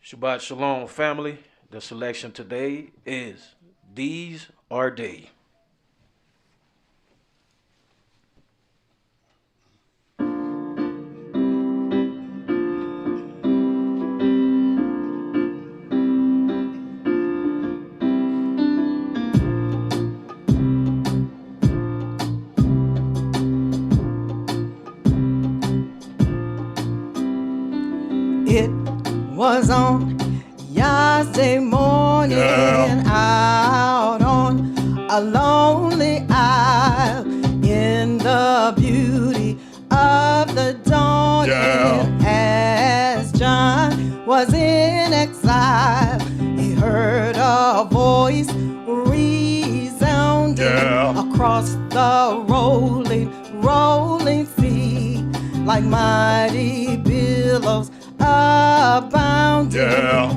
Shabbat Shalom, family. The selection today is These Are They. It was on Yahweh morning, out on a lonely isle, in the beauty of the dawning. As John was in exile, he heard a voice resounding across the rolling sea, like mighty billows abounding.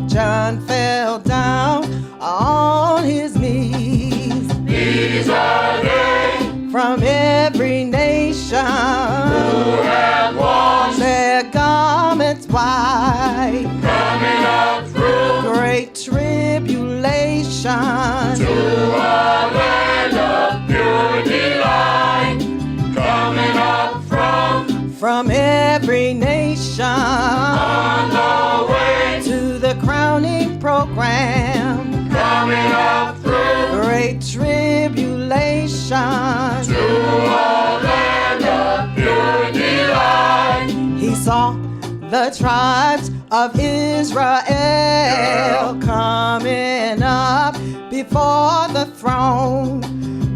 John fell down on his knees. These are they From every nation who have washed their garments white, coming up through great tribulation, to a land of pure delight, coming up from every nation on the way, to the crowning program, coming up through great tribulation, to a land of pure delight. He saw the tribes of Israel coming up before the throne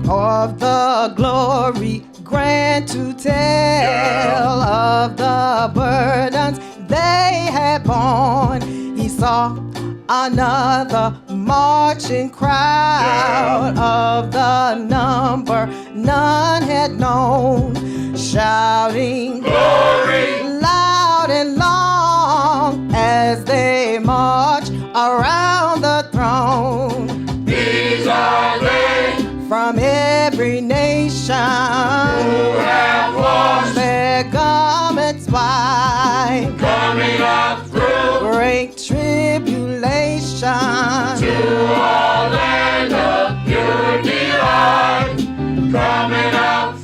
of the glory grant, to tell of the burdens they had borne. He saw another marching crowd of the number none had known, shouting Glory, loud and long as they march around the throne. these are they From every nation who have washed their garments white, coming up through great tribulation, to a land of pure delight, coming up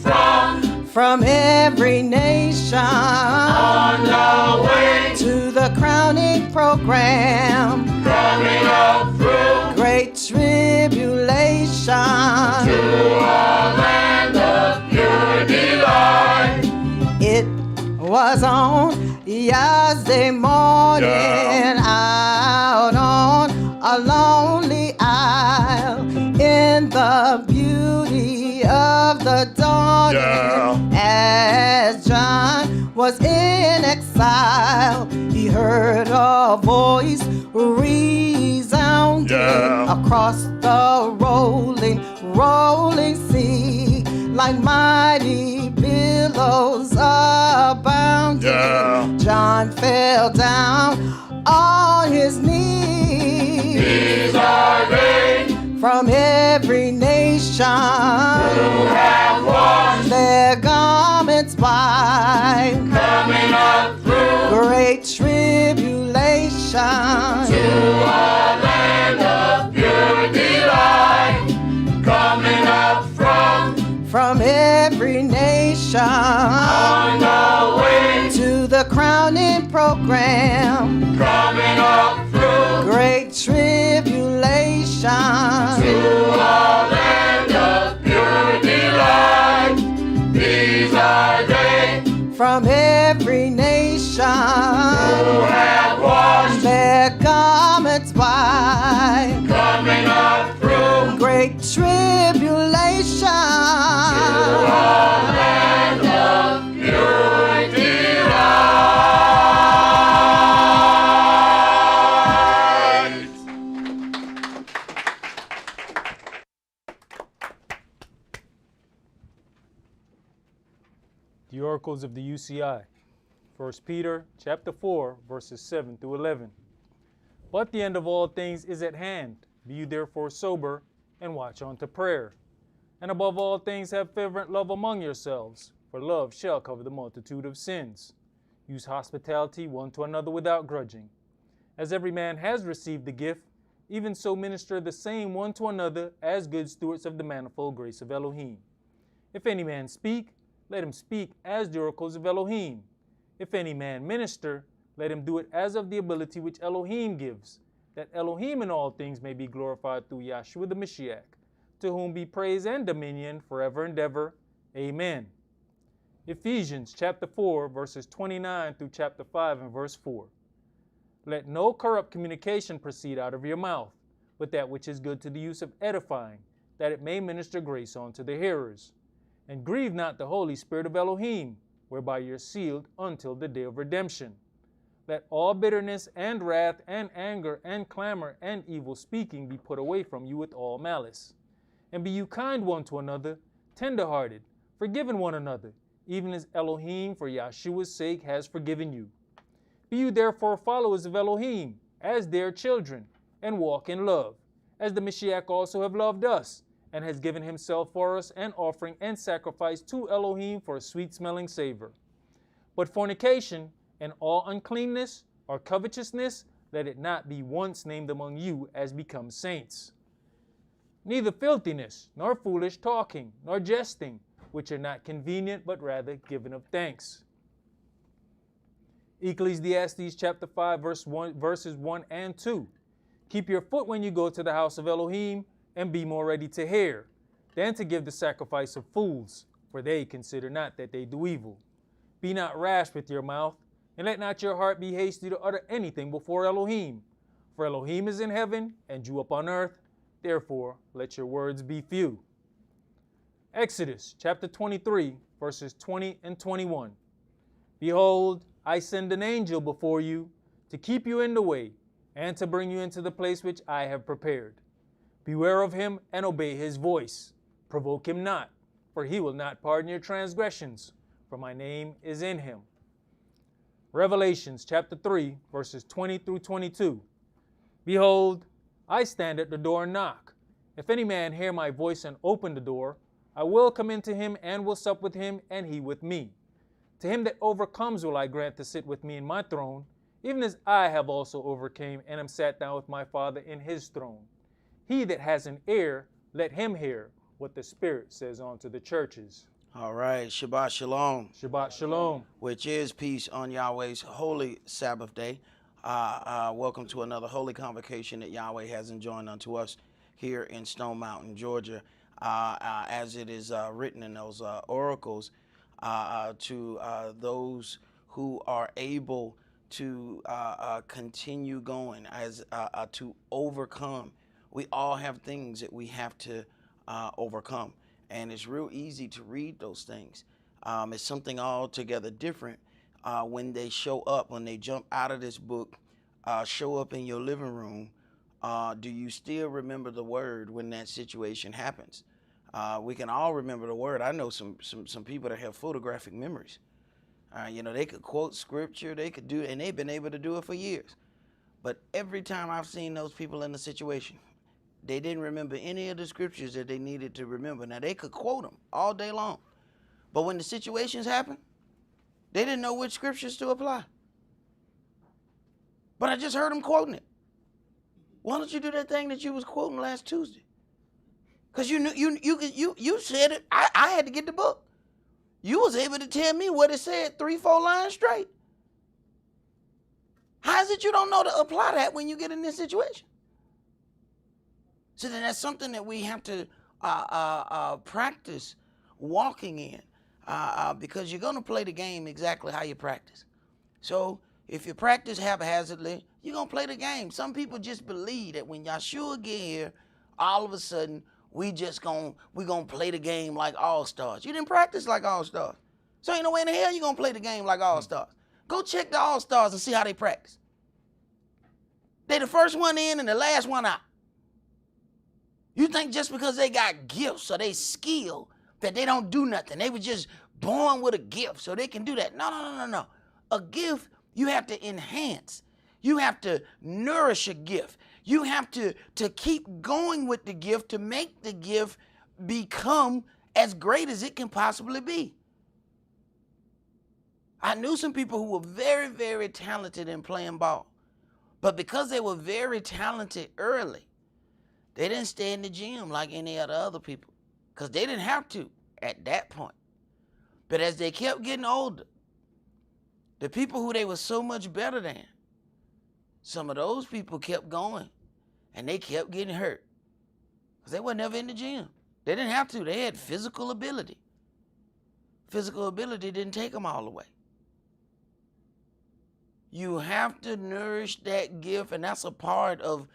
from every nation on the way, to the crowning program, coming up through great tribulation, to a land of pure delight. It was on Yahweh morning, out on a lonely isle, in the beauty of the dawning. As John was in exile, he heard a voice resounding across the rolling sea, like mighty billows abounding. John fell down on his knees. These are they From every nation who have washed their garments white, coming up through great tribulation, to a land of pure delight, coming up from every nation on the way, to the crowning program, coming up through great tribulation, to a land of pure delight. These are they from every nation who have washed their garments white, coming up through great tribulation, a land of pure delight. The oracles of the UCI. 1 Peter chapter 4, verses 7 through 11. But the end of all things is at hand. Be you therefore sober, and watch unto prayer. And above all things have fervent love among yourselves, for love shall cover the multitude of sins. Use hospitality one to another without grudging. As every man has received the gift, even so minister the same one to another as good stewards of the manifold grace of Elohim. If any man speak, let him speak as the oracles of Elohim. If any man minister, let him do it as of the ability which Elohim gives, that Elohim in all things may be glorified through Yahshua the Mashiach, to whom be praise and dominion forever and ever. Amen. Ephesians chapter 4, verses 29 through chapter 5 and verse 4. Let no corrupt communication proceed out of your mouth, but that which is good to the use of edifying, that it may minister grace unto the hearers. And grieve not the Holy Spirit of Elohim, whereby you're sealed until the day of redemption. Let all bitterness and wrath and anger and clamor and evil speaking be put away from you with all malice. And be you kind one to another, tender-hearted, forgiving one another, even as Elohim for Yahshua's sake has forgiven you. Be you therefore followers of Elohim, as dear children, and walk in love, as the Mashiach also have loved us, and has given himself for us an offering and sacrifice to Elohim for a sweet-smelling savor. But fornication and all uncleanness or covetousness, let it not be once named among you as becomes saints. Neither filthiness, nor foolish talking, nor jesting, which are not convenient, but rather given of thanks. Ecclesiastes chapter 5, verses 1 and 2. Keep your foot when you go to the house of Elohim, and be more ready to hear, than to give the sacrifice of fools, for they consider not that they do evil. Be not rash with your mouth, and let not your heart be hasty to utter anything before Elohim. For Elohim is in heaven, and you upon earth, therefore let your words be few. Exodus chapter 23, verses 20 and 21. Behold, I send an angel before you, to keep you in the way, and to bring you into the place which I have prepared. Beware of him, and obey his voice. Provoke him not, for he will not pardon your transgressions, for my name is in him. Revelations chapter 3, verses 20 through 22. Behold, I stand at the door and knock. If any man hear my voice and open the door, I will come into him and will sup with him, and he with me. To him that overcomes will I grant to sit with me in my throne, even as I have also overcame and am sat down with my Father in his throne. He that has an ear, let him hear what the Spirit says unto the churches. All right, Shabbat Shalom. Shabbat Shalom. Which is peace on Yahweh's holy Sabbath day. Welcome to another holy convocation that Yahweh has enjoined unto us here in Stone Mountain, Georgia, as it is written in those oracles, to those who are able to continue going, as to overcome. We all have things that we have to overcome, and it's real easy to read those things. It's something altogether different when they show up, when they jump out of this book, show up in your living room. Do you still remember the word when that situation happens? We can all remember the word. I know some people that have photographic memories. They could quote scripture, they could do, and they've been able to do it for years. But every time I've seen those people in the situation, they didn't remember any of the scriptures that they needed to remember. Now, they could quote them all day long, but when the situations happen, they didn't know which scriptures to apply. But I just heard them quoting it. Why don't you do that thing that you was quoting last Tuesday? Because you said it. I had to get the book. You was able to tell me what it said 3-4 lines straight. How is it you don't know to apply that when you get in this situation? So then that's something that we have to practice walking in, because you're going to play the game exactly how you practice. So if you practice haphazardly, you're going to play the game. Some people just believe that when Yahshua get here, all of a sudden, we're gonna play the game like all-stars. You didn't practice like all-stars. So ain't no way in the hell you're going to play the game like all-stars. Go check the all-stars and see how they practice. They the first one in and the last one out. You think just because they got gifts or they skill that they don't do nothing. They were just born with a gift so they can do that. No. A gift, you have to enhance. You have to nourish a gift. You have to keep going with the gift to make the gift become as great as it can possibly be. I knew some people who were very, very talented in playing ball, But because they were very talented early, they didn't stay in the gym like any of the other people because they didn't have to at that point. But as they kept getting older, the people who they were so much better than, some of those people kept going and they kept getting hurt because they were never in the gym. They didn't have to. They had physical ability. Physical ability didn't take them all the way. You have to nourish that gift, and that's a part of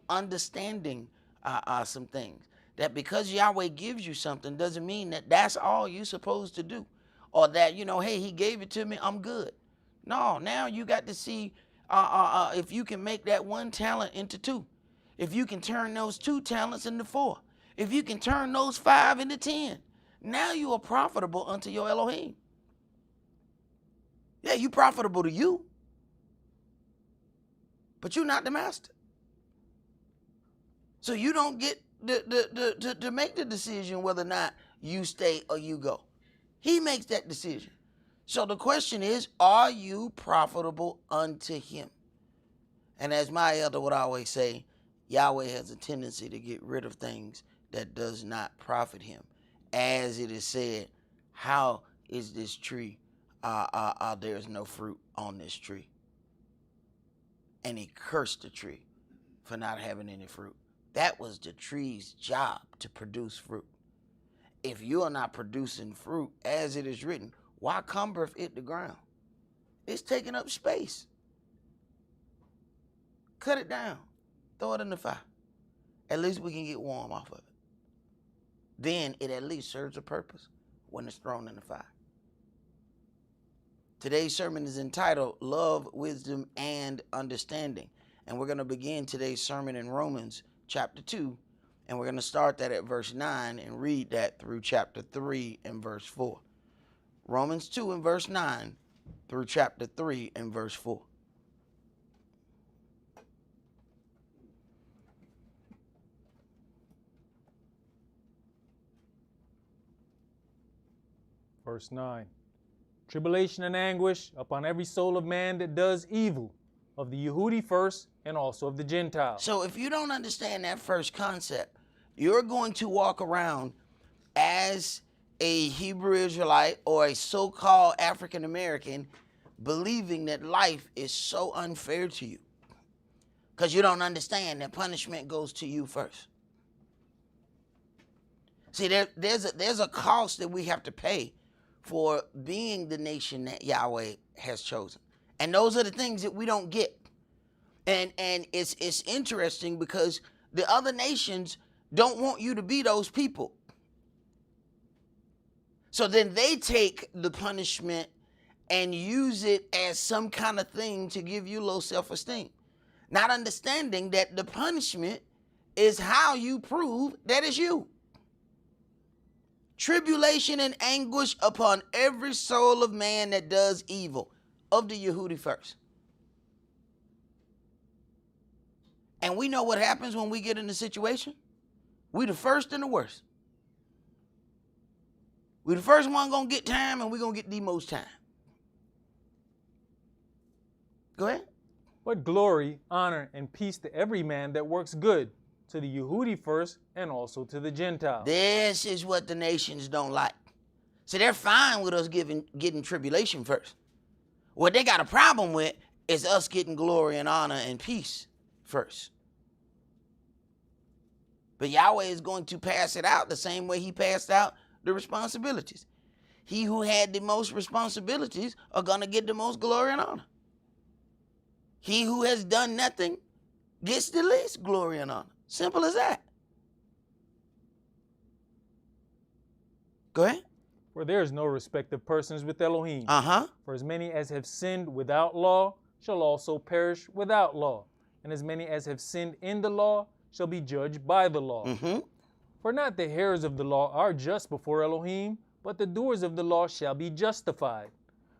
understanding some things. That because Yahweh gives you something doesn't mean that that's all you're supposed to do. Or that, hey, he gave it to me, I'm good. No, now you got to see if you can make that one talent into two. If you can turn those 2 talents into 4. If you can turn those 5 into 10. Now you are profitable unto your Elohim. Yeah, you profitable to you, but you're not the master. So you don't get to make the decision whether or not you stay or you go. He makes that decision. So the question is, are you profitable unto him? And as my elder would always say, Yahweh has a tendency to get rid of things that does not profit him. As it is said, how is this tree? There is no fruit on this tree. And he cursed the tree for not having any fruit. That was the tree's job, to produce fruit. If you are not producing fruit, as it is written, why cumbereth it the ground? It's taking up space. Cut it down. Throw it in the fire. At least we can get warm off of it. Then it at least serves a purpose when it's thrown in the fire. Today's sermon is entitled Love, Wisdom, and Understanding. And we're going to begin today's sermon in Romans chapter 2. And we're going to start that at verse 9 and read that through chapter 3 and verse 4. Romans 2 and verse 9 through chapter 3 and verse 4. Verse 9. Tribulation and anguish upon every soul of man that does evil, of the Yehudi first, and also of the Gentiles. So if you don't understand that first concept, you're going to walk around as a Hebrew Israelite or a so-called African American believing that life is so unfair to you because you don't understand that punishment goes to you first. See, there's a cost that we have to pay for being the nation that Yahweh has chosen. And those are the things that we don't get. And it's interesting because the other nations don't want you to be those people. So then they take the punishment and use it as some kind of thing to give you low self-esteem. Not understanding that the punishment is how you prove that it's you. Tribulation and anguish upon every soul of man that does evil, of the Yehudi first. And we know what happens when we get in a situation. We the first and the worst. We the first one gonna get time, and we gonna get the most time. Go ahead. But glory, honor, and peace to every man that works good, to the Yehudi first, and also to the Gentiles. This is what the nations don't like. So they're fine with us getting tribulation first. What they got a problem with is us getting glory and honor and peace first. But Yahweh is going to pass it out the same way he passed out the responsibilities. He who had the most responsibilities are going to get the most glory and honor. He who has done nothing gets the least glory and honor. Simple as that. Go ahead. For there is no respect of persons with Elohim. For as many as have sinned without law shall also perish without law. And as many as have sinned in the law shall be judged by the law. For not the hearers of the law are just before Elohim, but the doers of the law shall be justified.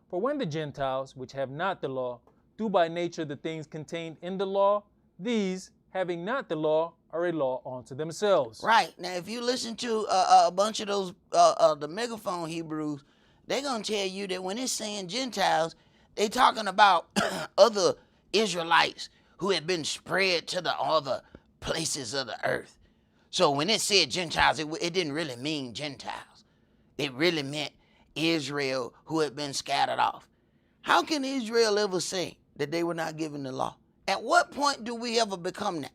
For when the Gentiles, which have not the law, do by nature the things contained in the law, these, having not the law, are a law unto themselves. Right. Now, if you listen to a bunch of those, the megaphone Hebrews, they're going to tell you that when it's saying Gentiles, they talking about other Israelites who had been spread to the other places of the earth. So when it said Gentiles, it didn't really mean Gentiles. It really meant Israel who had been scattered off. How can Israel ever say that they were not given the law? At what point do we ever become that?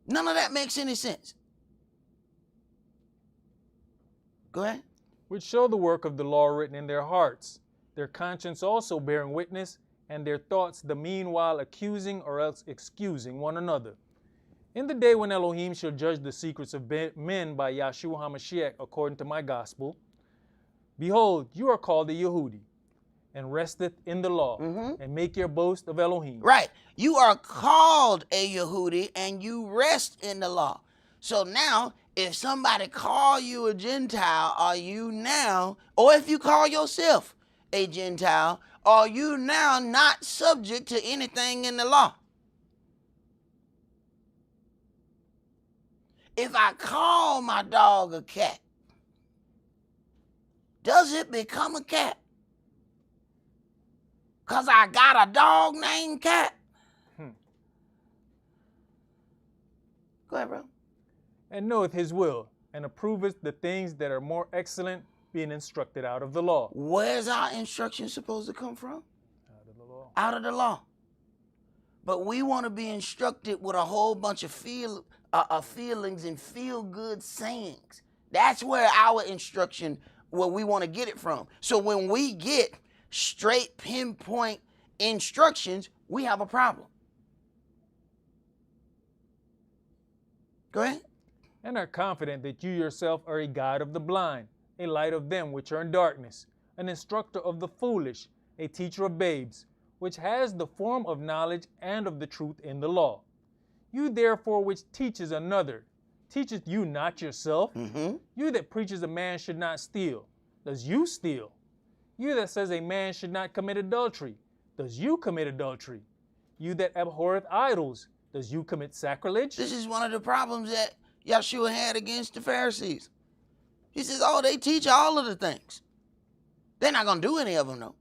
None of that makes any sense. Go ahead. Which show the work of the law written in their hearts, their conscience also bearing witness, and their thoughts the meanwhile accusing or else excusing one another. In the day when Elohim shall judge the secrets of men by Yahshua HaMashiach according to my gospel, behold, you are called a Yehudi, and resteth in the law, and make your boast of Elohim. Right. You are called a Yehudi, and you rest in the law. So now, if somebody call you a Gentile, are you now, or if you call yourself a Gentile, are you now not subject to anything in the law? If I call my dog a cat, does it become a cat? Because I got a dog named Cat. Go ahead, bro. And knoweth his will, and approveth the things that are more excellent, being instructed out of the law. Where's our instruction supposed to come from? Out of the law. Out of the law. But we want to be instructed with a whole bunch of feelings and feel-good sayings. That's where our instruction, where we want to get it from. So when we get straight pinpoint instructions, we have a problem. Go ahead. And are confident that you yourself are a guide of the blind, a light of them which are in darkness, an instructor of the foolish, a teacher of babes, which has the form of knowledge and of the truth in the law. You therefore which teaches another, teacheth you not yourself? You that preaches a man should not steal, does you steal? You that says a man should not commit adultery, does you commit adultery? You that abhorreth idols, does you commit sacrilege? This is one of the problems that Yahshua had against the Pharisees. He says, oh, they teach all of the things. They're not going to do any of them, though.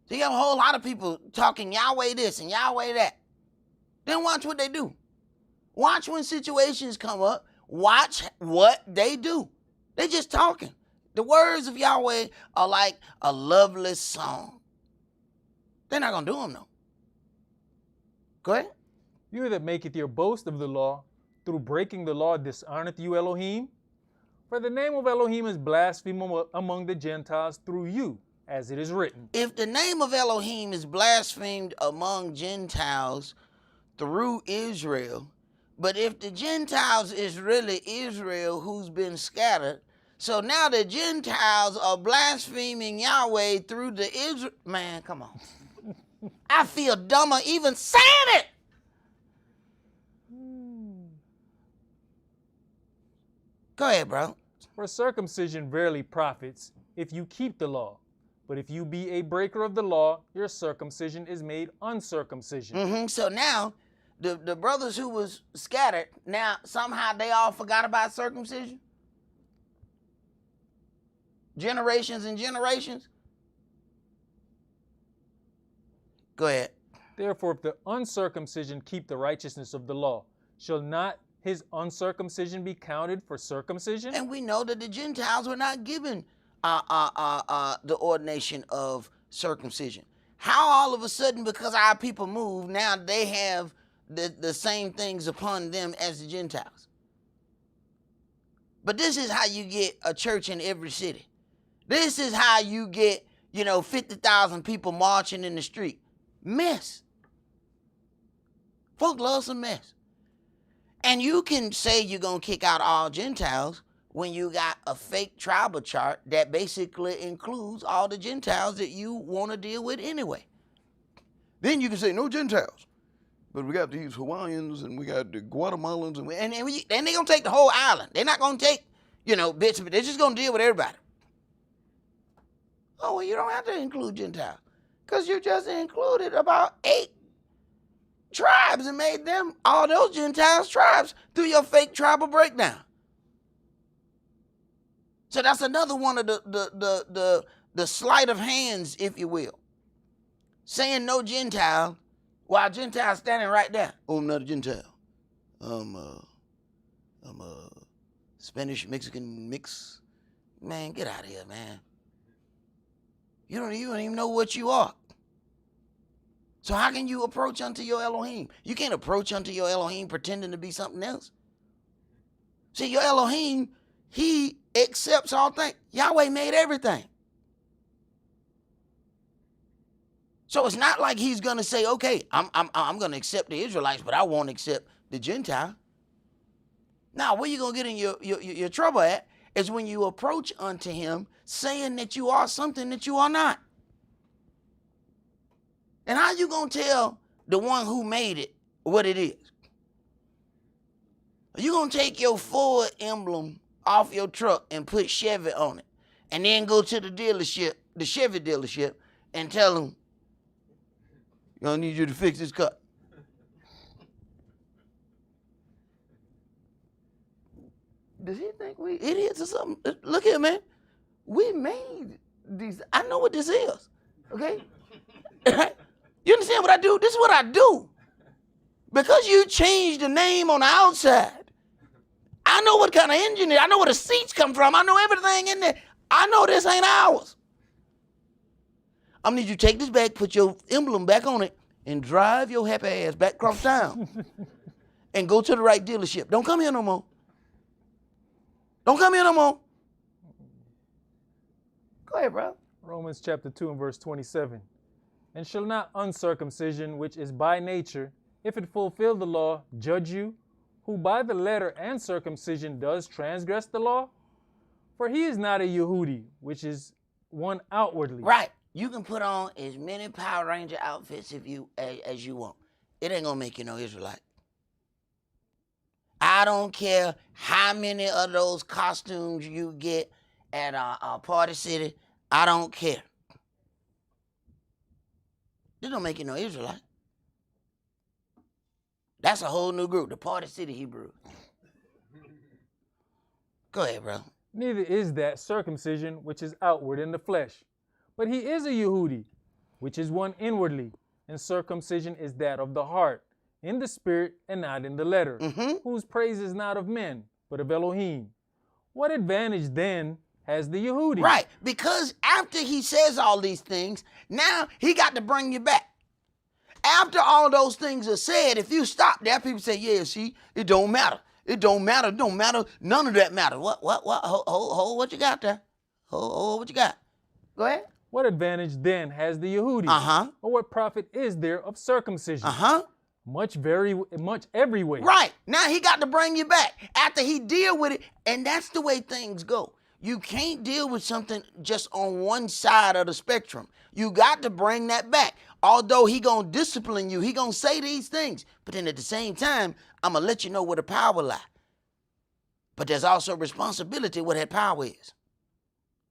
So you have a whole lot of people talking Yahweh this and Yahweh that. Then watch what they do. Watch when situations come up. Watch what they do. They're just talking. The words of Yahweh are like a loveless song. They're not going to do them, though. Go ahead. You that maketh your boast of the law, through breaking the law dishonoreth you Elohim? For the name of Elohim is blasphemed among the Gentiles through you, as it is written. If the name of Elohim is blasphemed among Gentiles through Israel, but if the Gentiles is really Israel who's been scattered, so now the Gentiles are blaspheming Yahweh through the Israel. Man, come on. I feel dumber even saying it. Go ahead, bro. For circumcision verily profits, if you keep the law. But if you be a breaker of the law, your circumcision is made uncircumcision. So now, the brothers who was scattered, now somehow they all forgot about circumcision? Generations and generations? Go ahead. Therefore, if the uncircumcision keep the righteousness of the law, shall not his uncircumcision be counted for circumcision? And we know that the Gentiles were not given the ordination of circumcision. How all of a sudden, because our people move, now they have the same things upon them as the Gentiles? But this is how you get a church in every city. This is how you get, 50,000 people marching in the street. Mess. Folk love some mess. And you can say you're going to kick out all Gentiles when you got a fake tribal chart that basically includes all the Gentiles that you want to deal with anyway. Then you can say no Gentiles. But we got these Hawaiians and we got the Guatemalans and they're going to take the whole island. They're not going to take, bits of it. They're just going to deal with everybody. Oh, well, you don't have to include Gentiles because you just included about 8 tribes and made them, all those Gentiles, tribes through your fake tribal breakdown. So that's another one of the sleight of hands, if you will. Saying no Gentile, while Gentile standing right there. Oh, I'm not a Gentile. I'm a Spanish Mexican mix. Man, get out of here, man. You don't even know what you are. So how can you approach unto your Elohim? You can't approach unto your Elohim pretending to be something else. See, your Elohim, he accepts all things. Yahweh made everything. So it's not like he's going to say, okay, I'm going to accept the Israelites, but I won't accept the Gentile. Now, where you going to get in your trouble at is when you approach unto him saying that you are something that you are not. And how you going to tell the one who made it what it is? Are you going to take your Ford emblem off your truck and put Chevy on it and then go to the dealership, the Chevy dealership, and tell them, I need you to fix this car? Does he think we idiots or something? Look here, man. We made these. I know what this is, okay? You understand what I do? This is what I do. Because you changed the name on the outside, I know what kind of engine it is. I know where the seats come from. I know everything in there. I know this ain't ours. I'm gonna need you to take this back, put your emblem back on it, and drive your happy ass back across town and go to the right dealership. Don't come here no more. Don't come here no more. Go ahead, bro. Romans chapter 2 and verse 27. And shall not uncircumcision, which is by nature, if it fulfill the law, judge you, who by the letter and circumcision does transgress the law? For he is not a Yehudi, which is one outwardly. Right. You can put on as many Power Ranger outfits as you want. It ain't gonna make you no Israelite. I don't care how many of those costumes you get at Party City. I don't care. This don't make you no Israelite. That's a whole new group, the Party City Hebrew. Go ahead, bro. Neither is that circumcision which is outward in the flesh. But he is a Yehudi, which is one inwardly, and circumcision is that of the heart, in the spirit and not in the letter, whose praise is not of men, but of Elohim. What advantage then has the Yehudi? Right, because after he says all these things, now he got to bring you back. After all those things are said, if you stop there, people say, yeah, see, it don't matter. It don't matter. It don't matter. None of that matters. What? Hold, what you got there? Hold, what you got? Go ahead. What advantage then has the Yehudi? Or what profit is there of circumcision? Much every way. Right. Now he got to bring you back after he deal with it. And that's the way things go. You can't deal with something just on one side of the spectrum. You got to bring that back. Although he gonna discipline you, he gonna say these things. But then at the same time, I'm gonna let you know where the power lie. But there's also responsibility where that power is.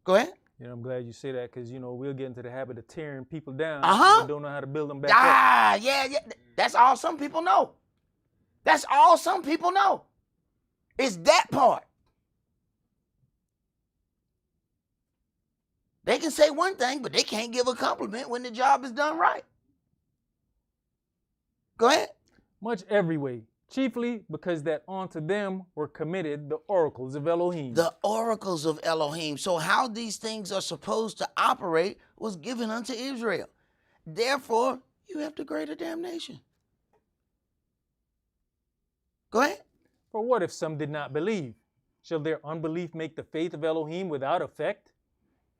Go ahead. Yeah, I'm glad you say that because, we'll get into the habit of tearing people down. Uh-huh. And don't know how to build them back up. Yeah. That's all some people know. That's all some people know. It's that part. They can say one thing, but they can't give a compliment when the job is done right. Go ahead. Much every way. Chiefly because that unto them were committed the oracles of Elohim. The oracles of Elohim. So how these things are supposed to operate was given unto Israel. Therefore, you have the greater damnation. Go ahead. For what if some did not believe? Shall their unbelief make the faith of Elohim without effect?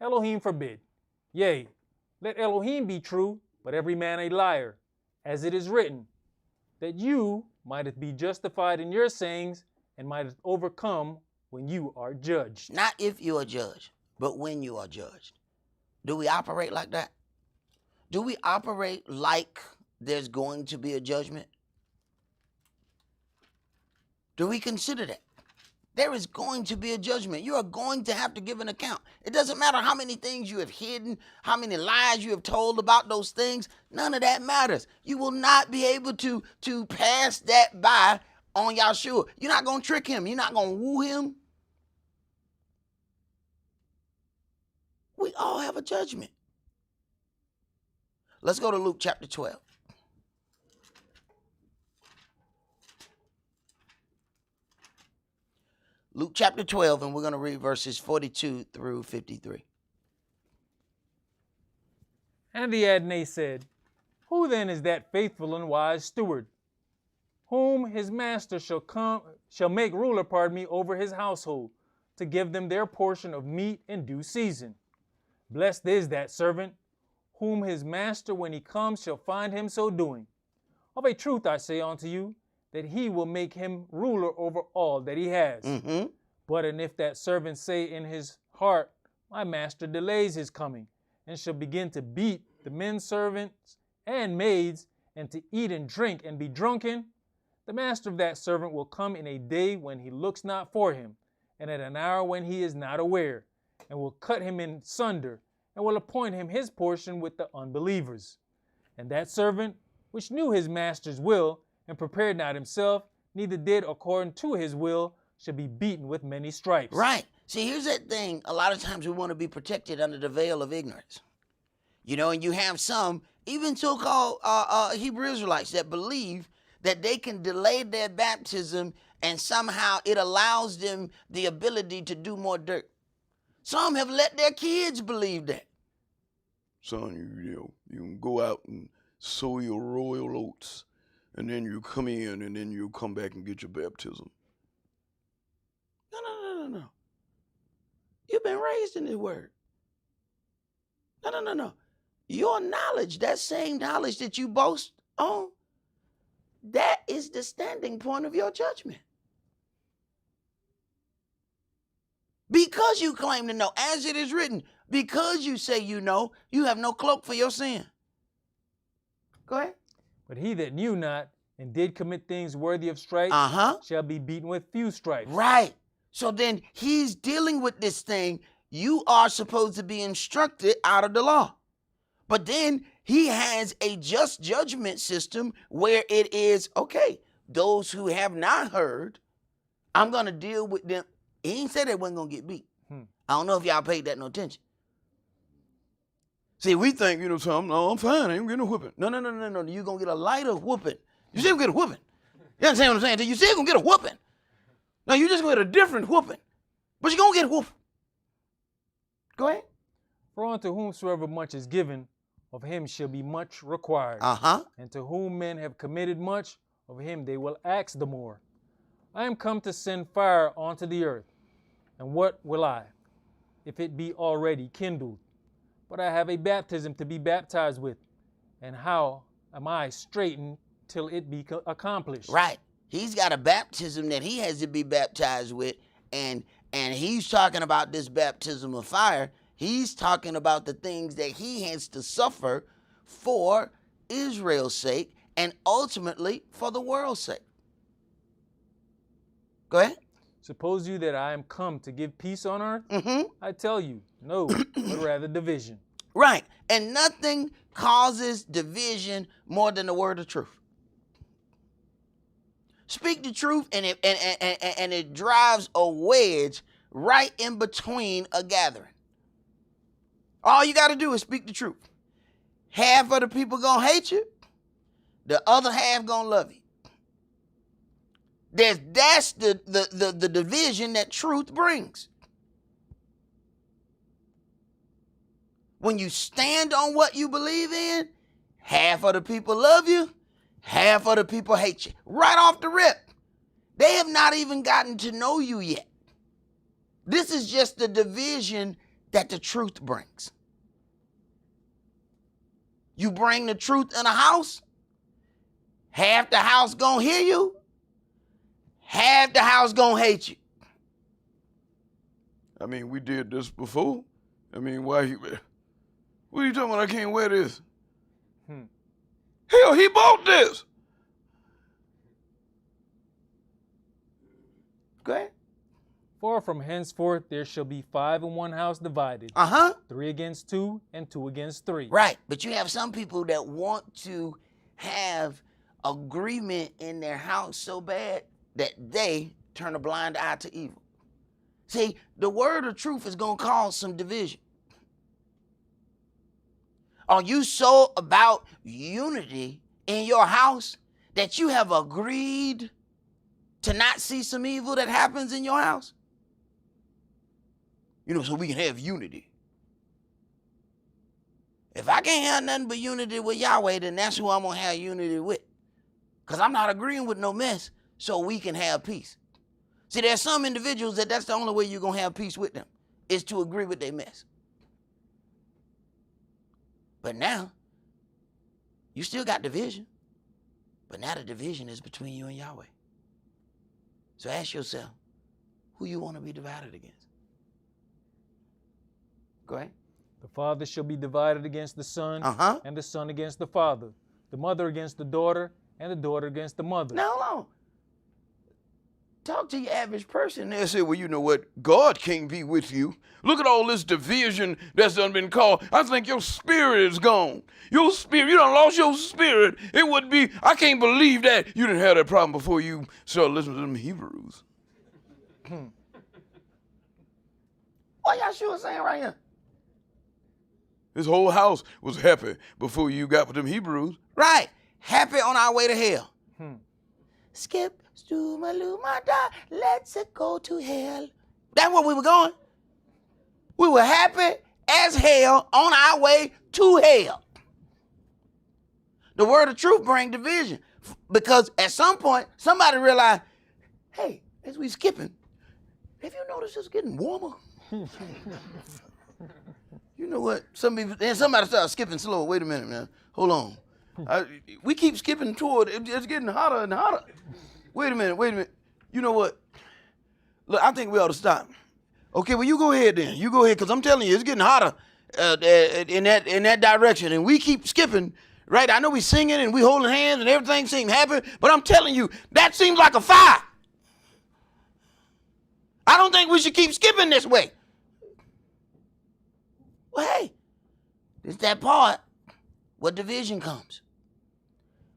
Elohim forbid. Yea, let Elohim be true, but every man a liar, as it is written, that you mighteth be justified in your sayings and mighteth overcome when you are judged. Not if you are judged, but when you are judged. Do we operate like that? Do we operate like there's going to be a judgment? Do we consider that? There is going to be a judgment. You are going to have to give an account. It doesn't matter how many things you have hidden, how many lies you have told about those things. None of that matters. You will not be able to pass that by on Yahshua. You're not going to trick him. You're not going to woo him. all have a judgment. Let's go to Luke chapter 12. Luke chapter 12, and we're going to read verses 42 through 53. And the Adonai said, Who then is that faithful and wise steward, whom his master shall make ruler, over his household, to give them their portion of meat in due season? Blessed is that servant, whom his master when he comes shall find him so doing. Of a truth I say unto you, that he will make him ruler over all that he has. But and if that servant say in his heart, My master delays his coming, and shall begin to beat the men servants and maids, and to eat and drink and be drunken, the master of that servant will come in a day when he looks not for him, and at an hour when he is not aware, and will cut him in sunder, and will appoint him his portion with the unbelievers. And that servant, which knew his master's will, and prepared not himself, neither did according to his will, shall be beaten with many stripes. Right. See, here's that thing. A lot of times we want to be protected under the veil of ignorance. You know, and you have some, even so-called Hebrew Israelites, that believe that they can delay their baptism and somehow it allows them the ability to do more dirt. Some have let their kids believe that. Son, you can go out and sow your royal oats, and then you come in, and then you come back and get your baptism. No. You've been raised in this word. No. Your knowledge, that same knowledge that you boast on, that is the standing point of your judgment. Because you claim to know, as it is written, because you say you know, you have no cloak for your sin. Go ahead. But he that knew not, and did commit things worthy of stripes, shall be beaten with few stripes. Right. So then he's dealing with this thing. You are supposed to be instructed out of the law. But then he has a just judgment system where it is, okay, those who have not heard, I'm going to deal with them. He ain't said they wasn't going to get beat. I don't know if y'all paid that no attention. See, we think, something, no, I'm fine, I ain't getting a whipping. No. You're going to get a lighter whooping. You still get a whooping. You understand what I'm saying? You still going to get a whooping. No, you just going to get a different whooping. But you're going to get a whooping. Go ahead. For unto whomsoever much is given, of him shall be much required. And to whom men have committed much, of him they will ask the more. I am come to send fire onto the earth. And what will I, if it be already kindled? But I have a baptism to be baptized with. And how am I straitened till it be accomplished? Right. He's got a baptism that he has to be baptized with. And he's talking about this baptism of fire. He's talking about the things that he has to suffer for Israel's sake and ultimately for the world's sake. Go ahead. Suppose you that I am come to give peace on earth? I tell you, no, but rather division. Right. And nothing causes division more than the word of truth. Speak the truth, and it drives a wedge right in between a gathering. All you got to do is speak the truth. Half of the people going to hate you. The other half going to love you. That's the division that truth brings. When you stand on what you believe in, half of the people love you, half of the people hate you. Right off the rip. They have not even gotten to know you yet. This is just the division that the truth brings. You bring the truth in a house, half the house gonna hear you, half the house gonna hate you. I mean, we did this before. I mean, what are you talking about? I can't wear this. Hell, he bought this. Go ahead. For from henceforth there shall be 5 in one house divided, 3 against 2, and 2 against 3. Right, but you have some people that want to have agreement in their house so bad that they turn a blind eye to evil. See, the word of truth is going to cause some division. Are you so about unity in your house that you have agreed to not see some evil that happens in your house? You know, so we can have unity. If I can't have nothing but unity with Yahweh, then that's who I'm going to have unity with. Because I'm not agreeing with no mess so we can have peace. See, there's some individuals that's the only way you're going to have peace with them, is to agree with their mess. But now, you still got division. But now the division is between you and Yahweh. So ask yourself, who you want to be divided against? Go ahead. The father shall be divided against the son, and the son against the father, the mother against the daughter, and the daughter against the mother. Now, hold on. Talk to your average person. They say, well, you know what? God can't be with you. Look at all this division that's done been called. I think your spirit is gone. Your spirit, you done lost your spirit. It would be, I can't believe that you didn't have that problem before you started listening to them Hebrews. What Yahshua saying right here? His whole house was happy before you got with them Hebrews. Right. Happy on our way to hell. Skip, Stumalumada, let's go to hell. That's where we were going. We were happy as hell on our way to hell. The word of truth brings division. Because at some point, somebody realized, hey, as we skipping, have you noticed it's getting warmer? You know what? Somebody started skipping slow. Wait a minute, man. Hold on. We keep skipping toward it. It's getting hotter and hotter. Wait a minute. You know what? Look, I think we ought to stop. Okay, well, you go ahead then. You go ahead, because I'm telling you, it's getting hotter in that direction. And we keep skipping, right? I know we singing and we holding hands and everything seems happy, but I'm telling you, that seems like a fire. I don't think we should keep skipping this way. Well, hey, it's that part where division comes.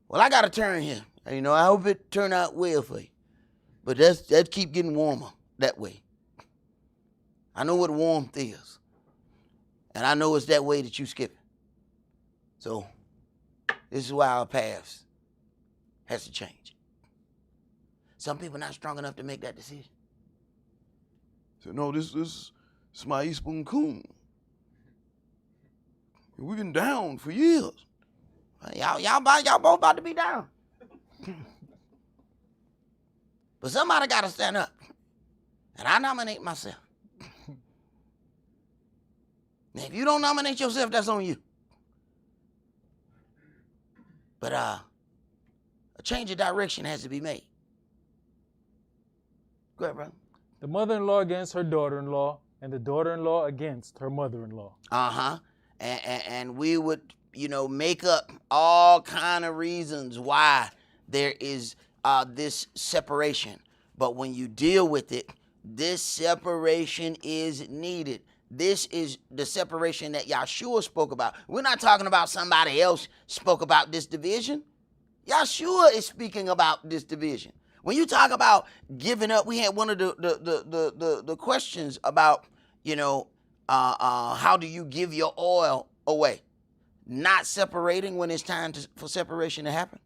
Well, I got to turn here. You know, I hope it turned out well for you. But that keep getting warmer that way. I know what warmth is. And I know it's that way that you skip it. So this is why our paths has to change. Some people not strong enough to make that decision. So no, this is my Eastbourne Coon. We've been down for years. Y'all both about to be down. But somebody got to stand up. And I nominate myself. Now, if you don't nominate yourself, that's on you. But a change of direction has to be made. Go ahead, brother. The mother-in-law against her daughter-in-law, and the daughter-in-law against her mother-in-law. And we would, make up all kind of reasons why there is this separation. But when you deal with it, this separation is needed. This is the separation that Yahshua spoke about. We're not talking about somebody else spoke about this division. Yahshua is speaking about this division. When you talk about giving up, we had one of the questions about, how do you give your oil away? Not separating when it's time for separation to happen.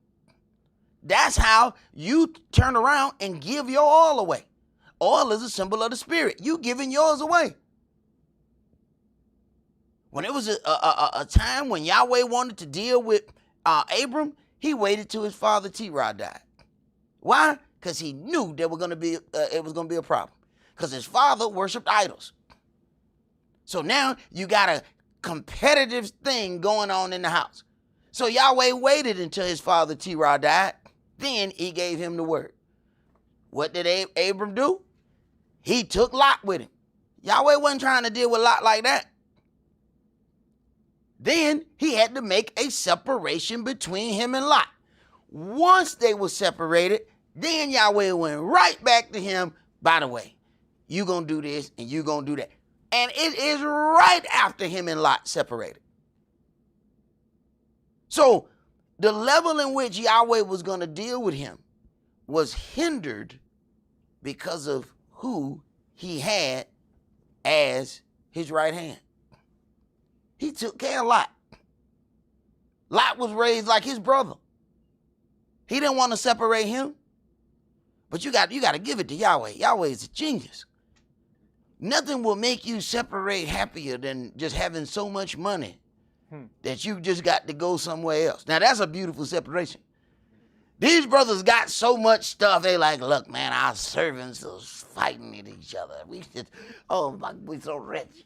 That's how you turn around and give your oil away. Oil is a symbol of the spirit. You giving yours away. When it was a time when Yahweh wanted to deal with Abram, he waited till his father Terah died. Why? Because he knew it was going to be a problem. Because his father worshipped idols. So now you got a competitive thing going on in the house. So Yahweh waited until his father Terah died. Then he gave him the word. What did Abram do? He took Lot with him. Yahweh wasn't trying to deal with Lot like that. Then he had to make a separation between him and Lot. Once they were separated, then Yahweh went right back to him. By the way, you gonna do this and you gonna do that. And it is right after him and Lot separated. So the level in which Yahweh was going to deal with him was hindered because of who he had as his right hand. He took care of Lot. Lot was raised like his brother. He didn't want to separate him. But you got to give it to Yahweh. Yahweh is a genius. Nothing will make you separate happier than just having so much money that you just got to go somewhere else. Now, that's a beautiful separation. These brothers got so much stuff. They like, look, man, our servants are fighting at each other. We're so rich.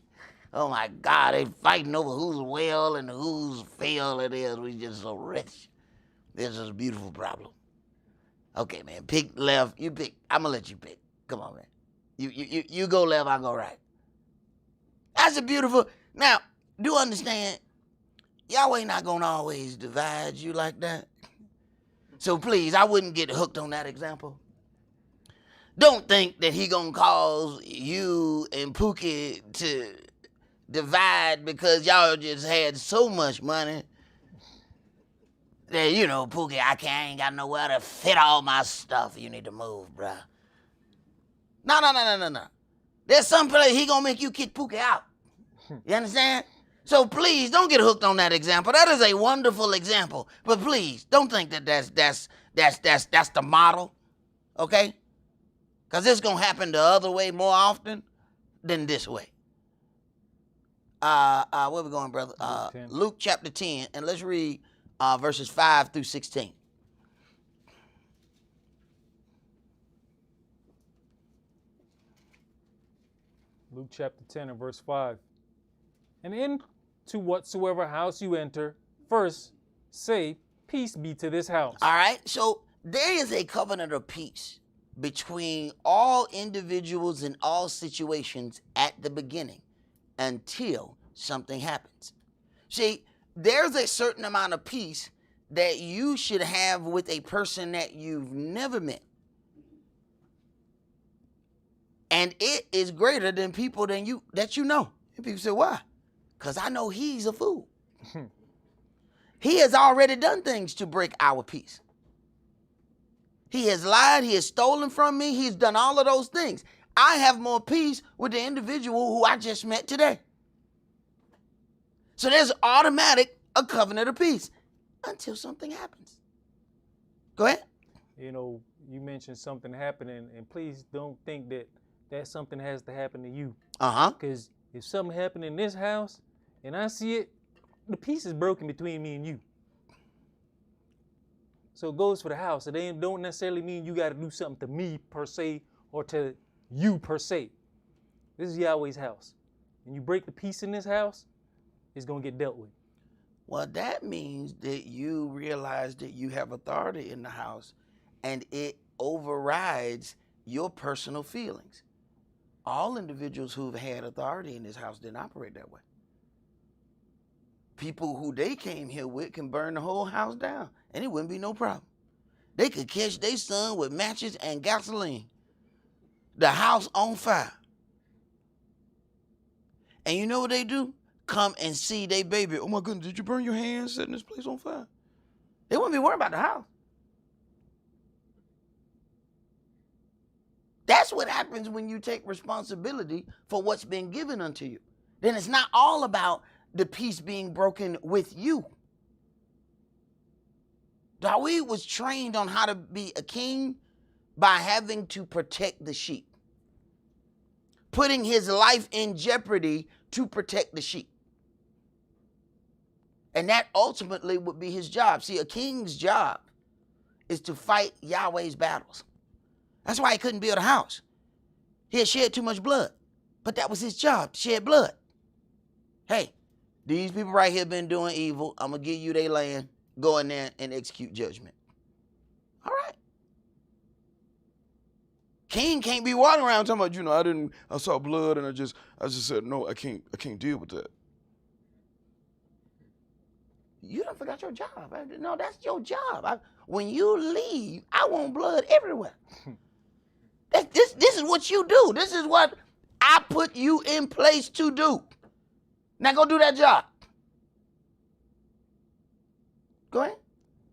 Oh, my God, they fighting over whose well and whose field it is. We just so rich. This is a beautiful problem. Okay, man, pick left. You pick. I'm going to let you pick. Come on, man. You go left, I go right. That's a beautiful. Now, do understand, Yahweh not going to always divide you like that. So please, I wouldn't get hooked on that example. Don't think that he going to cause you and Pookie to divide because y'all just had so much money that, Pookie, I ain't got nowhere to fit all my stuff. You need to move, bruh. No. There's some place he gonna make you kick Pookie out. You understand? So please don't get hooked on that example. That is a wonderful example, but please don't think that that's the model, okay? Because it's gonna happen the other way more often than this way. Where we going, brother? Luke chapter 10, and let's read verses 5 through 16. Luke chapter 10 and verse 5. And into whatsoever house you enter, first say, peace be to this house. All right, so there is a covenant of peace between all individuals in all situations at the beginning until something happens. See, there's a certain amount of peace that you should have with a person that you've never met. And it is greater than people that you know. And people say, why? Because I know he's a fool. He has already done things to break our peace. He has lied. He has stolen from me. He's done all of those things. I have more peace with the individual who I just met today. So there's automatic a covenant of peace until something happens. Go ahead. You mentioned something happening, and please don't think that something has to happen to you. Because if something happened in this house and I see it, the peace is broken between me and you. So it goes for the house. It don't necessarily mean you got to do something to me per se or to you per se. This is Yahweh's house. And you break the peace in this house, it's going to get dealt with. Well, that means that you realize that you have authority in the house and it overrides your personal feelings. All individuals who've had authority in this house didn't operate that way. People who they came here with can burn the whole house down, and it wouldn't be no problem. They could catch their son with matches and gasoline. The house on fire. And you know what they do? Come and see their baby. Oh my goodness, did you burn your hands setting this place on fire? They wouldn't be worried about the house. That's what happens when you take responsibility for what's been given unto you. Then it's not all about the peace being broken with you. David was trained on how to be a king by having to protect the sheep, putting his life in jeopardy to protect the sheep. And that ultimately would be his job. See, a king's job is to fight Yahweh's battles. That's why he couldn't build a house. He had shed too much blood. But that was his job, to shed blood. Hey, these people right here been doing evil. I'm going to give you their land. Go in there and execute judgment. All right. King can't be walking around talking about, I saw blood and I just said, no, I can't deal with that. You done forgot your job. No, that's your job. When you leave, I want blood everywhere. This is what you do. This is what I put you in place to do. Now go do that job. Go ahead.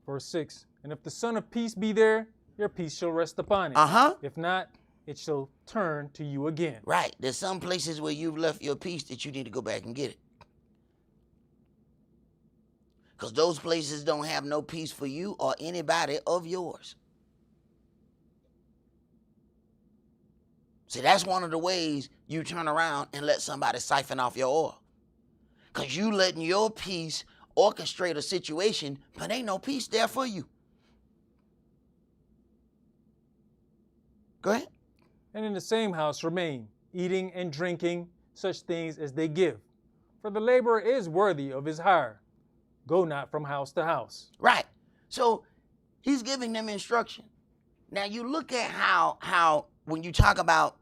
Verse 6. And if the Son of Peace be there, your peace shall rest upon it. If not, it shall turn to you again. Right. There's some places where you've left your peace that you need to go back and get it. Because those places don't have no peace for you or anybody of yours. See, that's one of the ways you turn around and let somebody siphon off your oil. Because you letting your peace orchestrate a situation, but ain't no peace there for you. Go ahead. And in the same house remain, eating and drinking such things as they give. For the laborer is worthy of his hire. Go not from house to house. Right. So he's giving them instruction. Now you look at how when you talk about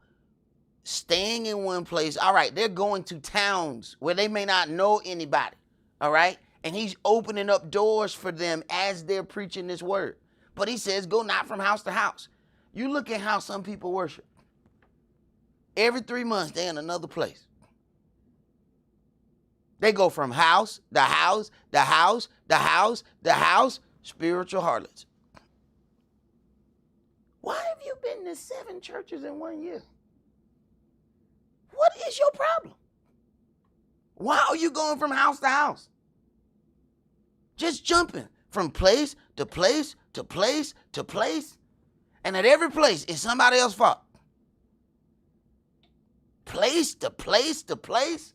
staying in one place, all right, they're going to towns where they may not know anybody, all right? And he's opening up doors for them as they're preaching this word. But he says, go not from house to house. You look at how some people worship. Every 3 months, they're in another place. They go from house, the house, the house, the house, the house, spiritual harlots. Why have you been to 7 churches in 1 year? What is your problem? Why are you going from house to house? Just jumping from place to place to place to place. And at every place is somebody else's fault. Place to place to place.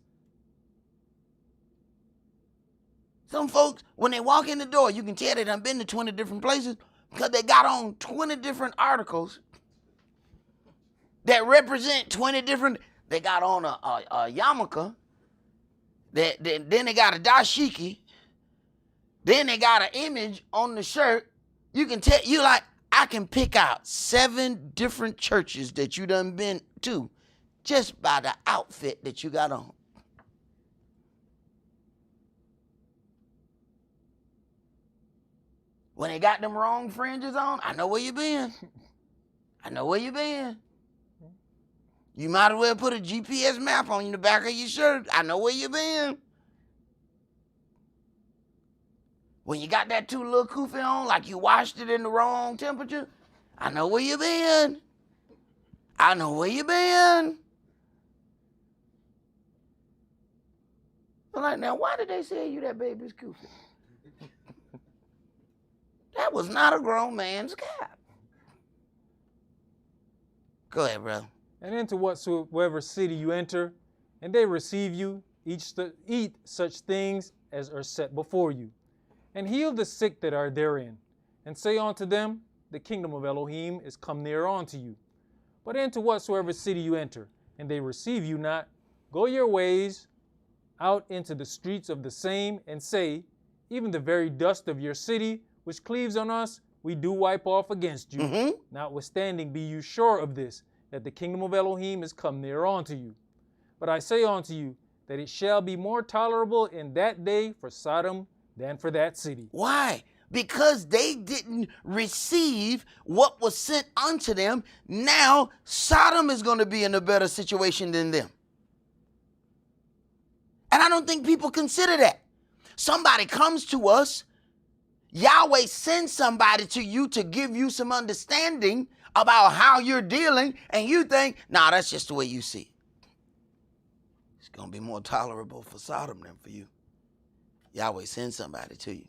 Some folks, when they walk in the door, you can tell they done been to 20 different places because they got on 20 different articles that represent 20 different. They got on a yarmulke. Then they got a dashiki. Then they got an image on the shirt. You can tell, you like, I can pick out 7 different churches that you done been to just by the outfit that you got on. When they got them wrong fringes on, I know where you been. I know where you been. You might as well put a GPS map on the back of your shirt. I know where you been. When you got that too little kufi on, like you washed it in the wrong temperature, I know where you been. I know where you been. I'm like, now why did they sell you that baby's kufi? That was not a grown man's cap. Go ahead, bro. And into whatsoever city you enter, and they receive you, eat such things as are set before you, and heal the sick that are therein, and say unto them, the kingdom of Elohim is come near unto you. But into whatsoever city you enter, and they receive you not, go your ways out into the streets of the same, and say, even the very dust of your city, which cleaves on us, we do wipe off against you. Mm-hmm. Notwithstanding, be you sure of this, that the kingdom of Elohim is come near unto you. But I say unto you, that it shall be more tolerable in that day for Sodom than for that city. Why? Because they didn't receive what was sent unto them. Now Sodom is going to be in a better situation than them. And I don't think people consider that. Somebody comes to us, Yahweh sends somebody to you to give you some understanding about how you're dealing, and you think, nah, that's just the way you see it. It's going to be more tolerable for Sodom than for you. Yahweh sends somebody to you.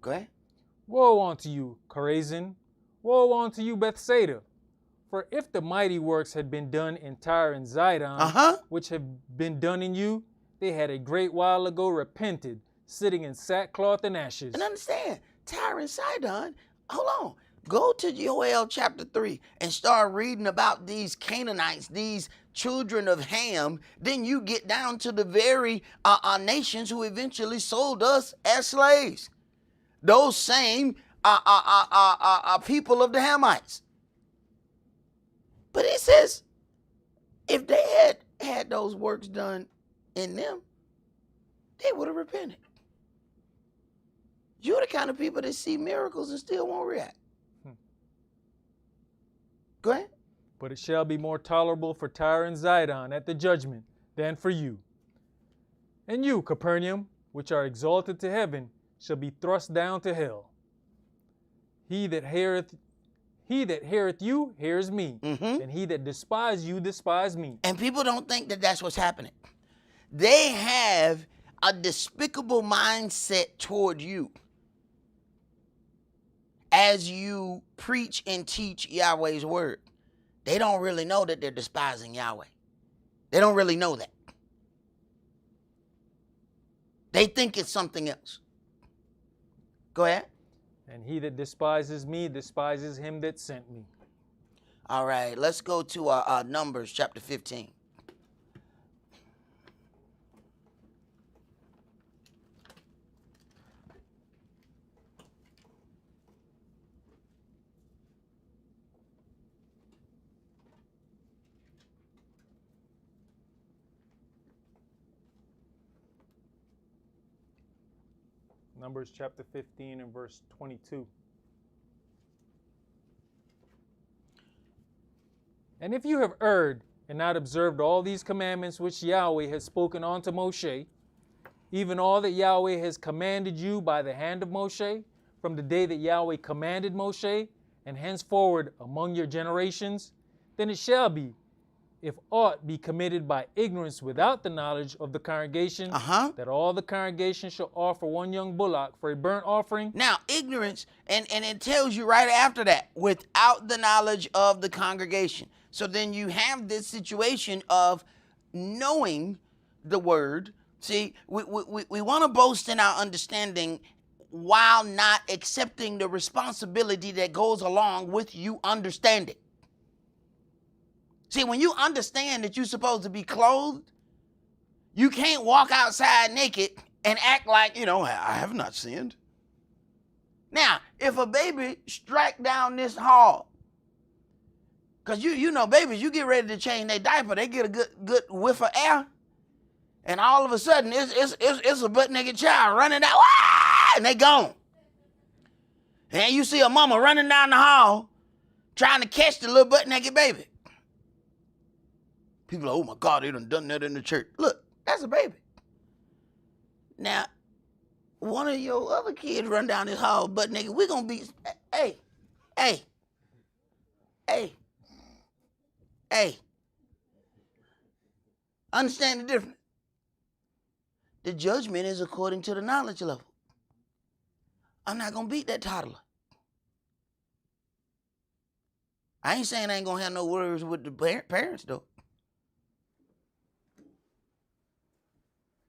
Go ahead. Woe unto you, Chorazin! Woe unto you, Bethsaida! For if the mighty works had been done in Tyre and Zidon, which have been done in you, they had a great while ago repented, sitting in sackcloth and ashes. And understand, Tyre and Sidon, hold on. Go to Joel chapter 3 and start reading about these Canaanites, these children of Ham. Then you get down to the very nations who eventually sold us as slaves. Those same people of the Hamites. But it says, if they had those works done in them, they would have repented. You're the kind of people that see miracles and still won't react. Go ahead. But it shall be more tolerable for Tyre and Zidon at the judgment than for you. And you, Capernaum, which are exalted to heaven, shall be thrust down to hell. He that heareth you hears me, and he that despises you despise me. And people don't think that that's what's happening. They have a despicable mindset toward you as you preach and teach Yahweh's word. They don't really know that they're despising Yahweh. They don't really know that. They think it's something else. Go ahead. And he that despises me despises him that sent me. All right, let's go to Numbers chapter 15. Numbers chapter 15 and verse 22. And if you have erred and not observed all these commandments which Yahweh has spoken unto Moshe, even all that Yahweh has commanded you by the hand of Moshe, from the day that Yahweh commanded Moshe, and henceforward among your generations, then it shall be, if aught be committed by ignorance without the knowledge of the congregation, that all the congregation shall offer one young bullock for a burnt offering. Now, ignorance, and it tells you right after that, without the knowledge of the congregation. So then you have this situation of knowing the word. See, we want to boast in our understanding while not accepting the responsibility that goes along with you understanding. See, when you understand that you're supposed to be clothed, you can't walk outside naked and act like, I have not sinned. Now, if a baby strike down this hall, because you know babies, you get ready to change their diaper, they get a good whiff of air, and all of a sudden it's a butt-naked child running out, and they gone. And you see a mama running down the hall trying to catch the little butt-naked baby. People are, oh my God, they done that in the church. Look, that's a baby. Now, one of your other kids run down this hall butt naked. We're going to be, hey. Understand the difference. The judgment is according to the knowledge level. I'm not going to beat that toddler. I ain't saying I ain't going to have no words with the parents, though.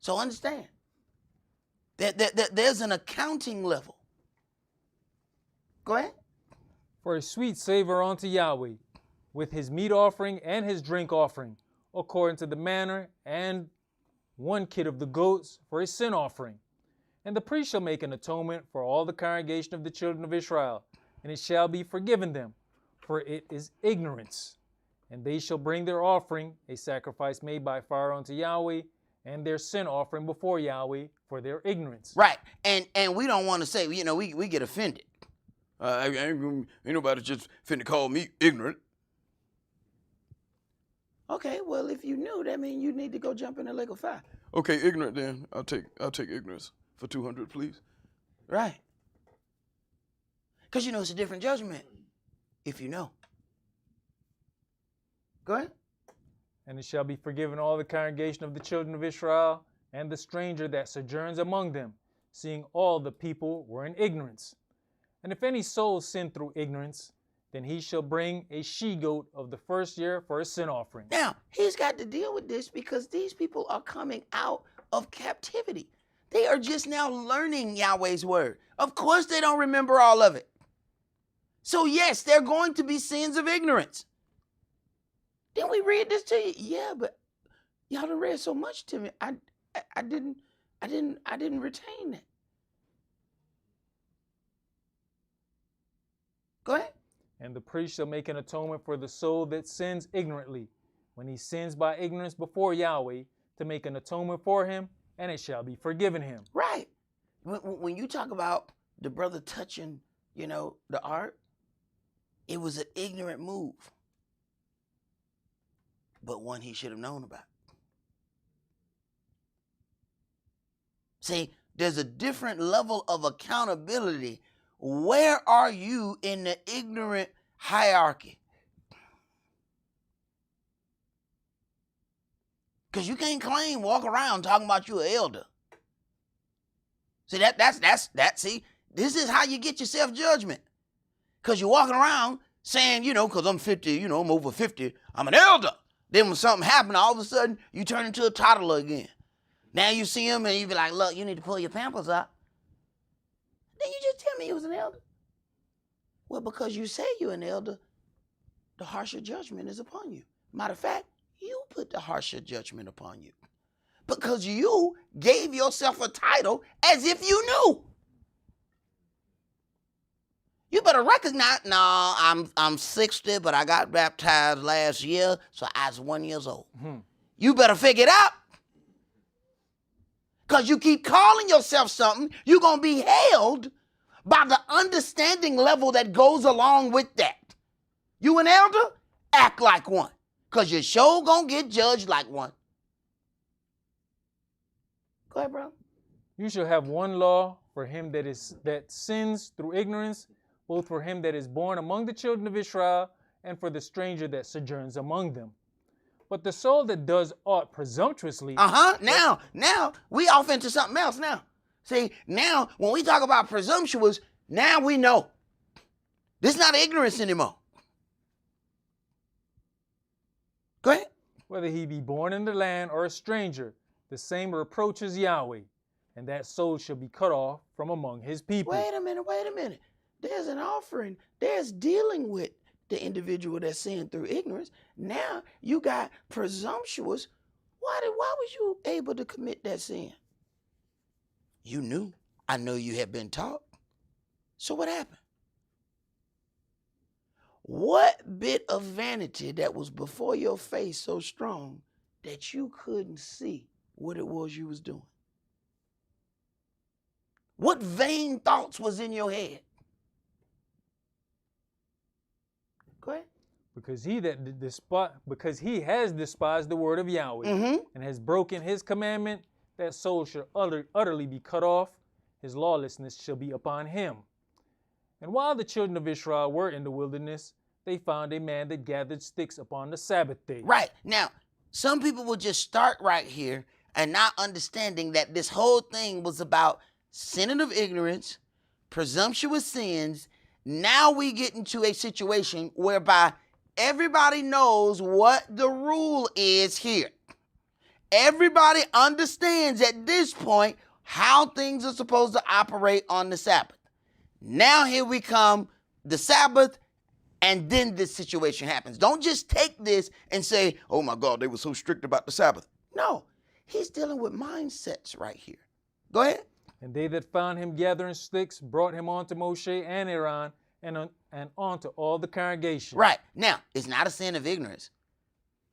So understand that there's an accounting level. Go ahead. For a sweet savor unto Yahweh, with his meat offering and his drink offering, according to the manner, and 1 kid of the goats for a sin offering. And the priest shall make an atonement for all the congregation of the children of Israel, and it shall be forgiven them, for it is ignorance. And they shall bring their offering, a sacrifice made by fire unto Yahweh, and their sin offering before Yahweh for their ignorance. Right. And we don't want to say, we get offended. Ain't nobody just finna call me ignorant. Okay, well, if you knew, that means you need to go jump in the lake of fire. Okay, ignorant then. I'll take ignorance for 200, please. Right. Because it's a different judgment if you know. Go ahead. And it shall be forgiven all the congregation of the children of Israel, and the stranger that sojourns among them, seeing all the people were in ignorance. And if any soul sin through ignorance, then he shall bring a she-goat of the first year for a sin offering. Now, he's got to deal with this because these people are coming out of captivity. They are just now learning Yahweh's word. Of course, they don't remember all of it. So yes, they're going to be sins of ignorance. Didn't we read this to you? Yeah, but y'all done read so much to me. I didn't retain that. Go ahead. And the priest shall make an atonement for the soul that sins ignorantly, when he sins by ignorance before Yahweh, to make an atonement for him, and it shall be forgiven him. Right. When you talk about the brother touching, the ark, it was an ignorant move, but one he should have known about. See, there's a different level of accountability. Where are you in the ignorant hierarchy? Because you can't walk around talking about you an elder. See, see, this is how you get your self-judgment. Because you're walking around saying, because I'm 50, I'm over 50, I'm an elder. Then when something happened, all of a sudden, you turn into a toddler again. Now you see him and you be like, look, you need to pull your pampers up. Then you just tell me you was an elder. Well, because you say you're an elder, the harsher judgment is upon you. Matter of fact, you put the harsher judgment upon you. Because you gave yourself a title as if you knew. You better recognize, no, I'm 60, but I got baptized last year, so I was 1 year old. You better figure it out. Because you keep calling yourself something, you're going to be held by the understanding level that goes along with that. You an elder? Act like one. Because you're sure going to get judged like one. Go ahead, bro. You shall have one law for him that sins through ignorance, both for him that is born among the children of Israel and for the stranger that sojourns among them. But the soul that does aught presumptuously... Now, we off into something else now. See, now, when we talk about presumptuous, now we know. This is not ignorance anymore. Go ahead. Whether he be born in the land or a stranger, the same reproaches Yahweh, and that soul shall be cut off from among his people. Wait a minute. There's an offering. There's dealing with the individual that's sinned through ignorance. Now you got presumptuous. Why was you able to commit that sin? You knew. I know you had been taught. So what happened? What bit of vanity that was before your face so strong that you couldn't see what it was you was doing? What vain thoughts was in your head? Go ahead. Because he has despised the word of Yahweh and has broken his commandment, that soul shall utterly be cut off. His lawlessness shall be upon him. And while the children of Israel were in the wilderness, they found a man that gathered sticks upon the Sabbath day. Right. Now, some people will just start right here and not understanding that this whole thing was about sinning of ignorance, presumptuous sins. Now we get into a situation whereby everybody knows what the rule is here. Everybody understands at this point how things are supposed to operate on the Sabbath. Now here we come, the Sabbath, and then this situation happens. Don't just take this and say, oh my God, they were so strict about the Sabbath. No, he's dealing with mindsets right here. Go ahead. And they that found him gathering sticks brought him unto Moshe and Aaron and unto all the congregation. Right. Now, it's not a sin of ignorance.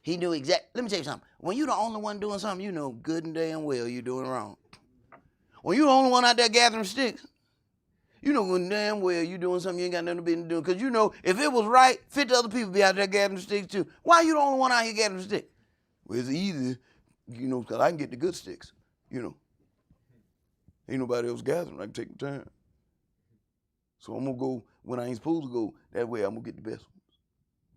He knew exactly. Let me tell you something. When you're the only one doing something, you know good and damn well you're doing wrong. When you're the only one out there gathering sticks, you know good and damn well you're doing something you ain't got nothing to be doing. Because you know, if it was right, 50 other people be out there gathering sticks too. Why are you the only one out here gathering sticks? Well, it's easy, because I can get the good sticks, Ain't nobody else gathering. I can take my time. So I'm going to go when I ain't supposed to go. That way I'm going to get the best ones.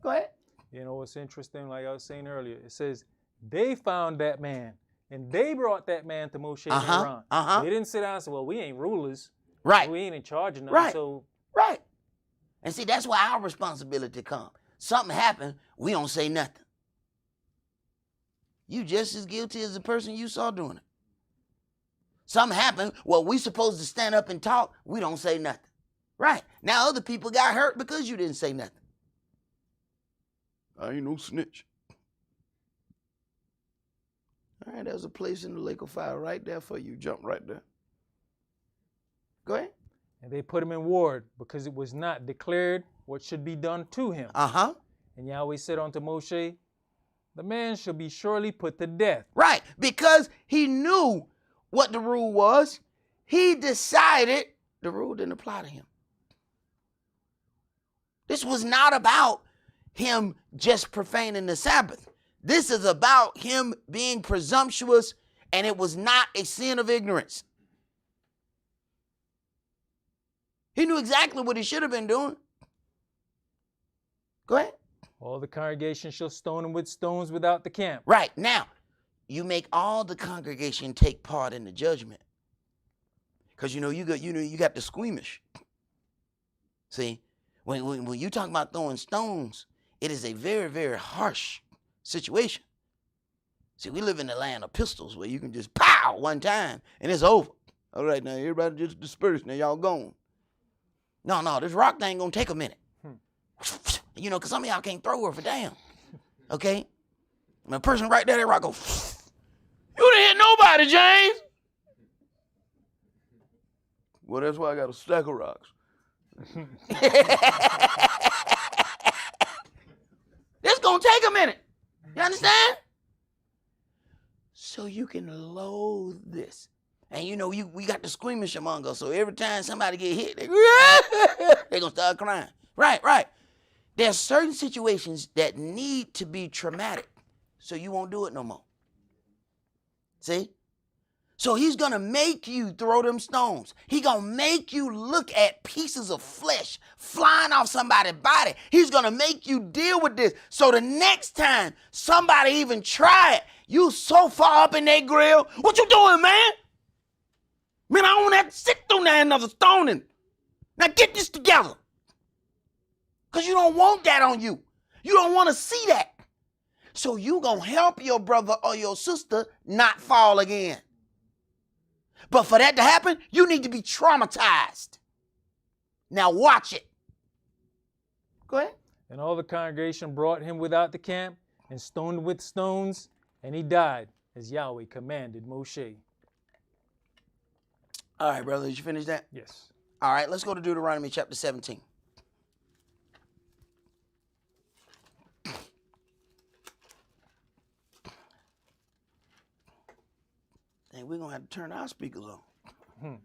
Go ahead. What's interesting, like I was saying earlier, it says they found that man and they brought that man to Moshe and Aaron. They didn't sit down and say, well, we ain't rulers. Right. We ain't in charge of nothing. Right. So. Right. And see, that's where our responsibility comes. Something happened, we don't say nothing. You just as guilty as the person you saw doing it. Something happened, well, we supposed to stand up and talk, we don't say nothing. Right. Now other people got hurt because you didn't say nothing. I ain't no snitch. All right, there's a place in the lake of fire right there for you. Jump right there. Go ahead. And they put him in ward because it was not declared what should be done to him. And Yahweh said unto Moshe, the man shall be surely put to death. Right, because he knew what the rule was. He decided the rule didn't apply to him. This was not about him just profaning the Sabbath. This is about him being presumptuous, and it was not a sin of ignorance. He knew exactly what he should have been doing. Go ahead. All the congregation shall stone him with stones without the camp. Right. Now, you make all the congregation take part in the judgment. Because you got the squeamish. See, when you talk about throwing stones, it is a very, very harsh situation. See, we live in the land of pistols where you can just pow one time and it's over. All right, now everybody just disperse. Now y'all gone. No, this rock thing gonna take a minute. You know, because some of y'all can't throw her for damn. Okay? And the person right there, that rock go, you didn't hit nobody, James. Well, that's why I got a stack of rocks. This gonna take a minute. You understand? So you can loathe this. And you know, we got the squeamish among us. So every time somebody get hit, they gonna start crying. Right. There's certain situations that need to be traumatic. So you won't do it no more. See? So he's going to make you throw them stones. He's going to make you look at pieces of flesh flying off somebody's body. He's going to make you deal with this. So the next time somebody even try it, you so far up in their grill. What you doing, man? Man, I don't want to have to sit through that another stoning. Now get this together. Because you don't want that on you. You don't want to see that. So you going to help your brother or your sister not fall again. But for that to happen, you need to be traumatized. Now watch it. Go ahead. And all the congregation brought him without the camp and stoned him with stones, and he died, as Yahweh commanded Moshe. All right, brother, did you finish that? Yes. All right, let's go to Deuteronomy chapter 17. And we're going to have to turn our speakers on.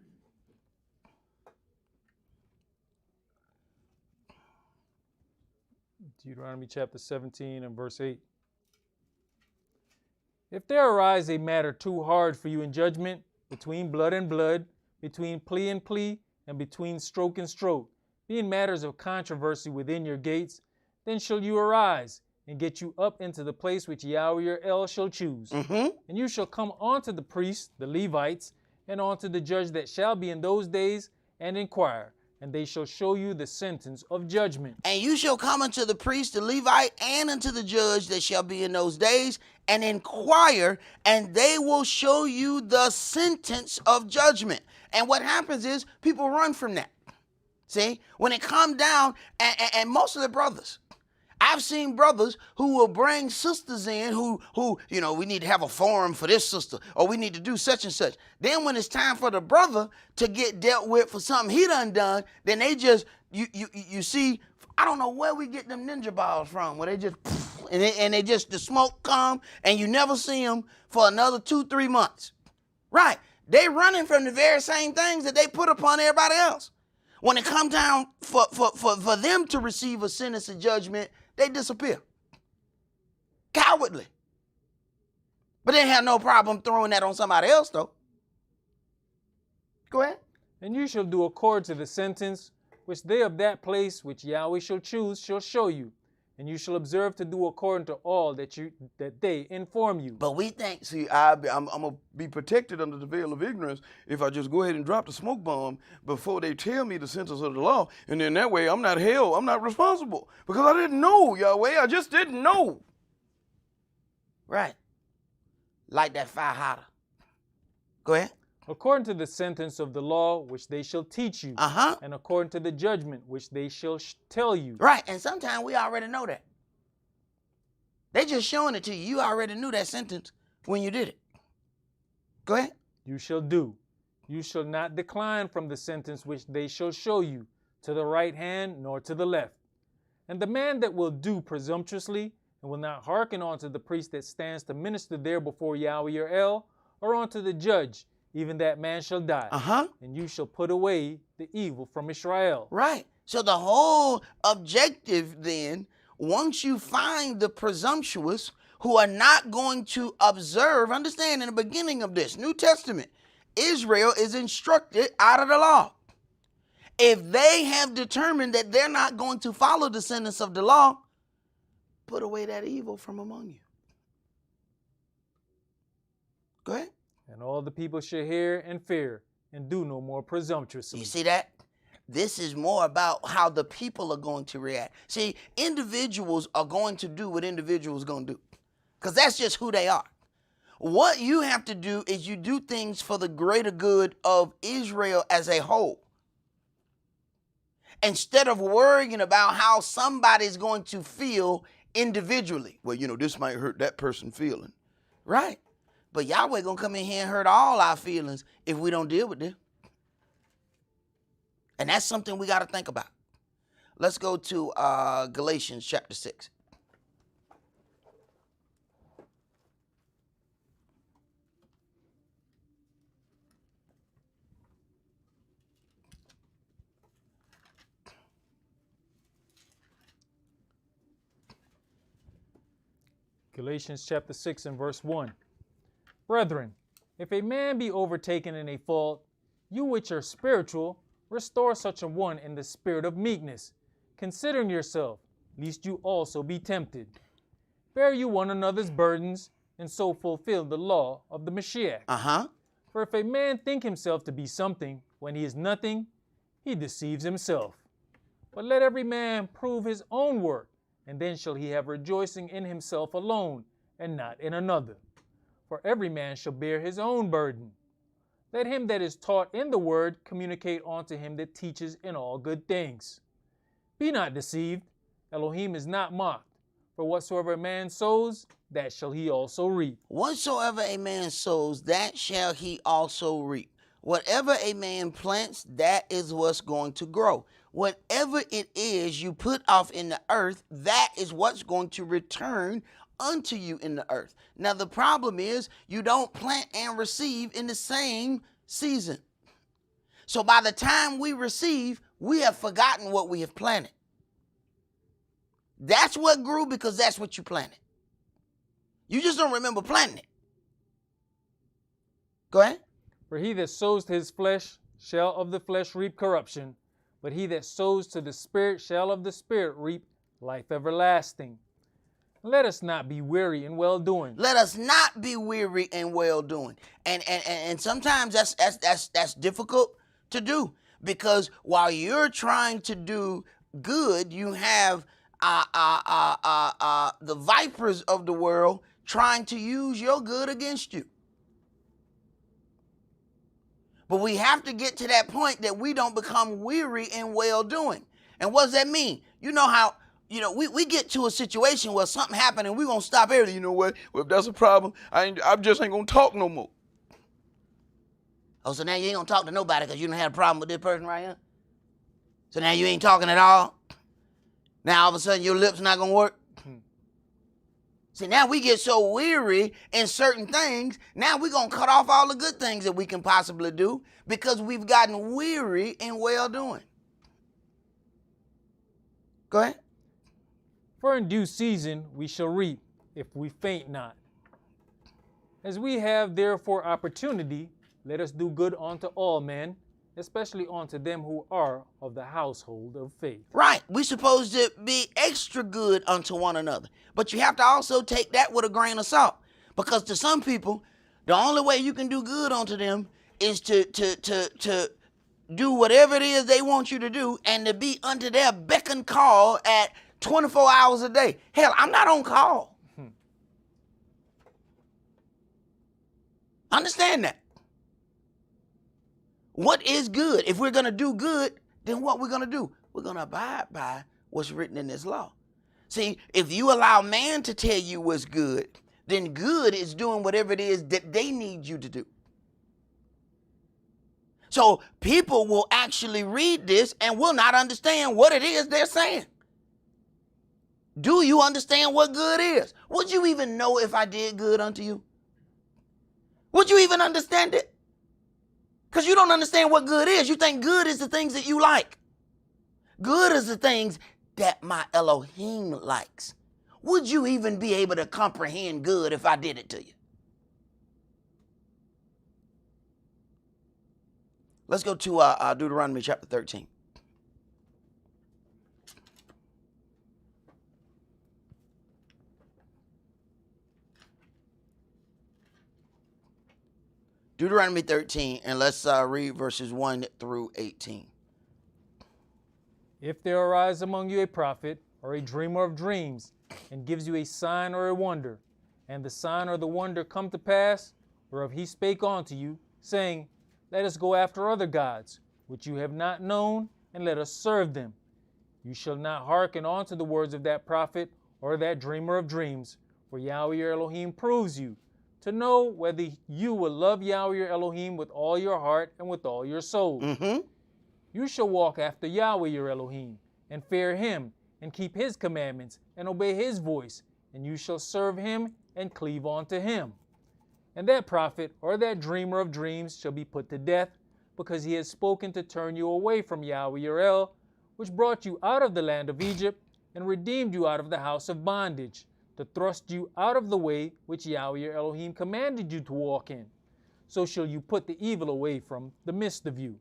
Deuteronomy chapter 17 and verse 8. If there arise a matter too hard for you in judgment, between blood and blood, between plea and plea, and between stroke and stroke, being matters of controversy within your gates, then shall you arise and get you up into the place which Yahweh your El shall choose. And you shall come unto the priests, the Levites, and unto the judge that shall be in those days, and inquire, and they shall show you the sentence of judgment. And you shall come unto the priest, the Levite, and unto the judge that shall be in those days, and inquire, and they will show you the sentence of judgment. And what happens is people run from that. See, when it comes down, and most of the brothers, I've seen brothers who will bring sisters in who, you know, we need to have a forum for this sister, or we need to do such and such. Then when it's time for the brother to get dealt with for something he done, then they just, you see, I don't know where we get them ninja balls from, where they just, and they just, the smoke come, and you never see them for another 2-3 months. Right. They running from the very same things that they put upon everybody else. When it comes down for them to receive a sentence of judgment, they disappear. Cowardly. But they have no problem throwing that on somebody else, though. Go ahead. And you shall do according to the sentence which they of that place which Yahweh shall choose shall show you. And you shall observe to do according to all that they inform you. But we think, See, I'm going to be protected under the veil of ignorance if I just go ahead and drop the smoke bomb before they tell me the sentence of the law. And then that way I'm not held. I'm not responsible. Because I didn't know, Yahweh. I just didn't know. right. Light that fire hotter. Go ahead. According to the sentence of the law which they shall teach you, and according to the judgment which they shall tell you. Right, and sometimes we already know that. They just showing it to you. You already knew that sentence when you did it. Go ahead. You shall do. You shall not decline from the sentence which they shall show you, to the right hand nor to the left. And the man that will do presumptuously, and will not hearken unto the priest that stands to minister there before Yahweh your El, or unto the judge, even that man shall die. And you shall put away the evil from Israel. Right. So the whole objective then, once you find the presumptuous who are not going to observe, understand in the beginning of this New Testament, Israel is instructed out of the law. If they have determined that they're not going to follow the sentence of the law, put away that evil from among you. Go ahead. And all the people shall hear and fear, and do no more presumptuously. You see that? This is more about how the people are going to react. See, individuals are going to do what individuals are going to do because that's just who they are. What you have to do is you do things for the greater good of Israel as a whole. Instead of worrying about how somebody's going to feel individually. Well, this might hurt that person feeling. Right. But Yahweh going to come in here and hurt all our feelings if we don't deal with them. And that's something we got to think about. Let's go to Galatians chapter 6. Galatians chapter 6 and verse 1. Brethren, if a man be overtaken in a fault, you which are spiritual, restore such a one in the spirit of meekness, considering yourself, lest you also be tempted. Bear you one another's burdens, and so fulfill the law of the Mashiach. For if a man think himself to be something, when he is nothing, he deceives himself. But let every man prove his own work, and then shall he have rejoicing in himself alone, and not in another. For every man shall bear his own burden. Let him that is taught in the word communicate unto him that teaches in all good things. Be not deceived, Elohim is not mocked. For whatsoever a man sows, that shall he also reap. Whatsoever a man sows, that shall he also reap. Whatever a man plants, that is what's going to grow. Whatever it is you put off in the earth, that is what's going to return unto you in the earth. Now, the problem is you don't plant and receive in the same season. So by the time we receive, we have forgotten what we have planted. That's what grew because that's what you planted. You just don't remember planting it. Go ahead. For he that sows to his flesh shall of the flesh reap corruption, but he that sows to the Spirit shall of the Spirit reap life everlasting. Let us not be weary in well-doing. Let us not be weary in well-doing. And sometimes that's difficult to do because while you're trying to do good, you have the vipers of the world trying to use your good against you. But we have to get to that point that we don't become weary in well-doing. And what does that mean? You know how, we get to a situation where something happened and we're going to stop everything. You know what? Well, if that's a problem, I just ain't going to talk no more. Oh, so now you ain't going to talk to nobody because you don't have a problem with this person right here? So now you ain't talking at all? Now all of a sudden your lips not going to work? See, now we get so weary in certain things, now we're going to cut off all the good things that we can possibly do because we've gotten weary in well-doing. Go ahead. For in due season we shall reap, if we faint not. As we have therefore opportunity, let us do good unto all men, especially unto them who are of the household of faith. Right. We're supposed to be extra good unto one another. But you have to also take that with a grain of salt. Because to some people, the only way you can do good unto them is to do whatever it is they want you to do and to be under their beck and call at 24 hours a day. Hell, I'm not on call. Understand that. What is good? If we're going to do good, then what we're going to do? We're going to abide by what's written in this law. See, if you allow man to tell you what's good, then good is doing whatever it is that they need you to do. So people will actually read this and will not understand what it is they're saying. Do you understand what good is? Would you even know if I did good unto you? Would you even understand it? Because you don't understand what good is. You think good is the things that you like. Good is the things that my Elohim likes. Would you even be able to comprehend good if I did it to you? Let's go to Deuteronomy chapter 13. Deuteronomy 13, and let's read verses 1 through 18. If there arise among you a prophet or a dreamer of dreams, and gives you a sign or a wonder, and the sign or the wonder come to pass, whereof he spake unto you, saying, Let us go after other gods, which you have not known, and let us serve them. You shall not hearken unto the words of that prophet or that dreamer of dreams, for Yahweh your Elohim proves you, to know whether you will love Yahweh your Elohim with all your heart and with all your soul. You shall walk after Yahweh your Elohim, and fear him, and keep his commandments, and obey his voice, and you shall serve him and cleave unto him. And that prophet or that dreamer of dreams shall be put to death, because he has spoken to turn you away from Yahweh your El, which brought you out of the land of Egypt, and redeemed you out of the house of bondage, to thrust you out of the way which Yahweh your Elohim commanded you to walk in. So shall you put the evil away from the midst of you.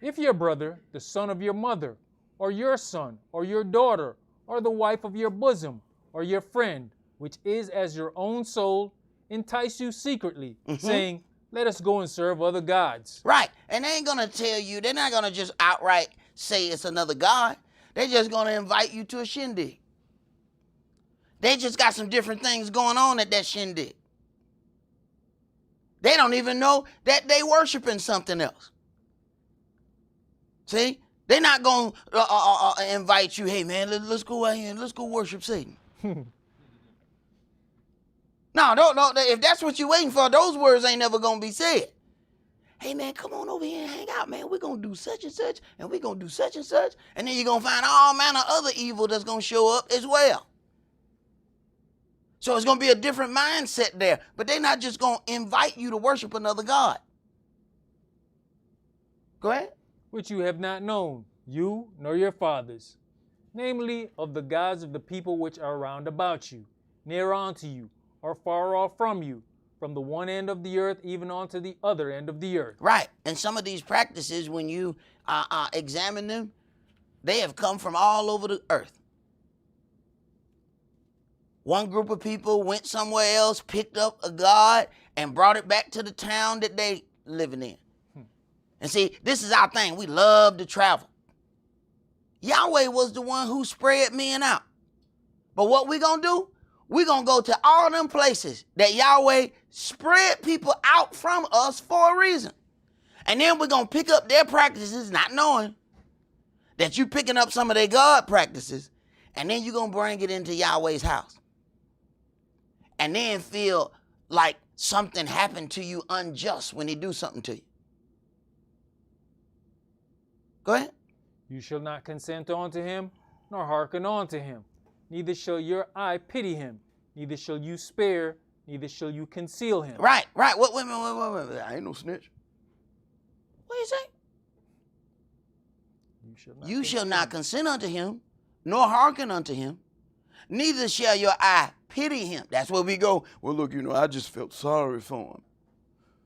If your brother, the son of your mother, or your son, or your daughter, or the wife of your bosom, or your friend, which is as your own soul, entice you secretly, saying, Let us go and serve other gods. Right. And they ain't going to tell you, they're not going to just outright say it's another God. They're just going to invite you to a shindig. They just got some different things going on at that shindig. They don't even know that they worshiping something else. See? They're not going to invite you, hey, man, let's go out here and let's go worship Satan. No, if that's what you're waiting for, those words ain't never going to be said. Hey, man, come on over here and hang out, man. We're going to do such and such, and we're going to do such and such. And then you're going to find all manner of other evil that's going to show up as well. So it's going to be a different mindset there. But they're not just going to invite you to worship another God. Go ahead. Which you have not known, you nor your fathers, namely of the gods of the people which are round about you, near unto you, or far off from you, from the one end of the earth even unto the other end of the earth. Right. And some of these practices, when you examine them, they have come from all over the earth. One group of people went somewhere else, picked up a god, and brought it back to the town that they living in. And see, this is our thing. We love to travel. Yahweh was the one who spread men out. But what we gonna do? We gonna go to all them places that Yahweh spread people out from us for a reason. And then we're gonna pick up their practices, not knowing that you picking up some of their God practices, and then you're gonna bring it into Yahweh's house. And then feel like something happened to you unjust when he do something to you. Go ahead. You shall not consent unto him, nor hearken unto him. Neither shall your eye pity him. Neither shall you spare, neither shall you conceal him. Right. What? Wait. I ain't no snitch. What do you say? You shall not consent unto him, nor hearken unto him. Neither shall your eye pity him. That's where we go. Well, look, I just felt sorry for him.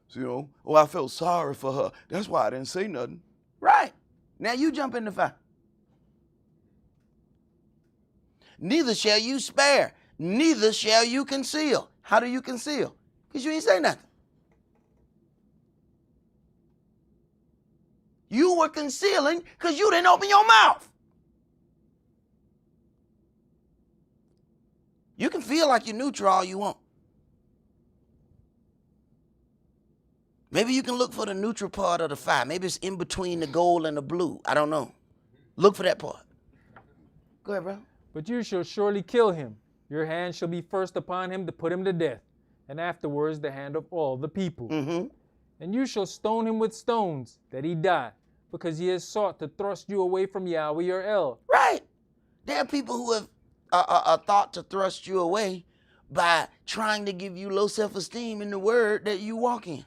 So, I felt sorry for her. That's why I didn't say nothing. Right. Now you jump in the fire. Neither shall you spare, neither shall you conceal. How do you conceal? Because you ain't say nothing. You were concealing because you didn't open your mouth. You can feel like you're neutral all you want. Maybe you can look for the neutral part of the fire. Maybe it's in between the gold and the blue. I don't know. Look for that part. Go ahead, bro. But you shall surely kill him. Your hand shall be first upon him to put him to death, and afterwards the hand of all the people. And you shall stone him with stones, that he die, because he has sought to thrust you away from Yahweh your El. Right. There are people who have thought to thrust you away by trying to give you low self-esteem in the word that you walk in.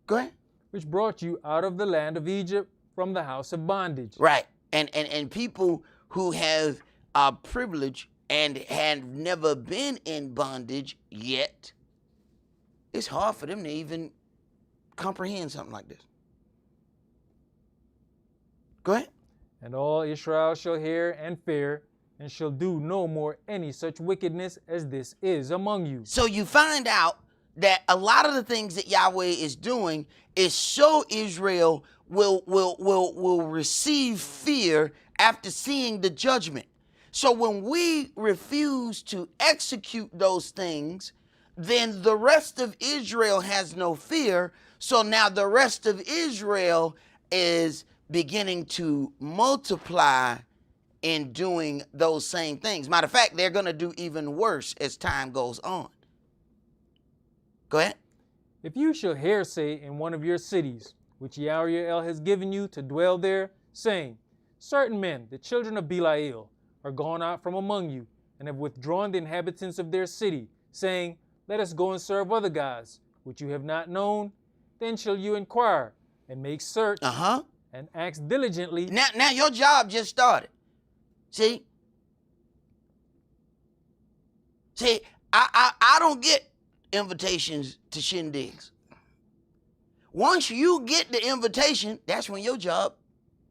Go ahead. Which brought you out of the land of Egypt from the house of bondage. Right. And people who have privilege and have never been in bondage yet, it's hard for them to even comprehend something like this. Go ahead. And all Israel shall hear and fear, and shall do no more any such wickedness as this is among you. So you find out that a lot of the things that Yahweh is doing is so Israel will receive fear after seeing the judgment. So when we refuse to execute those things, then the rest of Israel has no fear. So now the rest of Israel is beginning to multiply in doing those same things. Matter of fact, they're going to do even worse as time goes on. Go ahead. If you shall hear say in one of your cities, which Yahweh has given you to dwell there, saying, certain men, the children of Belial, are gone out from among you, and have withdrawn the inhabitants of their city, saying, let us go and serve other gods, which you have not known, then shall you inquire, and make search, and ask diligently. Now your job just started. See, I don't get invitations to shindigs. Once you get the invitation, that's when your job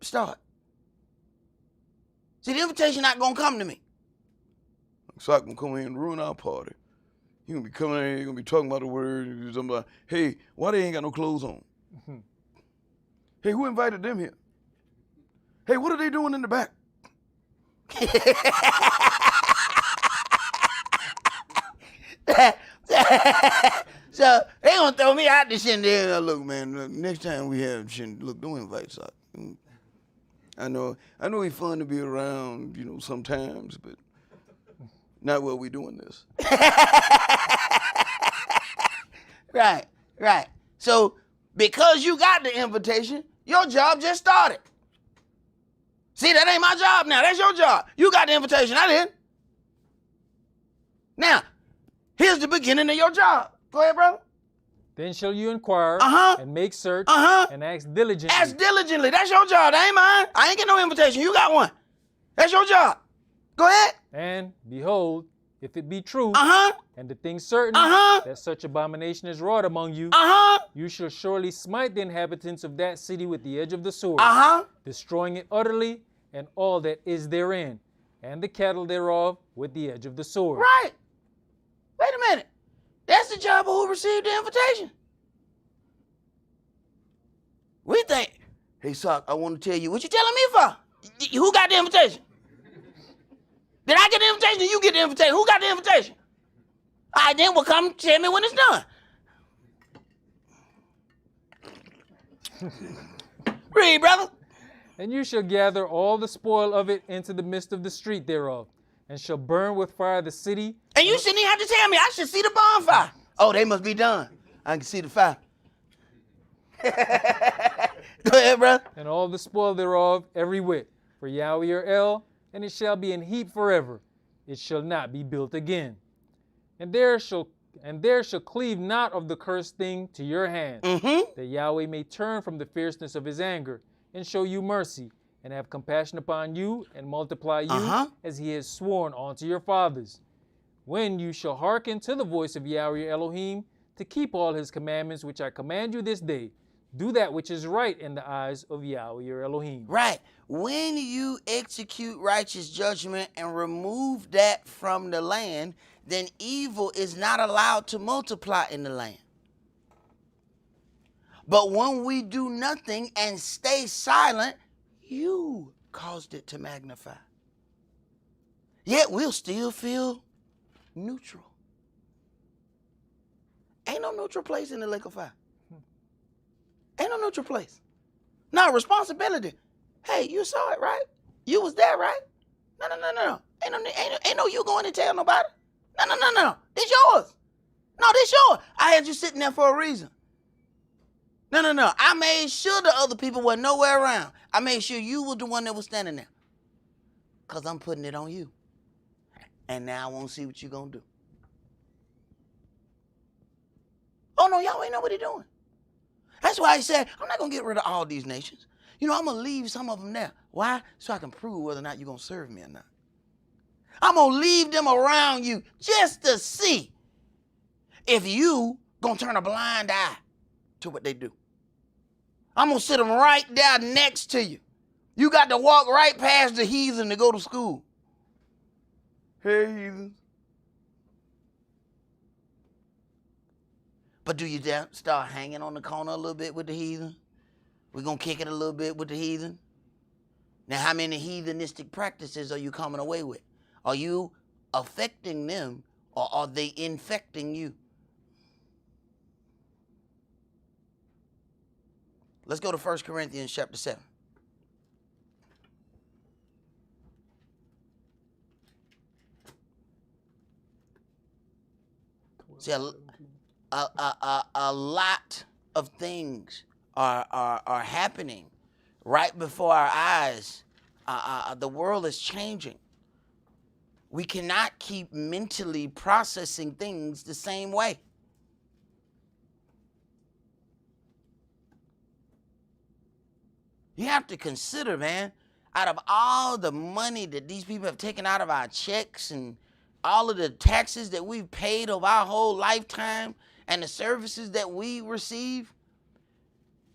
starts. See, the invitation not gonna come to me. Esaac gonna come in and ruin our party. He gonna be coming in, he gonna be talking about the word, something about, hey, why they ain't got no clothes on? Hey, who invited them here? Hey, what are they doing in the back? So they gonna throw me out the shindig. Look, man, look, next time we have shindig, look, don't invite Esaac. I know he's fun to be around, sometimes, but not while we doing this. Right. So because you got the invitation, your job just started. See, that ain't my job now. That's your job. You got the invitation. I didn't. Now, here's the beginning of your job. Go ahead, brother. Then shall you inquire, and make search, and ask diligently. Ask diligently. That's your job. That ain't mine. I ain't get no invitation. You got one. That's your job. Go ahead. And behold, if it be true, and the thing certain, that such abomination is wrought among you, you shall surely smite the inhabitants of that city with the edge of the sword, destroying it utterly, and all that is therein, and the cattle thereof with the edge of the sword. Right. Wait a minute. That's the job of who received the invitation. We think, hey, Sock, I want to tell you, what you telling me for? Who got the invitation? Did I get the invitation or you get the invitation? Who got the invitation? All right, then, well, come tell me when it's done. Read, brother. And you shall gather all the spoil of it into the midst of the street thereof, and shall burn with fire the city. And you shouldn't even have to tell me. I should see the bonfire. Oh, they must be done. I can see the fire. Go ahead, brother. And all the spoil thereof, every whit, for Yahweh your El, and it shall be in heap forever. It shall not be built again. And there shall cleave not of the cursed thing to your hand, that Yahweh may turn from the fierceness of his anger, and show you mercy, and have compassion upon you, and multiply you, as he has sworn unto your fathers. When you shall hearken to the voice of Yahweh Elohim, to keep all his commandments which I command you this day, do that which is right in the eyes of Yahweh your Elohim. Right. When you execute righteous judgment and remove that from the land, then evil is not allowed to multiply in the land. But when we do nothing and stay silent, you caused it to magnify. Yet we'll still feel neutral. Ain't no neutral place in the lake of fire. Ain't no neutral place. No, responsibility. Hey, you saw it, right? You was there, right? No. Ain't no you going to tell nobody. No. This yours. No, this yours. I had you sitting there for a reason. No. I made sure the other people were nowhere around. I made sure you were the one that was standing there. Because I'm putting it on you. And now I want to see what you're going to do. Oh, no, y'all ain't know what he's doing. That's why he said, I'm not going to get rid of all these nations. I'm going to leave some of them there. Why? So I can prove whether or not you're going to serve me or not. I'm going to leave them around you just to see if you going to turn a blind eye to what they do. I'm going to sit them right there next to you. You got to walk right past the heathen to go to school. Hey, heathens. But do you start hanging on the corner a little bit with the heathen? We're going to kick it a little bit with the heathen. Now, how many heathenistic practices are you coming away with? Are you affecting them, or are they infecting you? Let's go to 1 Corinthians chapter 7. See, a lot of things are happening right before our eyes. The world is changing. We cannot keep mentally processing things the same way. You have to consider, man, out of all the money that these people have taken out of our checks and all of the taxes that we've paid over our whole lifetime and the services that we receive,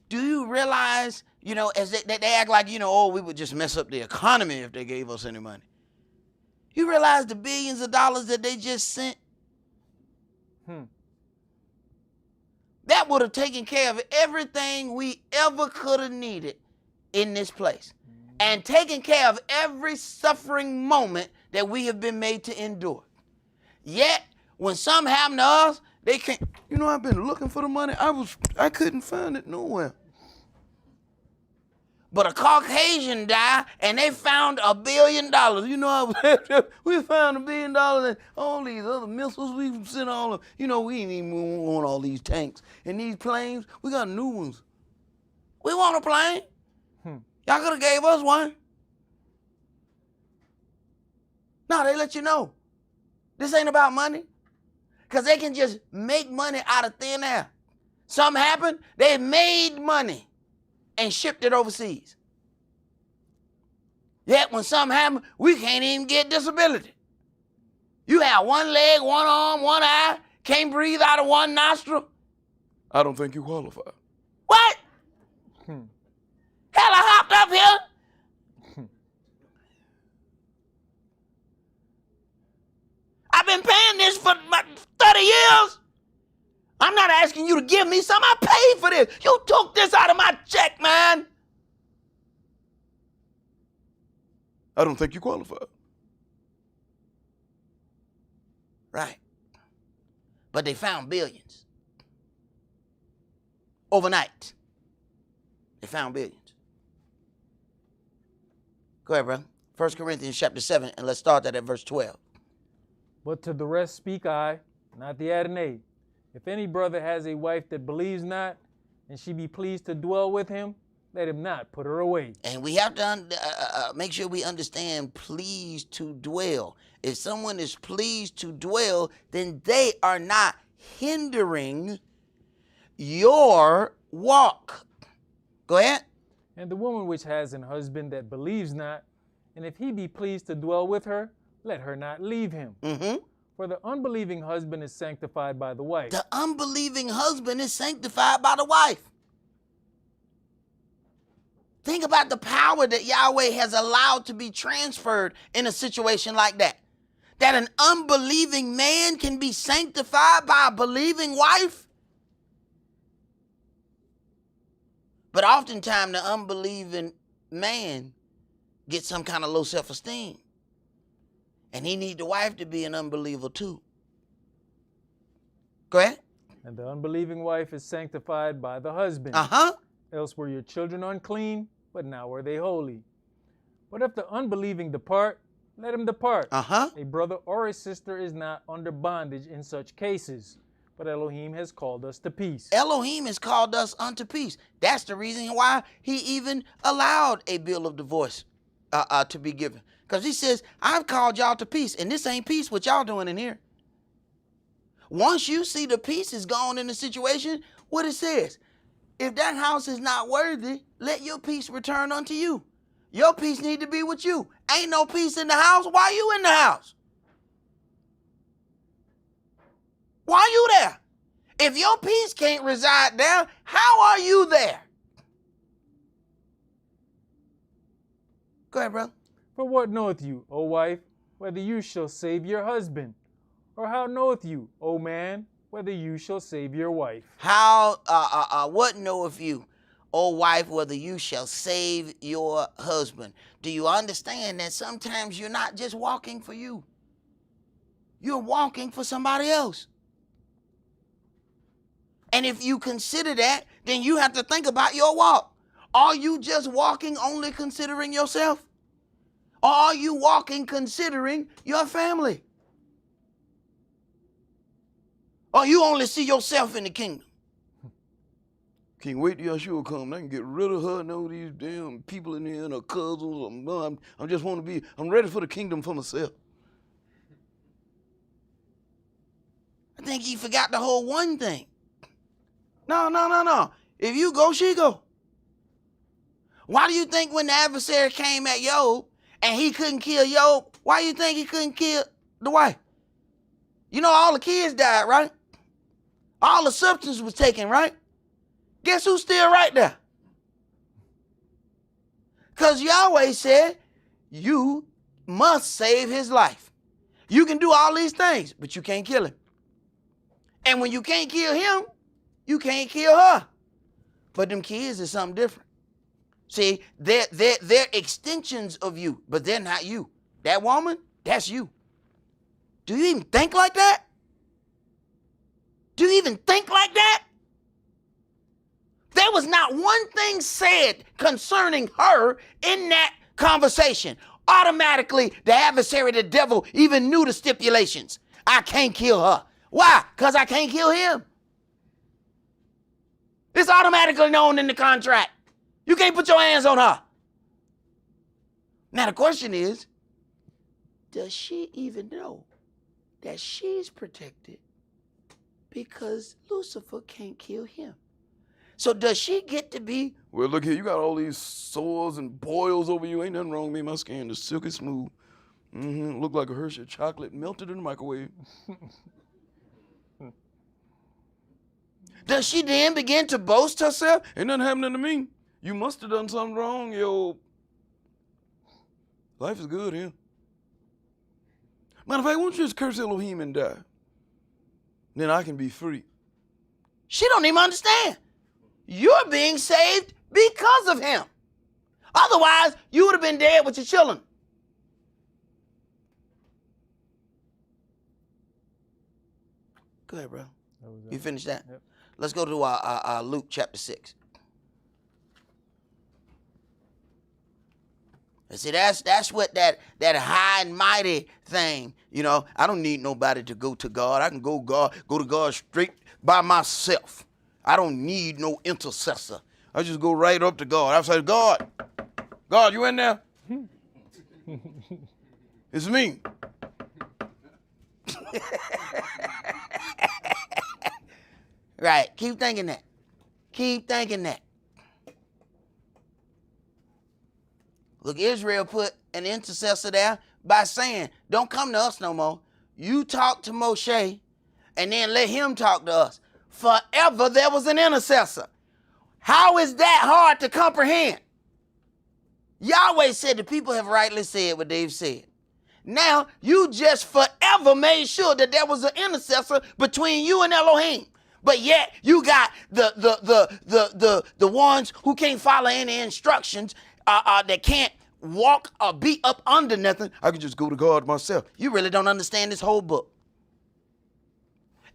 do you realize, as they act like, oh, we would just mess up the economy if they gave us any money. You realize the billions of dollars that they just sent? That would have taken care of everything we ever could have needed in this place, and taken care of every suffering moment that we have been made to endure. Yet, when something happened to us, they can't. I've been looking for the money. I couldn't find it nowhere. But a Caucasian died, and they found $1 billion. We found $1 billion and all these other missiles we sent all of. We ain't even want all these tanks and these planes. We got new ones. We want a plane. Y'all could have gave us one. No, they let you know. This ain't about money. Because they can just make money out of thin air. Something happened, they made money and shipped it overseas. Yet when something happened, we can't even get disability. You have one leg, one arm, one eye, can't breathe out of one nostril. I don't think you qualify. What? Hell, I hopped up here. I've been paying this for 30 years. I'm not asking you to give me some. I paid for this. You took this out of my check, man. I don't think you qualify. Right. But they found billions. Overnight. They found billions. Go ahead, brother. 1 Corinthians chapter 7, and let's start that at verse 12. But to the rest speak I, not the Adonai. If any brother has a wife that believes not, and she be pleased to dwell with him, let him not put her away. And we have to make sure we understand pleased to dwell. If someone is pleased to dwell, then they are not hindering your walk. Go ahead. And the woman which has an husband that believes not, and if he be pleased to dwell with her, let her not leave him. For the unbelieving husband is sanctified by the wife. The unbelieving husband is sanctified by the wife. Think about the power that Yahweh has allowed to be transferred in a situation like that. That an unbelieving man can be sanctified by a believing wife. But oftentimes the unbelieving man gets some kind of low self-esteem. And he needs the wife to be an unbeliever too. Go ahead. And the unbelieving wife is sanctified by the husband. Else were your children unclean, but now are they holy. But if the unbelieving depart, let him depart. A brother or a sister is not under bondage in such cases. But Elohim has called us to peace. Elohim has called us unto peace. That's the reason why he even allowed a bill of divorce to be given. Because he says, I've called y'all to peace, and this ain't peace what y'all doing in here. Once you see the peace is gone in the situation, what it says, if that house is not worthy, let your peace return unto you. Your peace need to be with you. Ain't no peace in the house. Why you in the house? Why you there? If your peace can't reside there, how are you there? Go ahead, brother. For what knoweth you, O wife, whether you shall save your husband? Or how knoweth you, O man, whether you shall save your wife? What knoweth you, O wife, whether you shall save your husband? Do you understand that sometimes you're not just walking for you? You're walking for somebody else. And if you consider that, then you have to think about your walk. Are you just walking only considering yourself? Or are you walking considering your family? Or you only see yourself in the kingdom? Can't wait till Yahshua come. I can get rid of her and all these damn people in here and her cousins. I just want to be, I'm ready for the kingdom for myself. I think he forgot the whole one thing. No. If you go, she go. Why do you think when the adversary came at Job and he couldn't kill Job, why do you think he couldn't kill the wife? You know all the kids died, right? All the substance was taken, right? Guess who's still right there? Because Yahweh said, you must save his life. You can do all these things, but you can't kill him. And when you can't kill him, you can't kill her. But them kids is something different. See, they're extensions of you, but they're not you. That woman, that's you. Do you even think like that? Do you even think like that? There was not one thing said concerning her in that conversation. Automatically, the adversary, the devil, even knew the stipulations. I can't kill her. Why? Because I can't kill him. It's automatically known in the contract. You can't put your hands on her. Now the question is, does she even know that she's protected because Lucifer can't kill him? So does she get to be? Well, look here, you got all these sores and boils over you. Ain't nothing wrong with me. My skin is silky smooth. Look like a Hershey chocolate melted in the microwave. Does she then begin to boast herself? Ain't nothing happening to me. You must have done something wrong, yo. Life is good here. Matter of fact, why don't you just curse Elohim and die? Then I can be free. She don't even understand. You're being saved because of him. Otherwise, you would have been dead with your children. Go ahead, bro. You finished that? Yep. Let's go to Luke chapter 6. And see, that's what that high and mighty thing, you know, I don't need nobody to go to God. I can go to God straight by myself. I don't need no intercessor. I just go right up to God. I say, God, you in there? It's me. Right. Keep thinking that. Keep thinking that. Look, Israel put an intercessor there by saying, don't come to us no more. You talk to Moshe and then let him talk to us. Forever there was an intercessor. How is that hard to comprehend? Yahweh said the people have rightly said what they've said. Now you just forever made sure that there was an intercessor between you and Elohim. But yet you got the ones who can't follow any instructions, that can't walk or be up under nothing. I can just go to God myself. You really don't understand this whole book.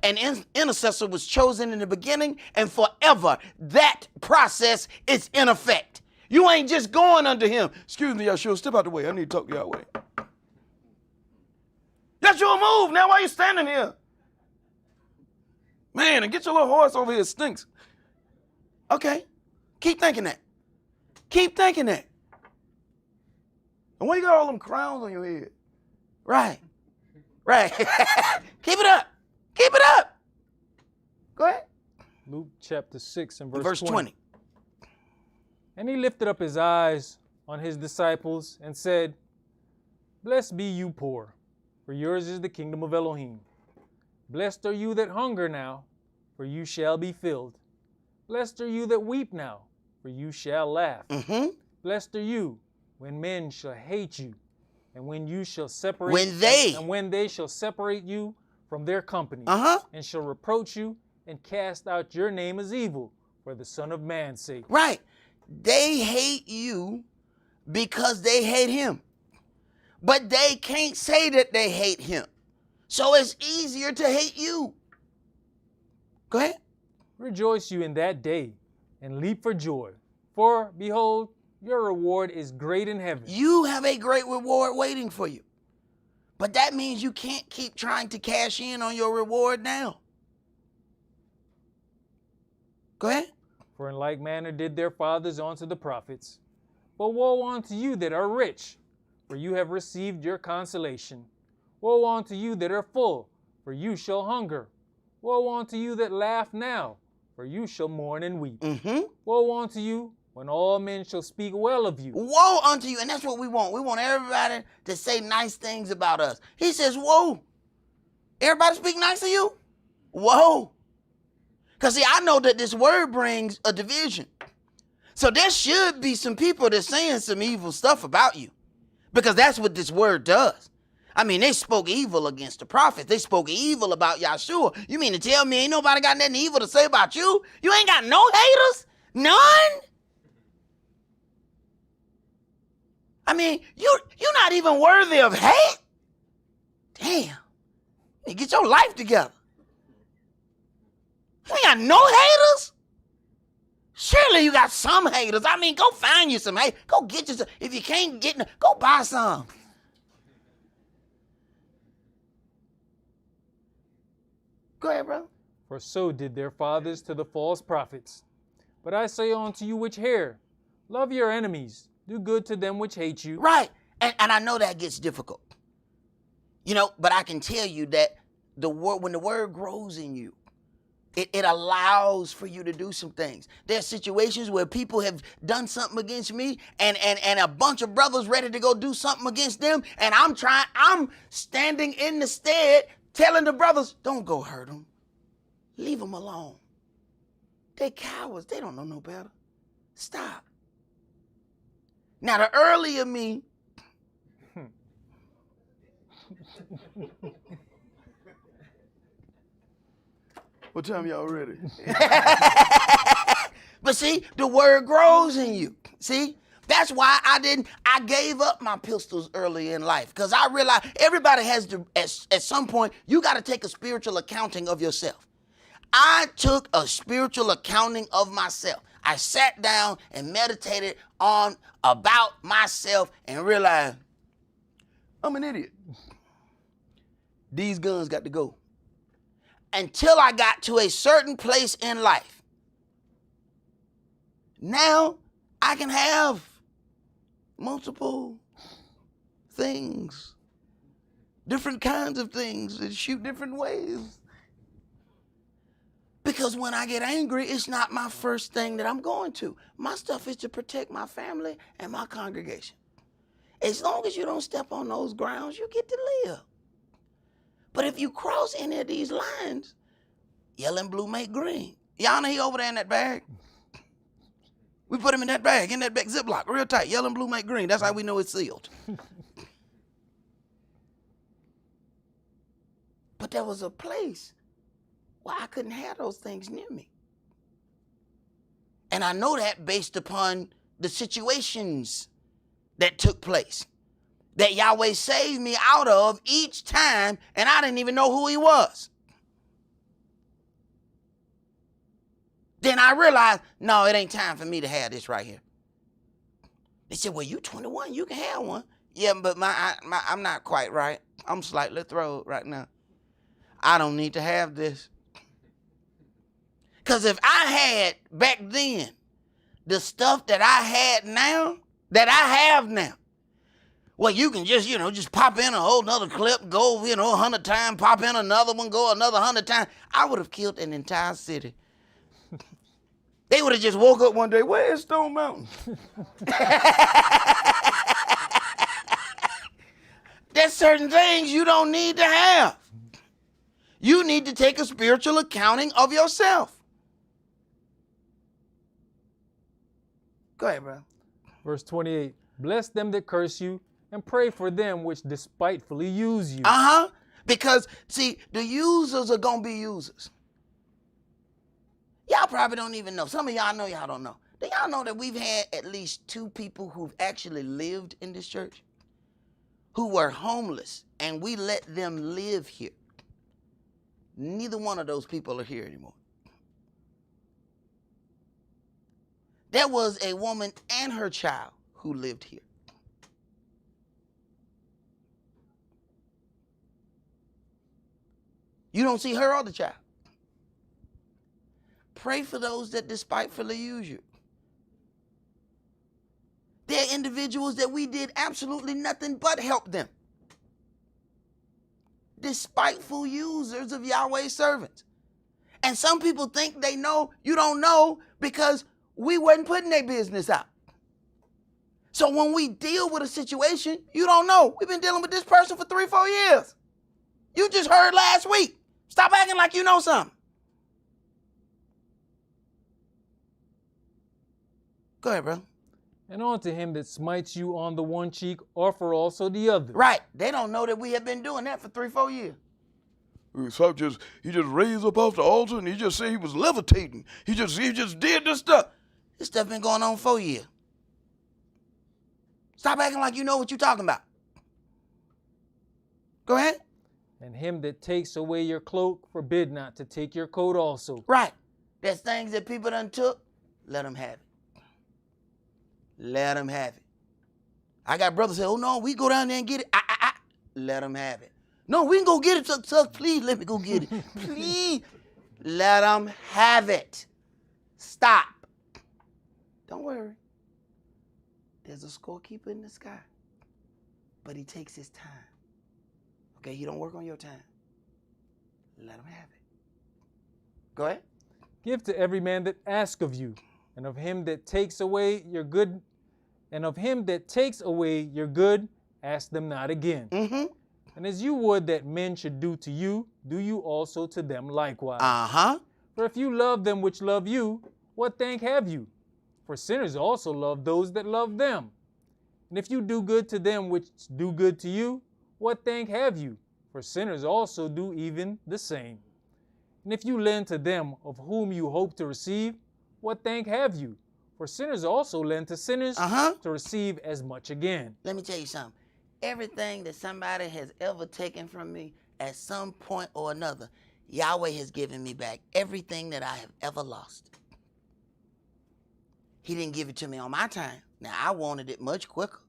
An intercessor was chosen in the beginning, and forever that process is in effect. You ain't just going under him. Excuse me, Yahshua, step out the way. I need to talk to Yahweh. Yahshua, move. Now why you standing here? Man, and get your little horse over here. It stinks. Okay. Keep thinking that. Keep thinking that. And why you got all them crowns on your head? Right. Right. Keep it up. Keep it up. Go ahead. Luke chapter 6 and Verse 20. And he lifted up his eyes on his disciples and said, Blessed be you poor, for yours is the kingdom of Elohim. Blessed are you that hunger now, for you shall be filled. Blessed are you that weep now, for you shall laugh. Blessed are you when men shall hate you, And when you shall separate, when they shall separate you from their company, and shall reproach you and cast out your name as evil for the Son of Man's sake. Right. They hate you because they hate him. But they can't say that they hate him. So it's easier to hate you. Go ahead. Rejoice you in that day and leap for joy. For behold, your reward is great in heaven. You have a great reward waiting for you. But that means you can't keep trying to cash in on your reward now. Go ahead. For in like manner did their fathers unto the prophets. But woe unto you that are rich, for you have received your consolation. Woe unto you that are full, for you shall hunger. Woe unto you that laugh now, for you shall mourn and weep. Woe unto you when all men shall speak well of you. Woe unto you, and that's what we want. We want everybody to say nice things about us. He says, woe. Everybody speak nice to you? Woe. Because see, I know that this word brings a division. So there should be some people that's saying some evil stuff about you. Because that's what this word does. I mean, they spoke evil against the prophets. They spoke evil about Yahshua. You mean to tell me ain't nobody got nothing evil to say about you? You ain't got no haters? None? I mean, you're not even worthy of hate? Damn. You get your life together. You ain't got no haters? Surely you got some haters. I mean, go find you some hate. Go get you some. If you can't get, go buy some. Go ahead, bro. For so did their fathers to the false prophets. But I say unto you which hear, love your enemies, do good to them which hate you. Right. And I know that gets difficult. You know, but I can tell you that when the word grows in you, it allows for you to do some things. There's situations where people have done something against me and a bunch of brothers ready to go do something against them. And I'm standing in the stead telling the brothers, don't go hurt them. Leave them alone. They cowards. They don't know no better. Stop. Now, the earlier me. What time y'all ready? But see, the word grows in you. See? That's why I gave up my pistols early in life. Because I realized everybody has to, at some point, you got to take a spiritual accounting of yourself. I took a spiritual accounting of myself. I sat down and meditated about myself and realized I'm an idiot. These guns got to go. Until I got to a certain place in life. Now I can have multiple things, different kinds of things that shoot different ways. Because when I get angry, it's not my first thing that I'm going to. My stuff is to protect my family and my congregation. As long as you don't step on those grounds, you get to live. But if you cross any of these lines, yellow and blue make green. Y'all know he over there in that bag? We put him in that bag, Ziploc, real tight. Yellow and blue make green. That's how we know it's sealed. But there was a place where I couldn't have those things near me. And I know that based upon the situations that took place, that Yahweh saved me out of each time, and I didn't even know who he was. Then I realized, no, it ain't time for me to have this right here. They said, well, you 21, you can have one. Yeah, but I'm not quite right. I'm slightly throwed right now. I don't need to have this. Because if I had back then the stuff that I had now, that I have now, well, you can just pop in a whole nother clip, go, 100 times, pop in another one, go another 100 times. I would have killed an entire city. They would have just woke up one day, where's Stone Mountain? There's certain things you don't need to have. You need to take a spiritual accounting of yourself. Go ahead, bro. Verse 28, bless them that curse you, and pray for them which despitefully use you. Because, see, the users are going to be users. Y'all probably don't even know. Some of y'all know, y'all don't know. Do y'all know that we've had at least 2 people who've actually lived in this church who were homeless, and we let them live here? Neither one of those people are here anymore. There was a woman and her child who lived here. You don't see her or the child. Pray for those that despitefully use you. There are individuals that we did absolutely nothing but help them. Despiteful users of Yahweh's servants. And some people think they know. You don't know because we wasn't putting their business out. So when we deal with a situation, you don't know. We've been dealing with this person for 3-4 years. You just heard last week. Stop acting like you know something. Go ahead, brother. And unto him that smites you on the one cheek, offer also the other. Right. They don't know that we have been doing that for 3-4 years. So he just raised up off the altar and he just said he was levitating. He just did this stuff. This stuff been going on 4 years. Stop acting like you know what you're talking about. Go ahead. And him that takes away your cloak, forbid not to take your coat also. Right. There's things that people done took. Let them have it. Let them have it. I got brothers say, oh no, we go down there and get it. Let them have it. No, we can go get it. So please let me go get it. Please. Let them have it. Stop. Don't worry. There's a scorekeeper in the sky. But he takes his time. Okay, he don't work on your time. Let him have it. Go ahead. Give to every man that asks of you, and of him that takes away your good, ask them not again. Mm-hmm. And as you would that men should do to you, do you also to them likewise. For if you love them which love you, what thank have you? For sinners also love those that love them. And if you do good to them which do good to you, what thank have you? For sinners also do even the same. And if you lend to them of whom you hope to receive, what thank have you? For sinners also lend to sinners to receive as much again. Let me tell you something. Everything that somebody has ever taken from me at some point or another, Yahweh has given me back everything that I have ever lost. He didn't give it to me on my time. Now, I wanted it much quicker.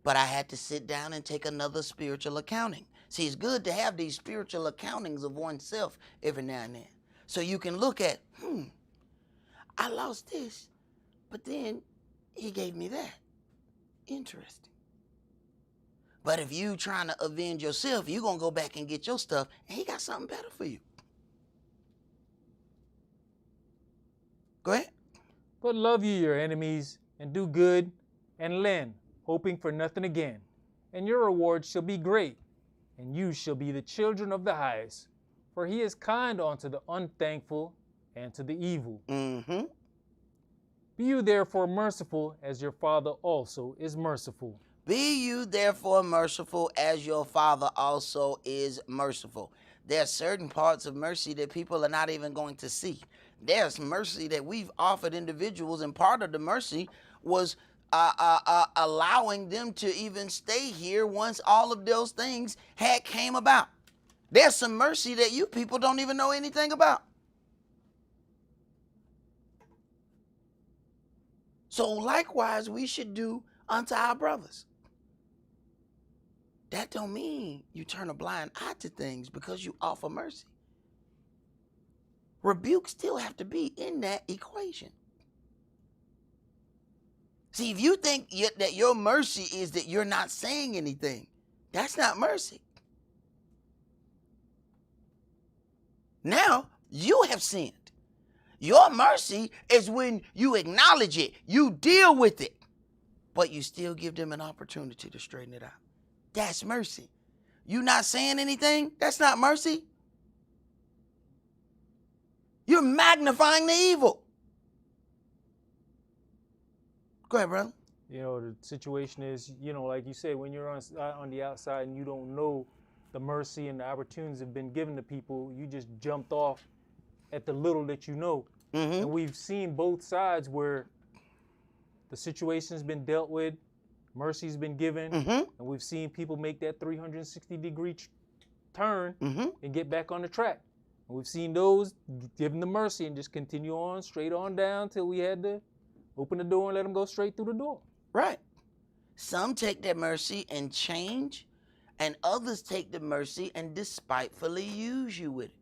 But I had to sit down and take another spiritual accounting. See, it's good to have these spiritual accountings of oneself every now and then. So you can look at, I lost this, but then he gave me that. Interesting. But if you trying to avenge yourself, you're going to go back and get your stuff, and he got something better for you. Go ahead. But love ye your enemies, and do good, and lend, hoping for nothing again. And your reward shall be great, and you shall be the children of the highest. For he is kind unto the unthankful and to the evil. Mm-hmm. Be you therefore merciful, as your Father also is merciful. Be you therefore merciful, as your Father also is merciful. There are certain parts of mercy that people are not even going to see. There's mercy that we've offered individuals, and part of the mercy was allowing them to even stay here once all of those things had came about. There's some mercy that you people don't even know anything about. So likewise, we should do unto our brothers. That don't mean you turn a blind eye to things because you offer mercy. Rebuke still have to be in that equation. See, if you think that your mercy is that you're not saying anything, that's not mercy. Now, you have sinned. Your mercy is when you acknowledge it, you deal with it, but you still give them an opportunity to straighten it out. That's mercy. You not saying anything, that's not mercy. You're magnifying the evil. Go ahead, brother. You know, the situation is, you know, like you said, when you're on the outside and you don't know the mercy and the opportunities have been given to people, you just jumped off at the little that you know. And we've seen both sides where the situation's been dealt with, mercy's been given, and we've seen people make that 360-degree turn and get back on the track. And we've seen those given the mercy and just continue on straight on down till we had to open the door and let them go straight through the door. Right. Some take that mercy and change, and others take the mercy and despitefully use you with it.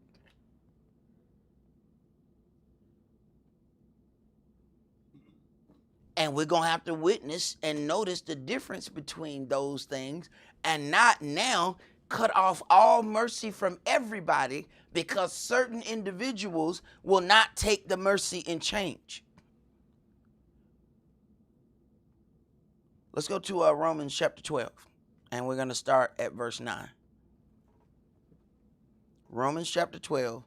And we're going to have to witness and notice the difference between those things and not now cut off all mercy from everybody because certain individuals will not take the mercy and change. Let's go to Romans chapter 12, and we're going to start at verse 9. Romans chapter 12,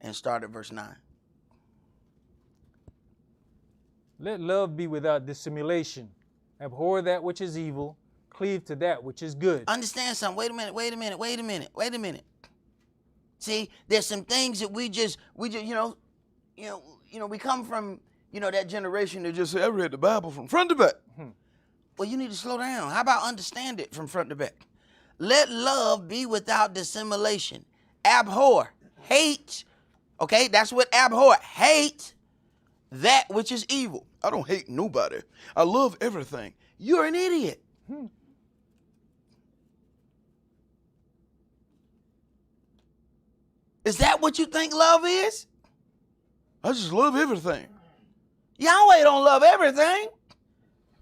and start at verse 9. Let love be without dissimulation. Abhor that which is evil. Cleave to that which is good. Understand something. Wait a minute. See, there's some things that we just we come from, that generation that just say, I read the Bible from front to back. Well, you need to slow down. How about understand it from front to back? Let love be without dissimulation. Abhor, hate. Okay, that's what abhor, hate that which is evil. I don't hate nobody. I love everything. You're an idiot. Is that what you think love is? I just love everything. Yahweh don't love everything,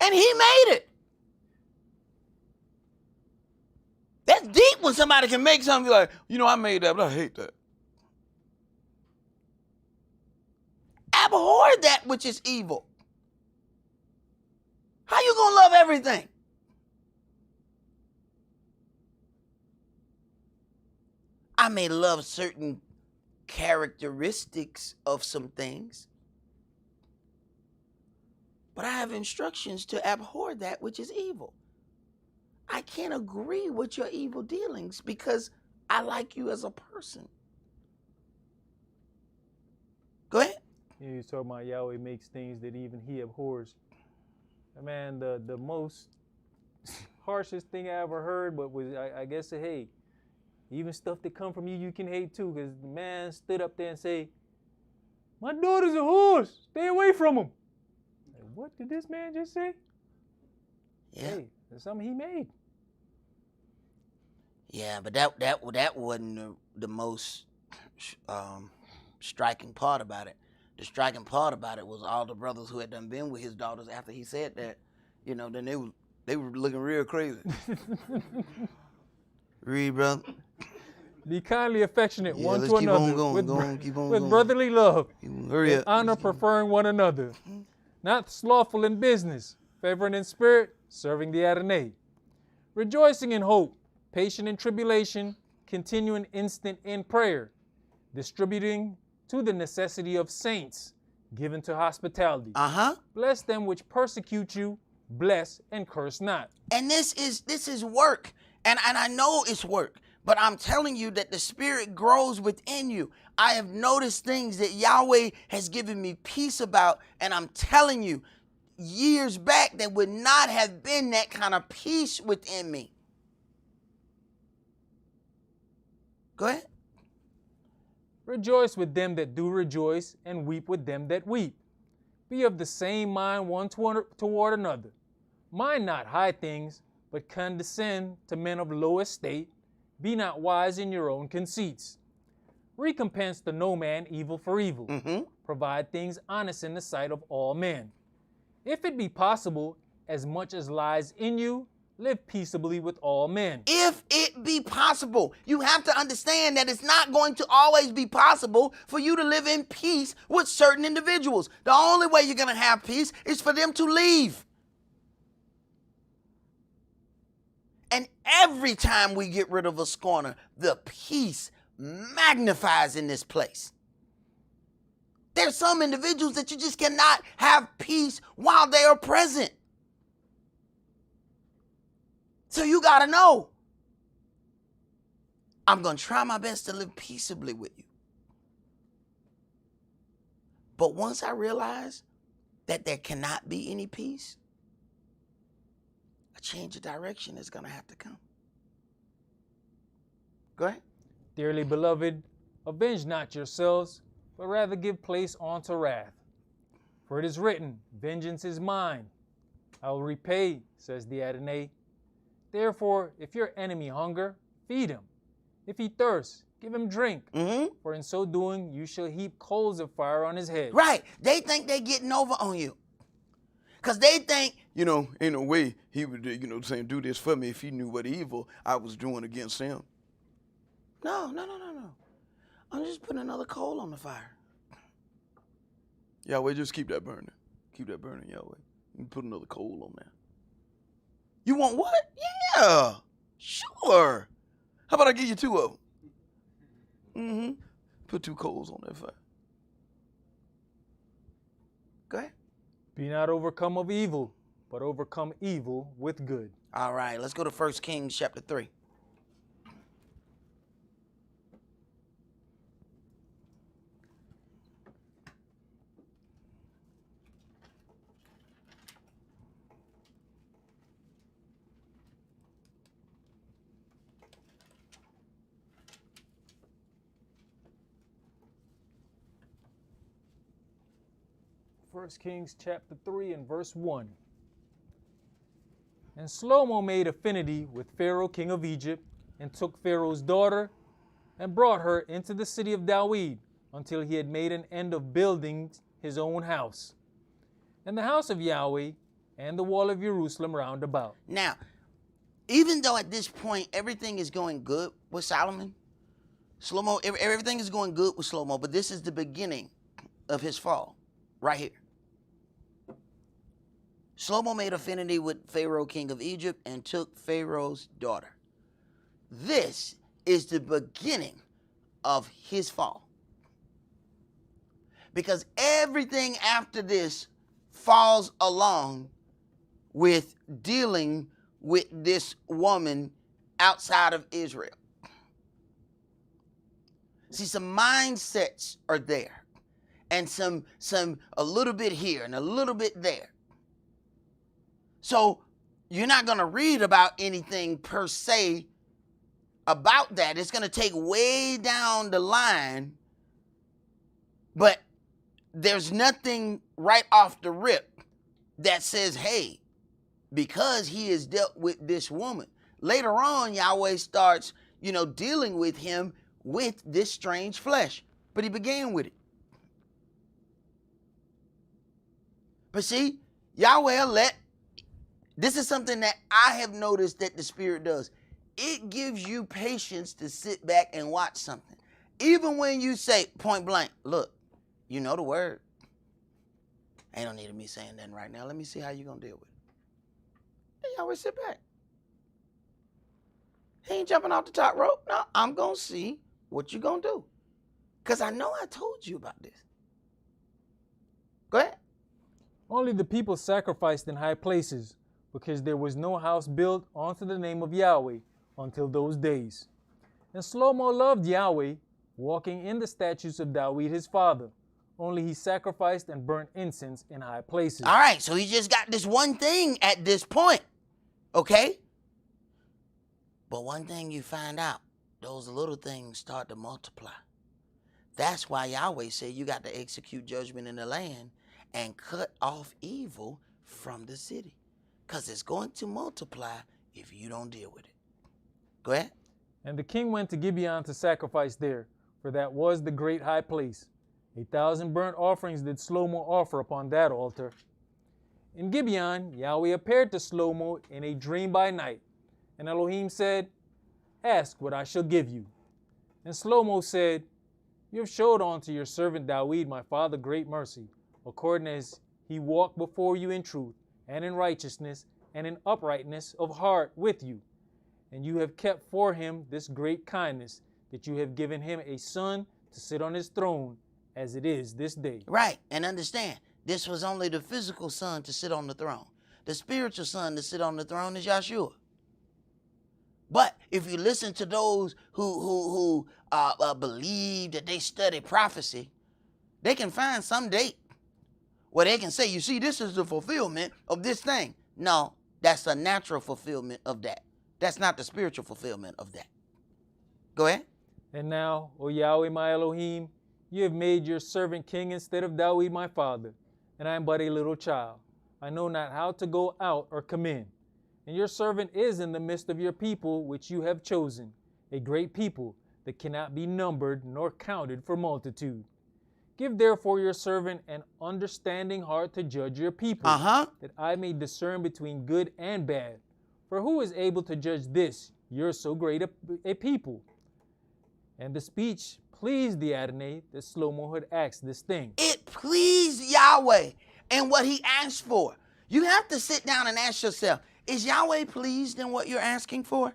and he made it. That's deep when somebody can make something like, I made that, but I hate that. Abhor that which is evil. How you gonna love everything? I may love certain characteristics of some things, but I have instructions to abhor that which is evil. I can't agree with your evil dealings because I like you as a person. Go ahead. You're talking about Yahweh makes things that even he abhors. Man, the most harshest thing I ever heard, but was I guess hey, even stuff that come from you, you can hate too, because the man stood up there and say, my daughter's a horse, stay away from him. Like, what did this man just say? Yeah. Hey, that's something he made. Yeah, but that wasn't the most striking part about it. The striking part about it was all the brothers who had done been with his daughters after he said that, then they were looking real crazy. Read, brother. Be kindly affectionate one let's to keep another on going, with brotherly love, Hurry up. honor preferring one another, not slothful in business, favoring in spirit, serving the Adonai, rejoicing in hope, patient in tribulation, continuing instant in prayer, distributing to the necessity of saints, given to hospitality. Bless them which persecute you, bless and curse not. And this is work. And I know it's work, but I'm telling you that the Spirit grows within you. I have noticed things that Yahweh has given me peace about, and I'm telling you, years back, there would not have been that kind of peace within me. Go ahead. Rejoice with them that do rejoice, and weep with them that weep. Be of the same mind one toward another. Mind not high things, but condescend to men of low estate. Be not wise in your own conceits. Recompense to no man evil for evil. Provide things honest in the sight of all men. If it be possible, as much as lies in you, live peaceably with all men. If it be possible, you have to understand that it's not going to always be possible for you to live in peace with certain individuals. The only way you're going to have peace is for them to leave. And every time we get rid of a scorner, the peace magnifies in this place. There's some individuals that you just cannot have peace while they are present. So you got to know, I'm going to try my best to live peaceably with you. But once I realize that there cannot be any peace, a change of direction is going to have to come. Go ahead. Dearly beloved, avenge not yourselves, but rather give place unto wrath. For it is written, vengeance is mine. I will repay, says the Adonai. Therefore, if your enemy hunger, feed him. If he thirsts, give him drink. For in so doing, you shall heap coals of fire on his head. Right. They think they're getting over on you. Because they think, You know, ain't no way he would, saying, do this for me if he knew what evil I was doing against him. no. I'm just putting another coal on the fire. Yahweh, just keep that burning. Keep that burning, Yahweh. You put another coal on there. You want what? Yeah, sure. How about I give you 2 of them? Put 2 coals on that fire. Go ahead. Be not overcome of evil, but overcome evil with good. All right, let's go to 1 Kings chapter 3. First Kings chapter 3 and verse 1. And Shlomo made affinity with Pharaoh, king of Egypt, and took Pharaoh's daughter and brought her into the city of David until he had made an end of building his own house, and the house of Yahweh, and the wall of Jerusalem round about. Now, even though at this point everything is going good with Solomon, everything is going good with Shlomo, but this is the beginning of his fall, right here. Shlomo made affinity with Pharaoh, king of Egypt, and took Pharaoh's daughter. This is the beginning of his fall. Because everything after this falls along with dealing with this woman outside of Israel. See, some mindsets are there, and some a little bit here and a little bit there. So you're not going to read about anything per se about that. It's going to take way down the line, but there's nothing right off the rip that says, hey, because he has dealt with this woman. Later on, Yahweh starts, dealing with him with this strange flesh, but he began with it. But see, Yahweh this is something that I have noticed that the Spirit does. It gives you patience to sit back and watch something. Even when you say point blank, look, you know the word. Ain't no need of me saying that right now. Let me see how you're going to deal with it. Then Yahweh sit back. He ain't jumping off the top rope. No, I'm going to see what you're going to do. Because I know I told you about this. Go ahead. Only the people sacrificed in high places, because there was no house built unto the name of Yahweh until those days. And Shlomo loved Yahweh, walking in the statutes of David his father. Only he sacrificed and burnt incense in high places. All right, so he just got this one thing at this point, okay? But one thing you find out, those little things start to multiply. That's why Yahweh said you got to execute judgment in the land and cut off evil from the city. Because it's going to multiply if you don't deal with it. Go ahead. And the king went to Gibeon to sacrifice there, for that was the great high place. 1,000 burnt offerings did Shlomo offer upon that altar. In Gibeon, Yahweh appeared to Shlomo in a dream by night. And Elohim said, ask what I shall give you. And Shlomo said, you have showed unto your servant David my father great mercy, according as he walked before you in truth, and in righteousness, and in uprightness of heart with you. And you have kept for him this great kindness, that you have given him a son to sit on his throne, as it is this day. Right, and understand, this was only the physical son to sit on the throne. The spiritual son to sit on the throne is Yahshua. But if you listen to those who believe that they study prophecy, they can find some date where they can say, you see, this is the fulfillment of this thing. No, that's a natural fulfillment of that. That's not the spiritual fulfillment of that. Go ahead. And now, O Yahweh my Elohim, you have made your servant king instead of David my father, and I am but a little child. I know not how to go out or come in. And your servant is in the midst of your people, which you have chosen, a great people that cannot be numbered nor counted for multitude. Give therefore your servant an understanding heart to judge your people, that I may discern between good and bad. For who is able to judge this, your so great a people? And the speech pleased the Adonai that Shlomo had asked this thing. It pleased Yahweh and what he asked for. You have to sit down and ask yourself, is Yahweh pleased in what you're asking for?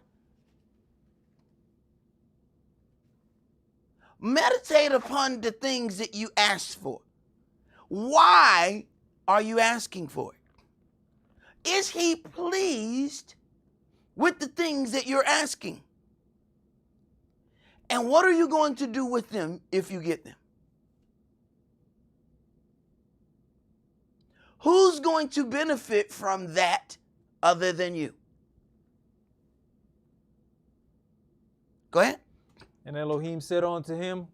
Meditate upon the things that you asked for. Why are you asking for it? Is he pleased with the things that you're asking? And what are you going to do with them if you get them? Who's going to benefit from that other than you? Go ahead. And Elohim said unto him,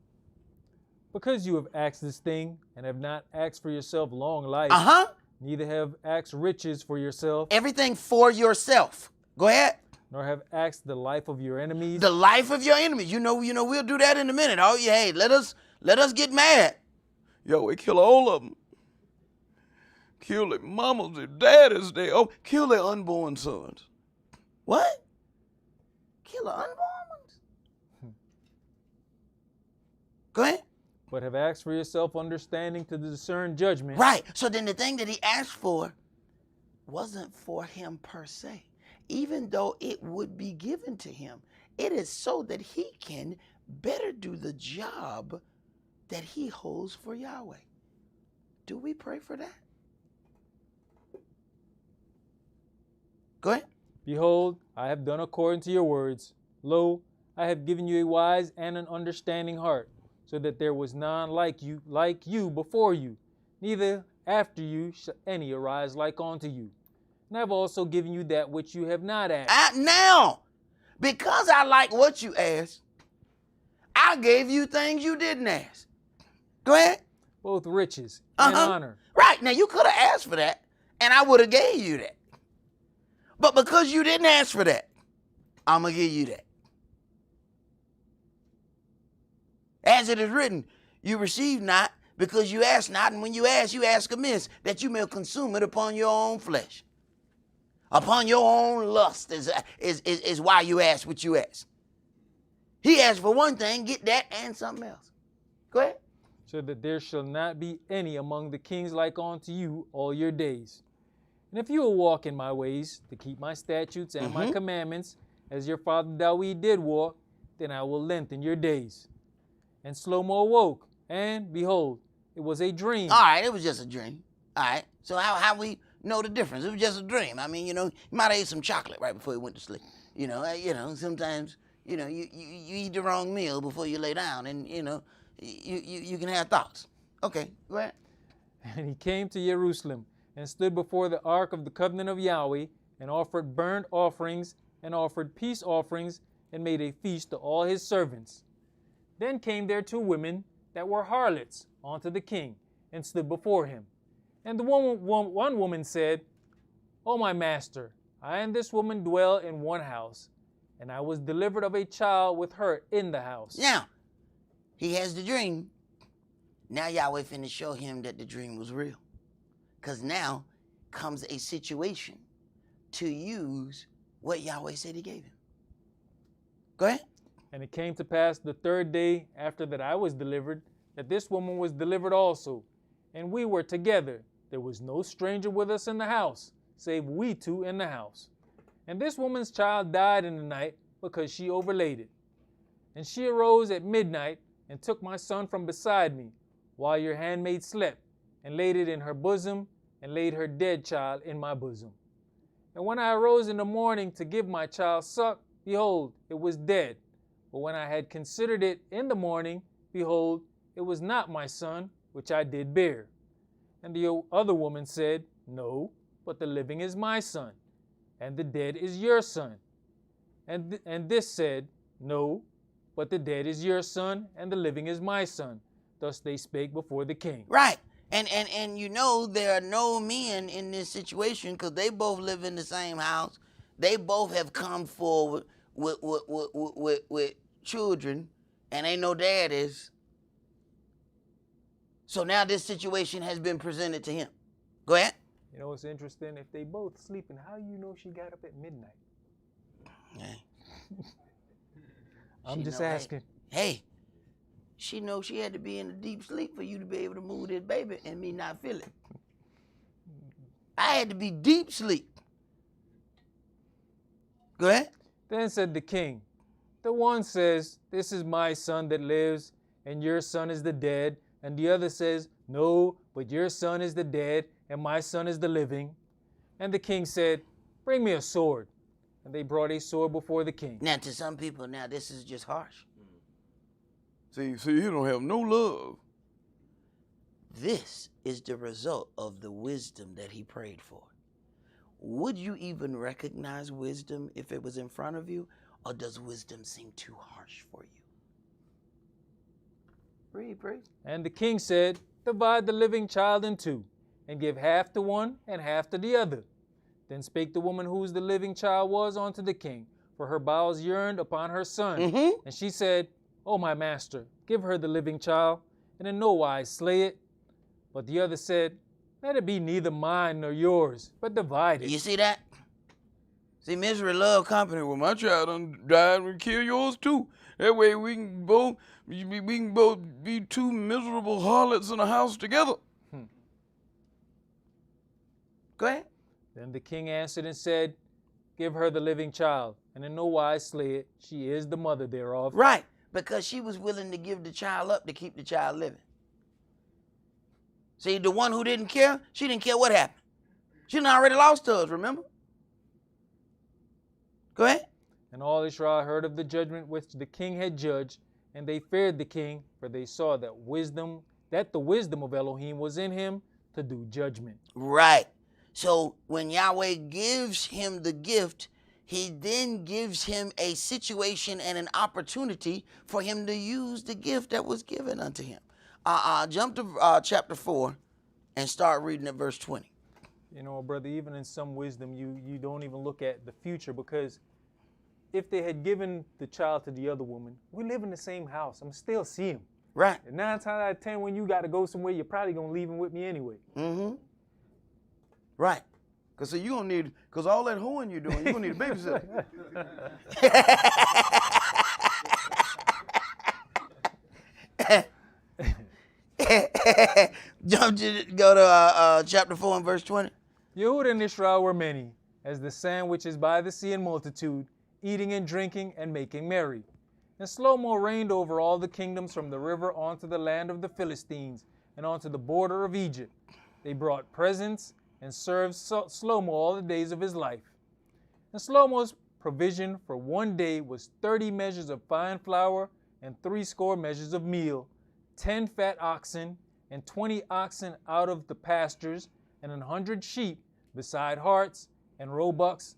because you have asked this thing, and have not asked for yourself long life, neither have asked riches for yourself, everything for yourself. Go ahead. nor have asked the life of your enemies. The life of your enemies. You know, we'll do that in a minute. Oh, yeah, hey, let us get mad. Yo, we kill all of them. Kill their mamas, their daddies, kill their unborn sons. What? Kill the unborn ones? Go ahead. But have asked for yourself understanding to discern judgment. Right. So then the thing that he asked for wasn't for him per se. Even though it would be given to him, it is so that he can better do the job that he holds for Yahweh. Do we pray for that? Go ahead. Behold, I have done according to your words. Lo, I have given you a wise and an understanding heart, so that there was none like you before you, neither after you shall any arise like unto you. And I have also given you that which you have not asked. Now, because I like what you asked, I gave you things you didn't ask. Go ahead. Both riches and honor. Right. Now, you could have asked for that, and I would have gave you that. But because you didn't ask for that, I'm going to give you that. As it is written, you receive not because you ask not, and when you ask amiss, that you may consume it upon your own flesh. Upon your own lust is why you ask what you ask. He asked for one thing, get that and something else. Go ahead. So that there shall not be any among the kings like unto you all your days. And if you will walk in my ways, to keep my statutes and my commandments, as your father David did walk, then I will lengthen your days. And Shlomo awoke, and behold, it was a dream. All right, it was just a dream. All right, so how we know the difference? It was just a dream. I mean, you might have ate some chocolate right before you went to sleep. Sometimes, you eat the wrong meal before you lay down, and, you can have thoughts. Okay, go ahead. And he came to Jerusalem, and stood before the ark of the covenant of Yahweh, and offered burnt offerings, and offered peace offerings, and made a feast to all his servants. Then came there 2 women that were harlots unto the king, and stood before him. And the one woman said, O my master, I and this woman dwell in one house, and I was delivered of a child with her in the house. Now, he has the dream. Now Yahweh finna show him that the dream was real. Because now comes a situation to use what Yahweh said he gave him. Go ahead. And it came to pass the 3rd day after that I was delivered, that this woman was delivered also. And we were together. There was no stranger with us in the house, save we 2 in the house. And this woman's child died in the night, because she overlaid it. And she arose at midnight, and took my son from beside me, while your handmaid slept, and laid it in her bosom, and laid her dead child in my bosom. And when I arose in the morning to give my child suck, behold, it was dead. But when I had considered it in the morning, behold, it was not my son, which I did bear. And the other woman said, No, but the living is my son, and the dead is your son. And this said, No, but the dead is your son, and the living is my son. Thus they spake before the king. Right. And you know there are no men in this situation because they both live in the same house. They both have come forward with children, and ain't no daddies. So now this situation has been presented to him. Go ahead. You know what's interesting? If they both sleeping, how you know she got up at midnight? Hey. I'm just know, asking. Hey, she knows she had to be in a deep sleep for you to be able to move this baby and me not feel it. I had to be deep sleep. Go ahead. Then said the king, the one says, This is my son that lives, and your son is the dead. And the other says, No, but your son is the dead, and my son is the living. And the king said, Bring me a sword. And they brought a sword before the king. Now, to some people, now this is just harsh. See, he don't have no love. This is the result of the wisdom that he prayed for. Would you even recognize wisdom if it was in front of you, or does wisdom seem too harsh for you? Read. And the king said, Divide the living child in two, and give half to one and half to the other. Then spake the woman whose the living child was unto the king, for her bowels yearned upon her son. And she said, O my master, give her the living child, and in no wise slay it. But the other said, Let it be neither mine nor yours, but divide it. You see that? See, misery love company. Well, my child done died and kill yours too. That way we can both be two miserable harlots in a house together. Go ahead. Then the king answered and said, Give her the living child, and in no wise slay it. She is the mother thereof. Right, because she was willing to give the child up to keep the child living. See, the one who didn't care, she didn't care what happened. She done already lost hers, remember? Go ahead. And all Israel heard of the judgment which the king had judged, and they feared the king, for they saw that the wisdom of Elohim was in him to do judgment. Right. So when Yahweh gives him the gift, he then gives him a situation and an opportunity for him to use the gift that was given unto him. Jump to chapter 4 and start reading at verse 20. You know, brother, even in some wisdom, you don't even look at the future, because if they had given the child to the other woman, we live in the same house. I'm still see him. Right. And 9 times out of 10, when you got to go somewhere, you're probably going to leave him with me anyway. Mm-hmm. Right. Because you don't need, because all that hoeing you're doing, you're going to need a babysitter. Go to chapter 4 and verse 20. Yehuda and Israel were many, as the sand which is by the sea in multitude, eating and drinking and making merry. And Shlomo reigned over all the kingdoms from the river onto the land of the Philistines and onto the border of Egypt. They brought presents and served Shlomo all the days of his life. And Shlomo's provision for one day was 30 measures of fine flour and 80 measures of meal, 10 fat oxen, and 20 oxen out of the pastures, and 100 sheep, beside harts and roebucks,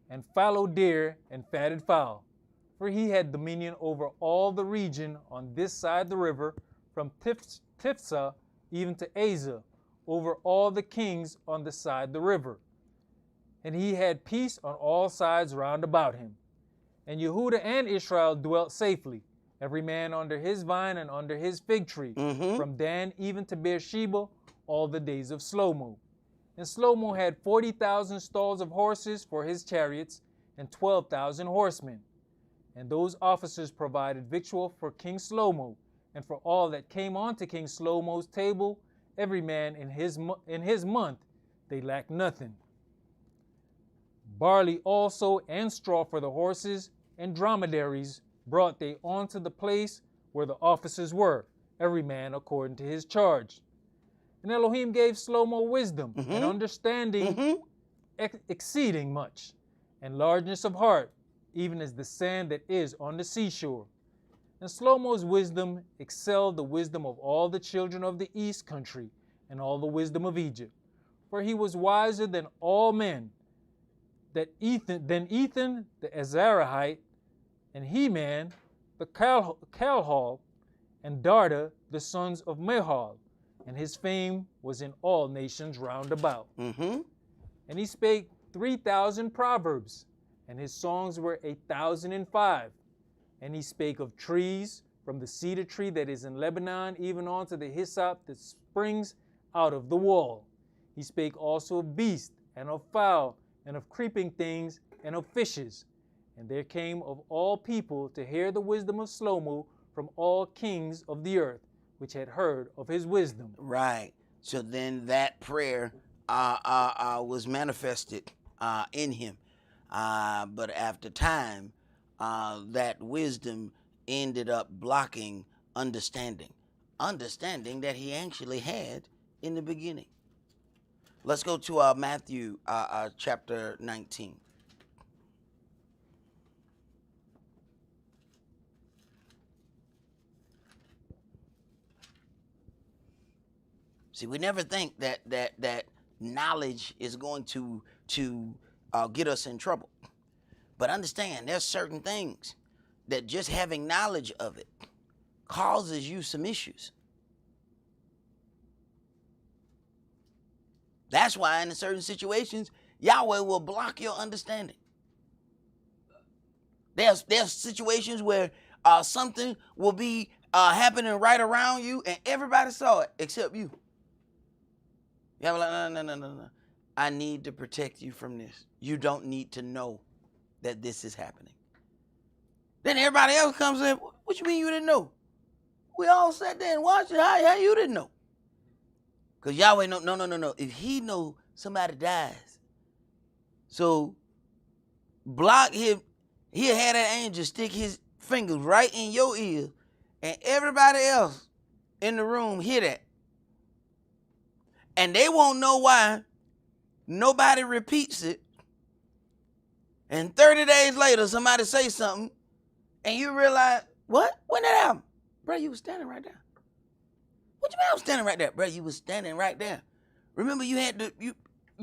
and fallow deer and fatted fowl. For he had dominion over all the region on this side the river, from Tiphsah even to Asa, over all the kings on the side the river. And he had peace on all sides round about him. And Yehuda and Israel dwelt safely, every man under his vine and under his fig tree, from Dan even to Beersheba, all the days of Shlomo. And Shlomo had 40,000 stalls of horses for his chariots, and 12,000 horsemen. And those officers provided victual for King Shlomo, and for all that came on to King Shlomo's table, every man in his month, they lacked nothing. Barley also and straw for the horses and dromedaries brought they on to the place where the officers were, every man according to his charge. And Elohim gave Shlomo wisdom and understanding exceeding much, and largeness of heart, even as the sand that is on the seashore. And Shlomo's wisdom excelled the wisdom of all the children of the east country and all the wisdom of Egypt. For he was wiser than all men, than Ethan the Azarahite, and Heman the Calhal, and Darda the sons of Mahal, and his fame was in all nations round about. Mm-hmm. And he spake 3,000 proverbs, and his songs were 1,005. And he spake of trees, from the cedar tree that is in Lebanon, even unto the hyssop that springs out of the wall. He spake also of beasts, and of fowl, and of creeping things, and of fishes. And there came of all people to hear the wisdom of Shlomo from all kings of the earth, which had heard of his wisdom. Right. So then that prayer was manifested in him. But after time, that wisdom ended up blocking understanding that he actually had in the beginning. Let's go to Matthew chapter 19. See, we never think that knowledge is going to get us in trouble. But understand, there's certain things that just having knowledge of it causes you some issues. That's why in certain situations, Yahweh will block your understanding. There's situations where something will be happening right around you and everybody saw it except you. Yahweh like, no. I need to protect you from this. You don't need to know that this is happening. Then everybody else comes in, what you mean you didn't know? We all sat there and watched it. How you didn't know? Because Yahweh, no. If he know somebody dies, so block him, he'll have that angel stick his fingers right in your ear, and everybody else in the room hear that. And they won't know why nobody repeats it. And 30 days later, somebody say something, and you realize, what? When did that happen? Bro, you was standing right there. What you mean I was standing right there? Bro, you was standing right there. Remember, you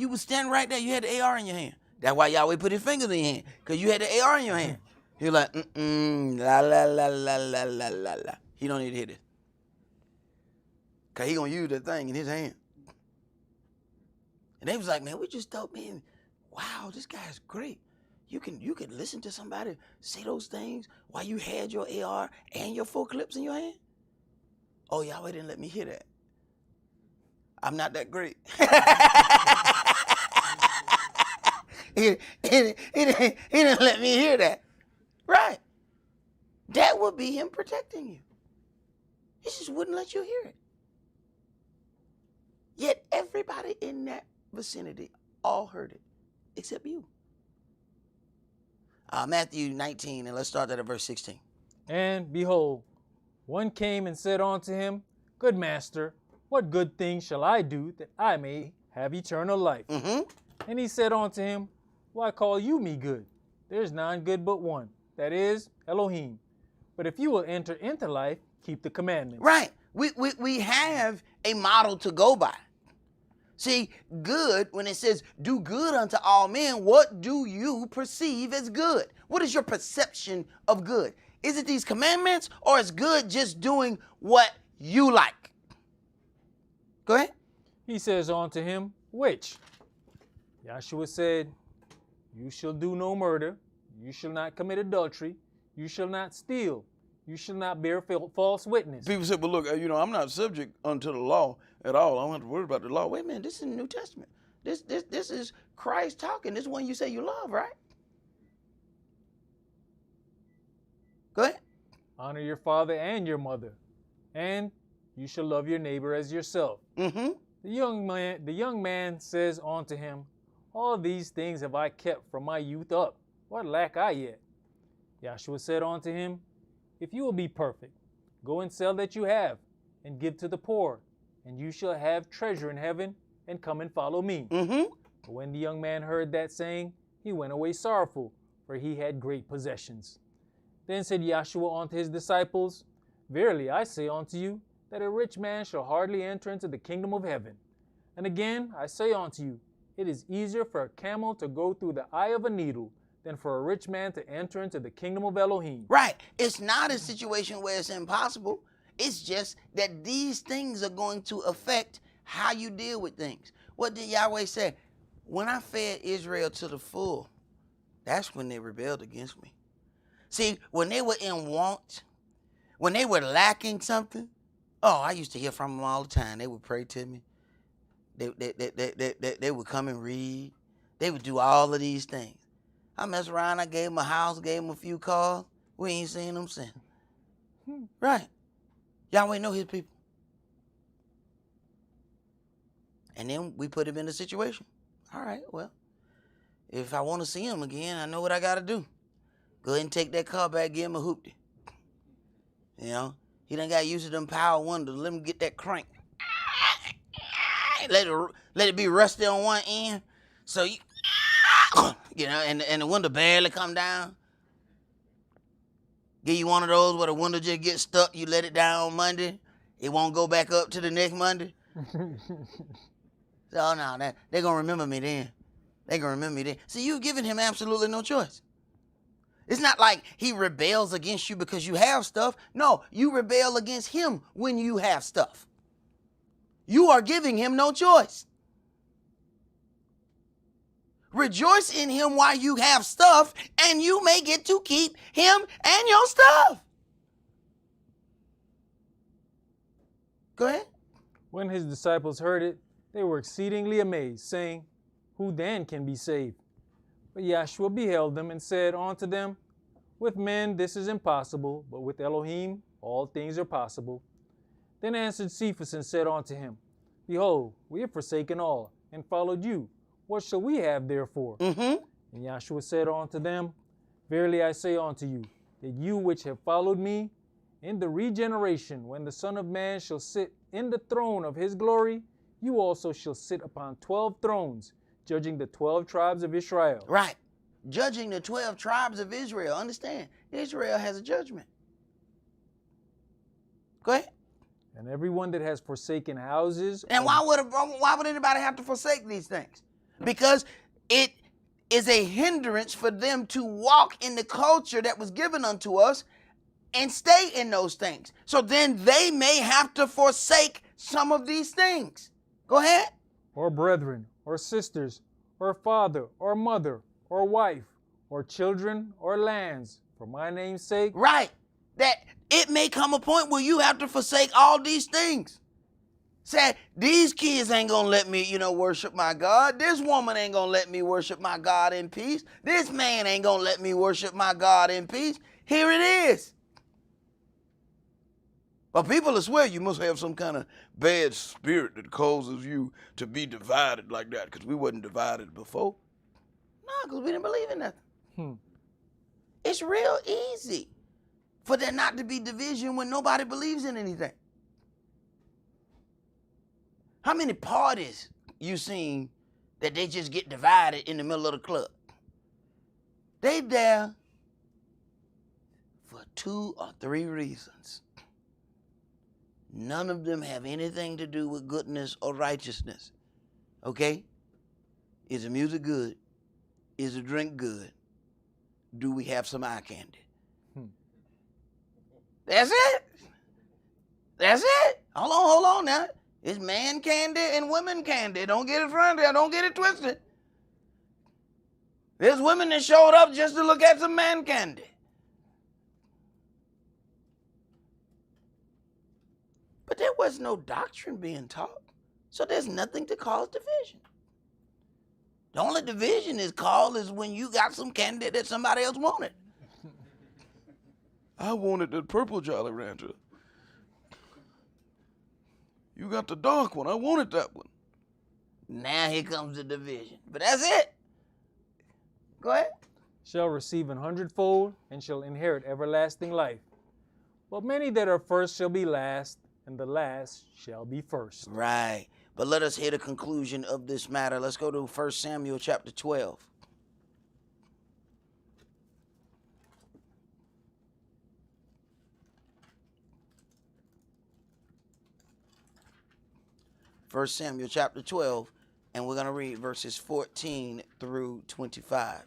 was standing right there. You had the AR in your hand. That's why Yahweh put his fingers in your hand, because you had the AR in your hand. He was like, la. He don't need to hear this. Because he going to use that thing in his hand. And they was like, man, we just thought, man, wow, this guy's great. You can listen to somebody say those things while you had your AR and your 4 clips in your hand? Oh, Yahweh didn't let me hear that. I'm not that great. he didn't let me hear that. Right. That would be him protecting you. He just wouldn't let you hear it. Yet everybody in that vicinity all heard it, except you. Matthew 19, and let's start at verse 16. And behold, one came and said unto him, Good master, what good thing shall I do that I may have eternal life? Mm-hmm. And he said unto him, Why call you me good? There is none good but one, that is Elohim. But if you will enter into life, keep the commandments. Right. We have a model to go by. See, good, when it says do good unto all men, what do you perceive as good? What is your perception of good? Is it these commandments, or is good just doing what you like? Go ahead. He says unto him, Which? Yahshua said, You shall do no murder, you shall not commit adultery, you shall not steal, you shall not bear false witness. People say, but look, I'm not subject unto the law at all. I don't have to worry about the law. Wait a minute, this is the New Testament. This is Christ talking. This is one you say you love, right? Go ahead. Honor your father and your mother, and you shall love your neighbor as yourself. Mm-hmm. The young man says unto him, All these things have I kept from my youth up. What lack I yet? Yahshua said unto him, If you will be perfect, go and sell that you have, and give to the poor, and you shall have treasure in heaven, and come and follow me. Mm-hmm. But when the young man heard that saying, he went away sorrowful, for he had great possessions. Then said Yahshua unto his disciples, Verily I say unto you, that a rich man shall hardly enter into the kingdom of heaven. And again I say unto you, it is easier for a camel to go through the eye of a needle than for a rich man to enter into the kingdom of Elohim. Right. It's not a situation where it's impossible. It's just that these things are going to affect how you deal with things. What did Yahweh say? When I fed Israel to the full, that's when they rebelled against me. See, when they were in want, when they were lacking something, oh, I used to hear from them all the time. They would pray to me. They would come and read. They would do all of these things. I messed around. I gave them a house, gave them a few cars. We ain't seen them since. Right. Yahweh know his people. And then we put him in a situation. All right, well, if I want to see him again, I know what I got to do. Go ahead and take that car back, give him a hoopty. You know, he done got used to them power windows. Let him get that crank. Let it be rusty on one end. So you know, and the window barely come down. Give you one of those where the window just gets stuck. You let it down on Monday. It won't go back up to the next Monday. So no, they're going to remember me then. They're going to remember me then. See, you've given him absolutely no choice. It's not like he rebels against you because you have stuff. No, you rebel against him when you have stuff. You are giving him no choice. Rejoice in him while you have stuff, and you may get to keep him and your stuff. Go ahead. When his disciples heard it, they were exceedingly amazed, saying, Who then can be saved? But Yahshua beheld them and said unto them, With men this is impossible, but with Elohim all things are possible. Then answered Cephas and said unto him, Behold, we have forsaken all, and followed you. What shall we have therefore? And Yahshua said unto them, Verily I say unto you, that you which have followed me, in the regeneration, when the Son of Man shall sit in the throne of his glory, you also shall sit upon 12 thrones, judging the 12 tribes of Israel. Right. Judging the 12 tribes of Israel. Understand, Israel has a judgment. Go ahead. And everyone that has forsaken houses. And why would anybody have to forsake these things? Because it is a hindrance for them to walk in the culture that was given unto us and stay in those things. So then they may have to forsake some of these things. Go ahead. Or brethren, or sisters, or father, or mother, or wife, or children, or lands, for my name's sake. Right. That it may come a point where you have to forsake all these things. Say, these kids ain't gonna let me, worship my God. This woman ain't gonna let me worship my God in peace. This man ain't gonna let me worship my God in peace. Here it is. But people will swear you must have some kind of bad spirit that causes you to be divided like that, because we wasn't divided before. No, because we didn't believe in nothing. It's real easy for there not to be division when nobody believes in anything. How many parties you seen that they just get divided in the middle of the club? They there for 2 or 3 reasons. None of them have anything to do with goodness or righteousness. Okay? Is the music good? Is the drink good? Do we have some eye candy? That's it. That's it. Hold on now. It's man candy and women candy. Don't get it from there. Don't get it twisted. There's women that showed up just to look at some man candy. But there was no doctrine being taught. So there's nothing to cause division. The only division is when you got some candy that somebody else wanted. I wanted the purple Jolly Rancher. You got the dark one. I wanted that one. Now here comes the division. But that's it. Go ahead. Shall receive 100-fold and shall inherit everlasting life. But many that are first shall be last, and the last shall be first. Right. But let us hear the conclusion of this matter. Let's go to 1 Samuel chapter 12. 1 Samuel chapter 12, and we're going to read verses 14 through 25.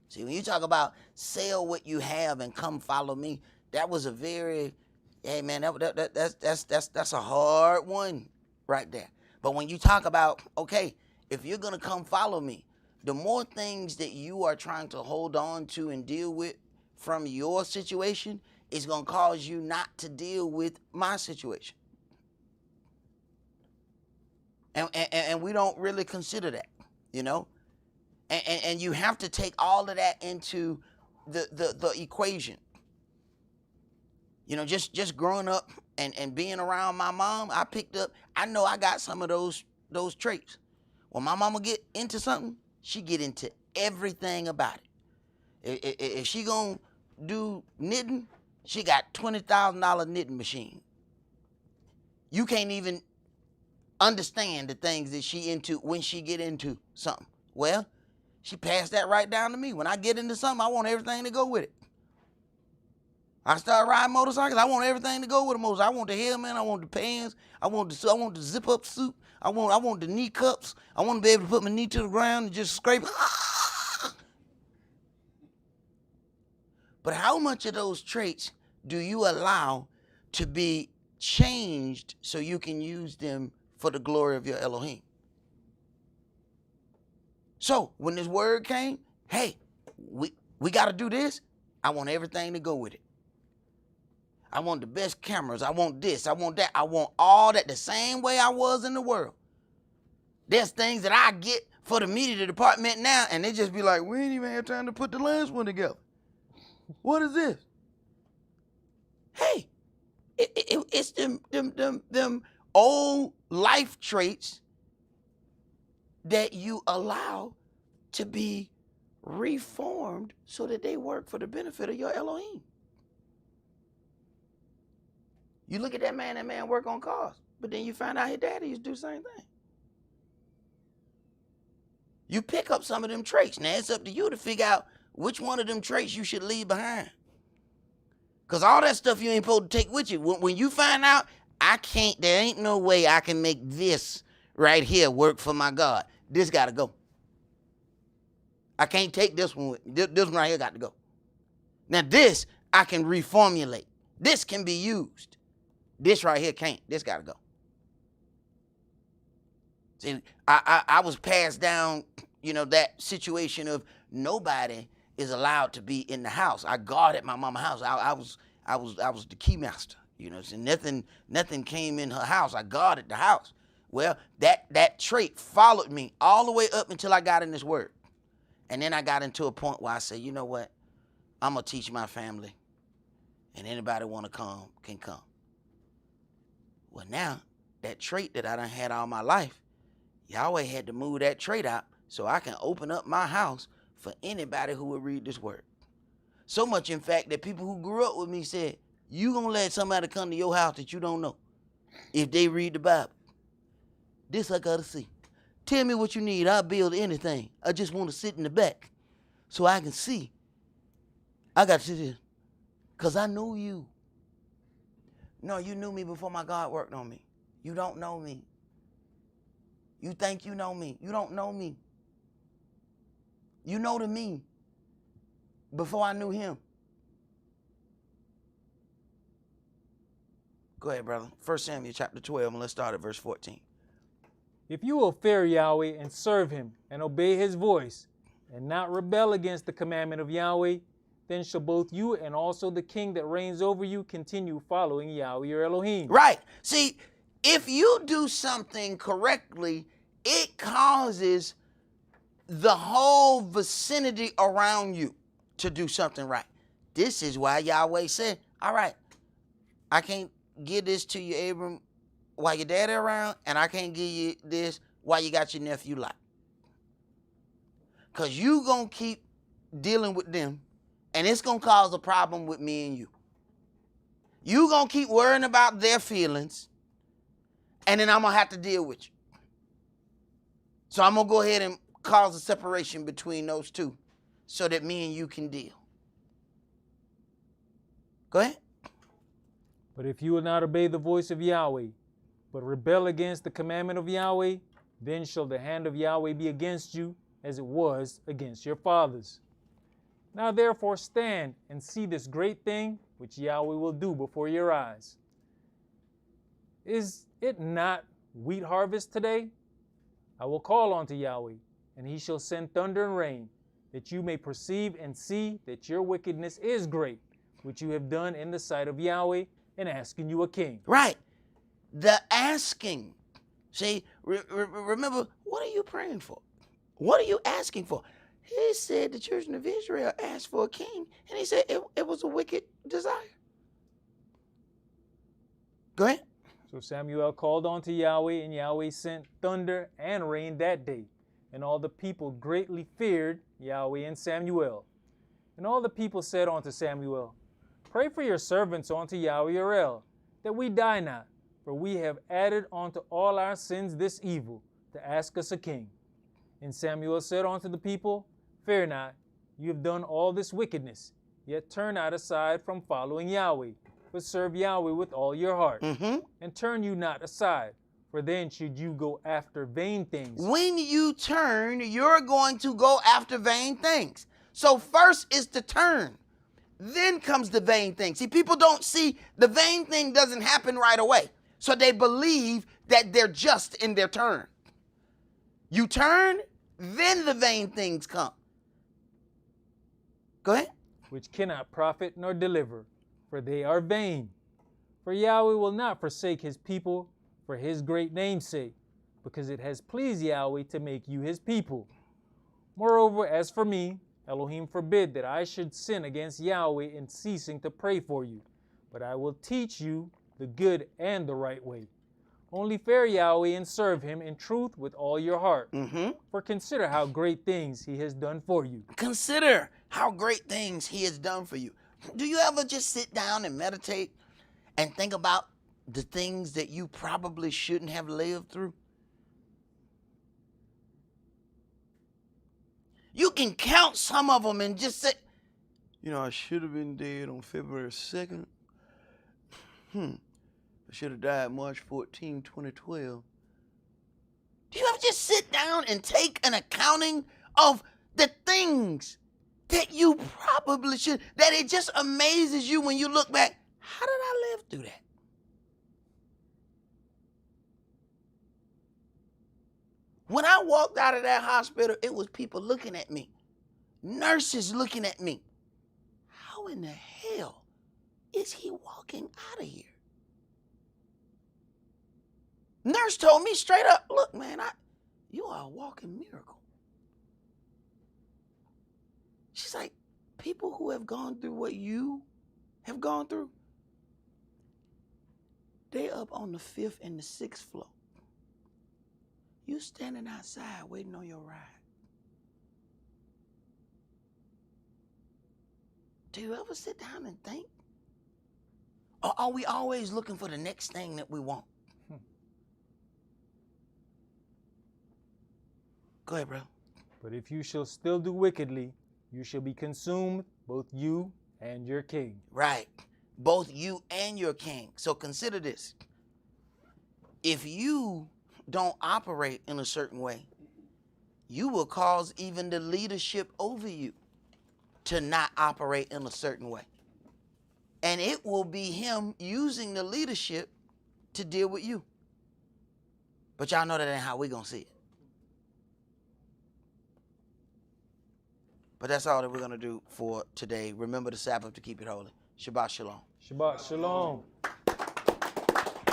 See, when you talk about sell what you have and come follow me, that was a very, hey man, that's a hard one right there. But when you talk about, okay, if you're going to come follow me, the more things that you are trying to hold on to and deal with from your situation is going to cause you not to deal with my situation. And we don't really consider that, you know? And you have to take all of that into the equation. You know, just growing up and being around my mom, I know I got some of those traits. When my mama get into something, she get into everything about it. If she gonna do knitting, she got $20,000 knitting machine. You can't even understand the things that she into when she get into something. Well, she passed that right down to me. When I get into something, I want everything to go with it. I start riding motorcycles, I want everything to go with a motorcycle. I want the helmet, I want the pants, I want the zip up suit, I want the knee cups, I want to be able to put my knee to the ground and just scrape. But how much of those traits do you allow to be changed so you can use them for the glory of your Elohim? So when this word came, hey, we got to do this. I want everything to go with it. I want the best cameras. I want this. I want that. I want all that the same way I was in the world. There's things that I get for the media department now, and they just be like, we ain't even have time to put the last one together. What is this? Hey, it's them old life traits that you allow to be reformed so that they work for the benefit of your Elohim. You look at that man work on cars, but then you find out his daddy used to do the same thing. You pick up some of them traits. Now it's up to you to figure out which one of them traits you should leave behind. Because all that stuff you ain't supposed to take with you. When you find out, there ain't no way I can make this right here work for my God. This got to go. I can't take this one with me. This one right here got to go. Now this, I can reformulate. This can be used. This right here can't. This got to go. See, I was passed down, that situation of nobody is allowed to be in the house. I guarded my mama's house. I was the key master. So nothing came in her house. I guarded the house. Well, that trait followed me all the way up until I got in this word. And then I got into a point where I said, you know what? I'm going to teach my family. And anybody want to come can come. Well, now, that trait that I done had all my life, Yahweh had to move that trait out so I can open up my house for anybody who would read this word. So much, in fact, that people who grew up with me said, you going to let somebody come to your house that you don't know if they read the Bible? This I got to see. Tell me what you need. I'll build anything. I just want to sit in the back so I can see. I got to sit here because I know you. No, you knew me before my God worked on me. You don't know me. You think you know me. You don't know me. You know to me before I knew him. Go ahead, brother. 1 Samuel chapter 12, and let's start at verse 14. If you will fear Yahweh and serve him and obey his voice and not rebel against the commandment of Yahweh, then shall both you and also the king that reigns over you continue following Yahweh your Elohim. Right. See, if you do something correctly, it causes the whole vicinity around you to do something right. This is why Yahweh said, all right, I can't give this to you, Abram, while your daddy around, and I can't give you this while you got your nephew Lot. Because you going to keep dealing with them, and it's going to cause a problem with me and you. You going to keep worrying about their feelings, and then I'm going to have to deal with you. So I'm going to go ahead and cause a separation between those two so that me and you can deal. Go ahead. But if you will not obey the voice of Yahweh, but rebel against the commandment of Yahweh, then shall the hand of Yahweh be against you, as it was against your fathers. Now therefore stand and see this great thing which Yahweh will do before your eyes. Is it not wheat harvest today? I will call unto Yahweh, and he shall send thunder and rain, that you may perceive and see that your wickedness is great, which you have done in the sight of Yahweh, in asking you a king. Right. The asking. See, remember, what are you praying for? What are you asking for? He said the children of Israel asked for a king, and he said it was a wicked desire. Go ahead. So Samuel called unto Yahweh, and Yahweh sent thunder and rain that day. And all the people greatly feared Yahweh and Samuel. And all the people said unto Samuel, Pray for your servants unto Yahweh Yarel, that we die not, for we have added unto all our sins this evil, to ask us a king. And Samuel said unto the people, Fear not, you have done all this wickedness, yet turn not aside from following Yahweh, but serve Yahweh with all your heart, and turn you not aside, for then should you go after vain things. When you turn, you're going to go after vain things. So first is to turn. Then comes the vain thing. See, people don't see the vain thing doesn't happen right away. So they believe that they're just in their turn. You turn, then the vain things come. Go ahead. Which cannot profit nor deliver, for they are vain. For Yahweh will not forsake his people for his great name's sake, because it has pleased Yahweh to make you his people. Moreover, as for me, Elohim forbid that I should sin against Yahweh in ceasing to pray for you, but I will teach you the good and the right way. Only fear Yahweh and serve him in truth with all your heart. For consider how great things he has done for you. Consider how great things he has done for you. Do you ever just sit down and meditate and think about the things that you probably shouldn't have lived through? You can count some of them and just say, I should have been dead on February 2nd. I should have died March 14, 2012. Do you ever just sit down and take an accounting of the things that you probably should, that it just amazes you when you look back, how did I live through that? When I walked out of that hospital, it was people looking at me, nurses looking at me. How in the hell is he walking out of here? Nurse told me straight up, look, man, you are a walking miracle. She's like, people who have gone through what you have gone through, they up on the 5th and the 6th floor. You standing outside waiting on your ride. Do you ever sit down and think? Or are we always looking for the next thing that we want? Go ahead, bro. But if you shall still do wickedly, you shall be consumed, both you and your king. Right. Both you and your king. So consider this. If you don't operate in a certain way, you will cause even the leadership over you to not operate in a certain way. And it will be him using the leadership to deal with you. But y'all know that ain't how we gonna see it. But that's all that we're gonna do for today. Remember the Sabbath to keep it holy. Shabbat shalom. Shabbat shalom.